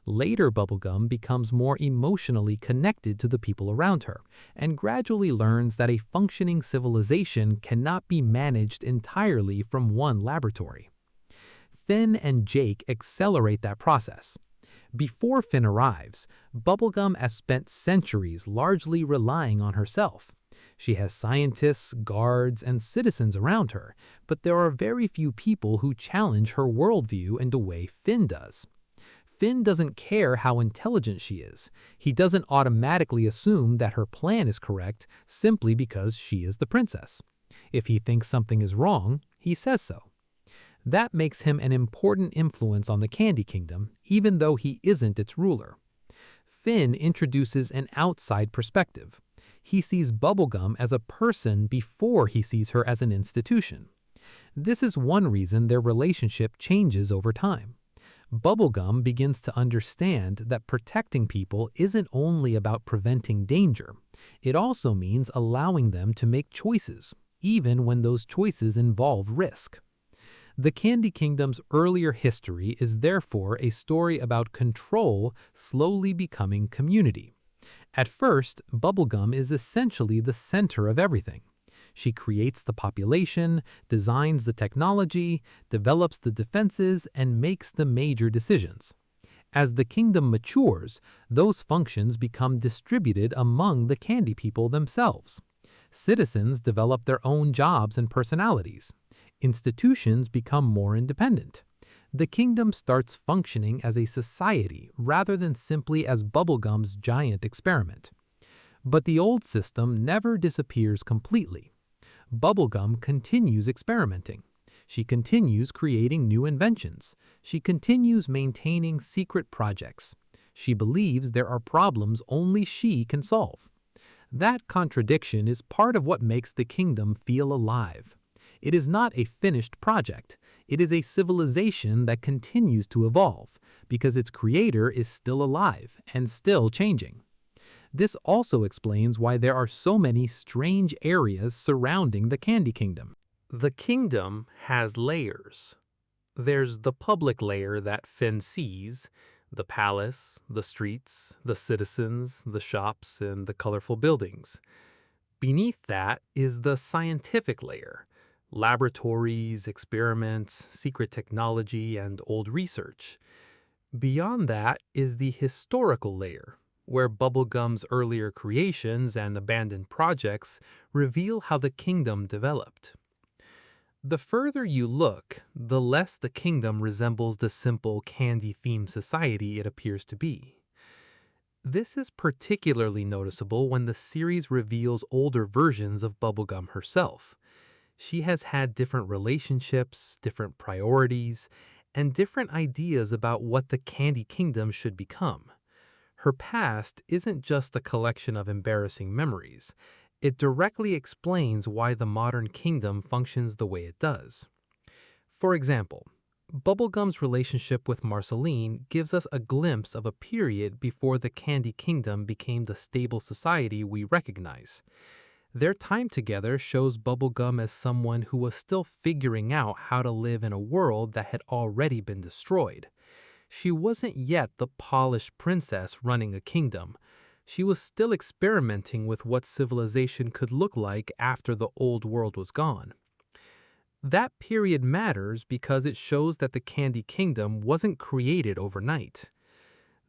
Speaker 4: Later Bubblegum becomes more emotionally connected to the people around her, and gradually learns that a functioning civilization cannot be managed entirely from one laboratory. Finn and Jake accelerate that process. Before Finn arrives, Bubblegum has spent centuries largely relying on herself. She has scientists, guards, and citizens around her, but there are very few people who challenge her worldview in the way Finn does. Finn doesn't care how intelligent she is. He doesn't automatically assume that her plan is correct simply because she is the princess. If he thinks something is wrong, he says so. That makes him an important influence on the Candy Kingdom, even though he isn't its ruler. Finn introduces an outside perspective. He sees Bubblegum as a person before he sees her as an institution. This is one reason their relationship changes over time. Bubblegum begins to understand that protecting people isn't only about preventing danger. It also means allowing them to make choices, even when those choices involve risk. The Candy Kingdom's earlier history is therefore a story about control slowly becoming community. At first, Bubblegum is essentially the center of everything. She creates the population, designs the technology, develops the defenses, and makes the major decisions. As the kingdom matures, those functions become distributed among the Candy People themselves. Citizens develop their own jobs and personalities. Institutions become more independent. The kingdom starts functioning as a society rather than simply as Bubblegum's giant experiment. But the old system never disappears completely. Bubblegum continues experimenting. She continues creating new inventions. She continues maintaining secret projects. She believes there are problems only she can solve. That contradiction is part of what makes the kingdom feel alive. It is not a finished project. It is a civilization that continues to evolve because its creator is still alive and still changing. This also explains why there are so many strange areas surrounding the Candy Kingdom.
Speaker 1: The kingdom has layers. There's the public layer that Finn sees, the palace, the streets, the citizens, the shops, and the colorful buildings. Beneath that is the scientific layer. Laboratories, experiments, secret technology, and old research. Beyond that is the historical layer, where Bubblegum's earlier creations and abandoned projects reveal how the kingdom developed. The further you look, the less the kingdom resembles the simple candy-themed society it appears to be. This is particularly noticeable when the series reveals older versions of Bubblegum herself. She has had different relationships, different priorities, and different ideas about what the Candy Kingdom should become. Her past isn't just a collection of embarrassing memories. It directly explains why the modern kingdom functions the way it does. For example, Bubblegum's relationship with Marceline gives us a glimpse of a period before the Candy Kingdom became the stable society we recognize. Their time together shows Bubblegum as someone who was still figuring out how to live in a world that had already been destroyed. She wasn't yet the polished princess running a kingdom. She was still experimenting with what civilization could look like after the old world was gone. That period matters because it shows that the Candy Kingdom wasn't created overnight.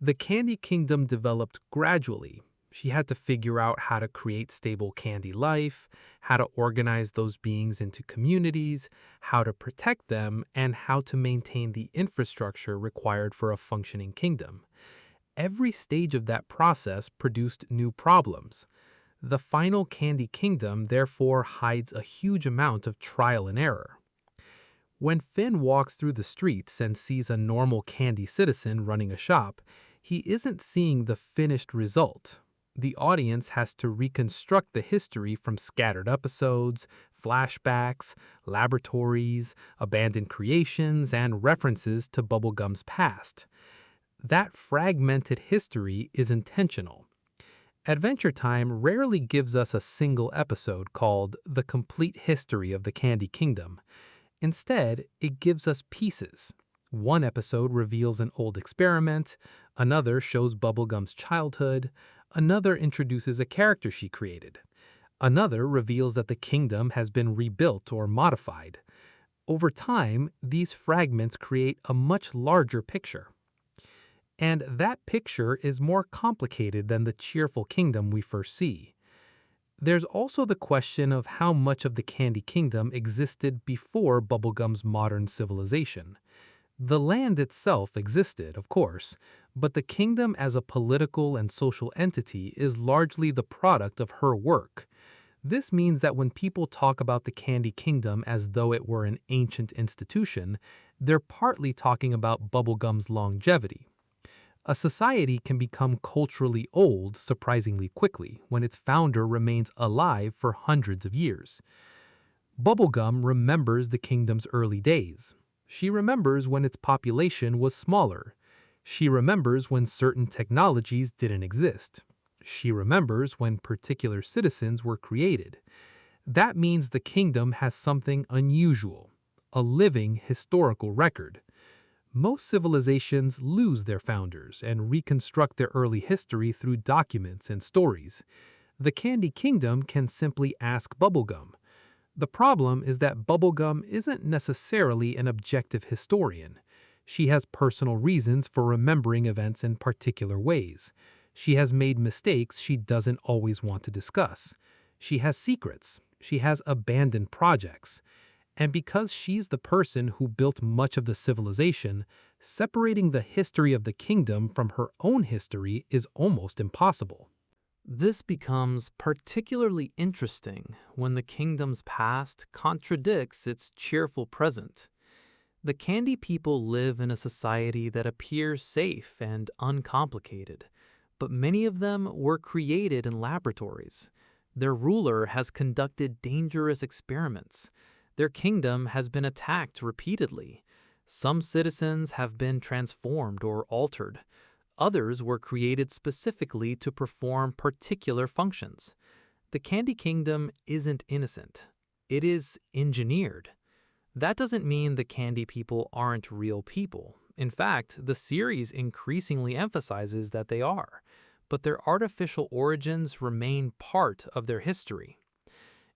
Speaker 2: The Candy Kingdom developed gradually. She had to figure out how to create stable candy life, how to organize those beings into communities, how to protect them, and how to maintain the infrastructure required for a functioning kingdom. Every stage of that process produced new problems. The final Candy Kingdom therefore hides a huge amount of trial and error. When Finn walks through the streets and sees a normal candy citizen running a shop, he isn't seeing the finished result. The audience has to reconstruct the history from scattered episodes, flashbacks, laboratories, abandoned creations, and references to Bubblegum's past. That fragmented history is intentional. Adventure Time rarely gives us a single episode called The Complete History of the Candy Kingdom. Instead, it gives us pieces. One episode reveals an old experiment, another shows Bubblegum's childhood, another introduces a character she created. Another reveals that the kingdom has been rebuilt or modified. Over time, these fragments create a much larger picture. And that picture is more complicated than the cheerful kingdom we first see. There's also the question of how much of the Candy Kingdom existed before Bubblegum's modern civilization. The land itself existed, of course, but the kingdom as a political and social entity is largely the product of her work. This means that when people talk about the Candy Kingdom as though it were an ancient institution, they're partly talking about Bubblegum's longevity. A society can become culturally old surprisingly quickly when its founder remains alive for hundreds of years. Bubblegum remembers the kingdom's early days. She remembers when its population was smaller. She remembers when certain technologies didn't exist. She remembers when particular citizens were created. That means the kingdom has something unusual, a living historical record. Most civilizations lose their founders and reconstruct their early history through documents and stories. The Candy Kingdom can simply ask Bubblegum. The problem is that Bubblegum isn't necessarily an objective historian. She has personal reasons for remembering events in particular ways. She has made mistakes she doesn't always want to discuss. She has secrets. She has abandoned projects. And because she's the person who built much of the civilization, separating the history of the kingdom from her own history is almost impossible.
Speaker 3: This becomes particularly interesting when the kingdom's past contradicts its cheerful present. The Candy People live in a society that appears safe and uncomplicated, but many of them were created in laboratories. Their ruler has conducted dangerous experiments. Their kingdom has been attacked repeatedly. Some citizens have been transformed or altered. Others were created specifically to perform particular functions. The Candy Kingdom isn't innocent. It is engineered. That doesn't mean the Candy People aren't real people. In fact, the series increasingly emphasizes that they are, but their artificial origins remain part of their history.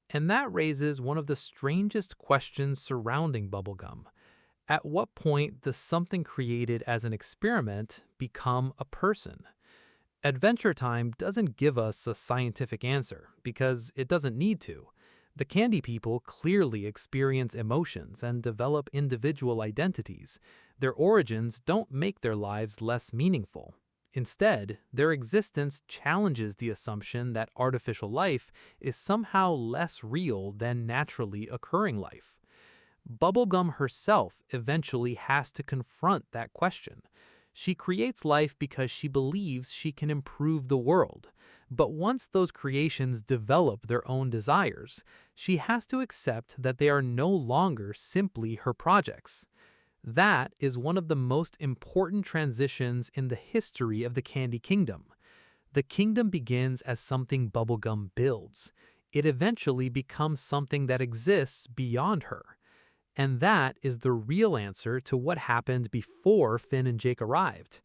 Speaker 3: And that raises one of the strangest questions surrounding Bubblegum. At what point does something created as an experiment become a person? Adventure Time doesn't give us a scientific answer because it doesn't need to. The Candy People clearly experience emotions and develop individual identities. Their origins don't make their lives less meaningful. Instead, their existence challenges the assumption that artificial life is somehow less real than naturally occurring life. Bubblegum herself eventually has to confront that question. She creates life because she believes she can improve the world. But once those creations develop their own desires, she has to accept that they are no longer simply her projects. That is one of the most important transitions in the history of the Candy Kingdom. The kingdom begins as something Bubblegum builds. It eventually becomes something that exists beyond her. And that is the real answer to what happened before Finn and Jake arrived.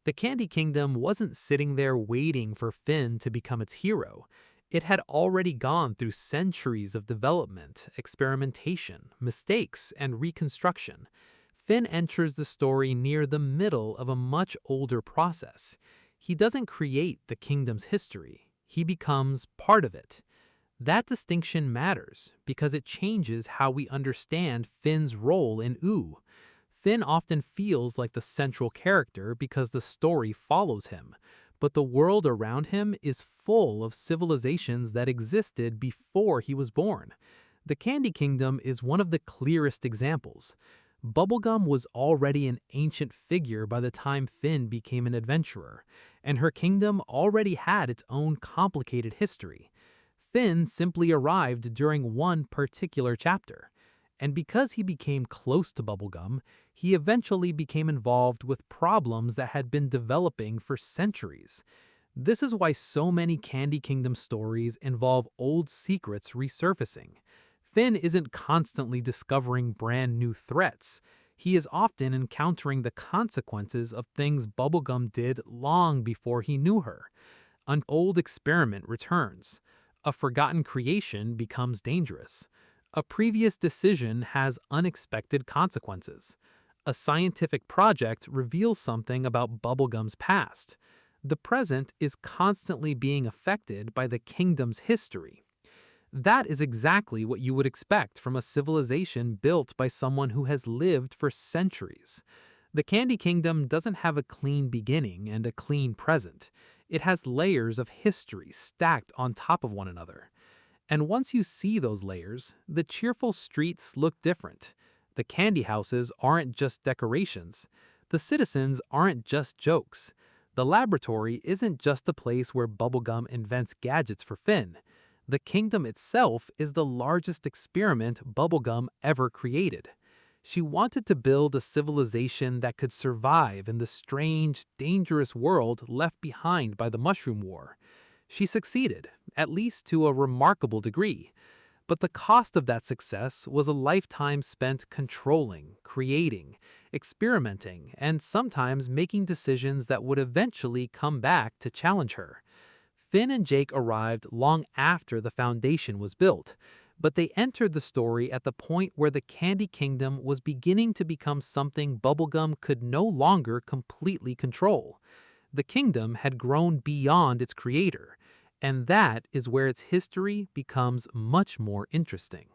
Speaker 3: The Candy Kingdom wasn't sitting there waiting for Finn to become its hero. It had already gone through centuries of development, experimentation, mistakes, and reconstruction.
Speaker 4: Finn enters the story near the middle of a much older process. He doesn't create the kingdom's history, he becomes part of it. That distinction matters because it changes how we understand Finn's role in Ooo. Finn often feels like the central character because the story follows him, but the world around him is full of civilizations that existed before he was born. The Candy Kingdom is one of the clearest examples. Bubblegum was already an ancient figure by the time Finn became an adventurer, and her kingdom already had its own complicated history. Finn simply arrived during one particular chapter, and because he became close to Bubblegum, he eventually became involved with problems that had been developing for centuries. This is why so many Candy Kingdom stories involve old secrets resurfacing. Finn isn't constantly discovering brand new threats. He is often encountering the consequences of things Bubblegum did long before he knew her. An old experiment returns. A forgotten creation becomes dangerous. A previous decision has unexpected consequences. A scientific project reveals something about Bubblegum's past. The present is constantly being affected by the kingdom's history. That is exactly what you would expect from a civilization built by someone who has lived for centuries. The Candy Kingdom doesn't have a clean beginning and a clean present. It has layers of history stacked on top of one another. And once you see those layers, the cheerful streets look different. The candy houses aren't just decorations. The citizens aren't just jokes. The laboratory isn't just a place where Bubblegum invents gadgets for Finn. The kingdom itself is the largest experiment Bubblegum ever created. She wanted to build a civilization that could survive in the strange, dangerous world left behind by the Mushroom War. She succeeded, at least to a remarkable degree. But the cost of that success was a lifetime spent controlling, creating, experimenting, and sometimes making decisions that would eventually come back to challenge her. Finn and Jake arrived long after the foundation was built, but they entered the story at the point where the Candy Kingdom was beginning to become something Bubblegum could no longer completely control. The kingdom had grown beyond its creator, and that is where its history becomes much more interesting.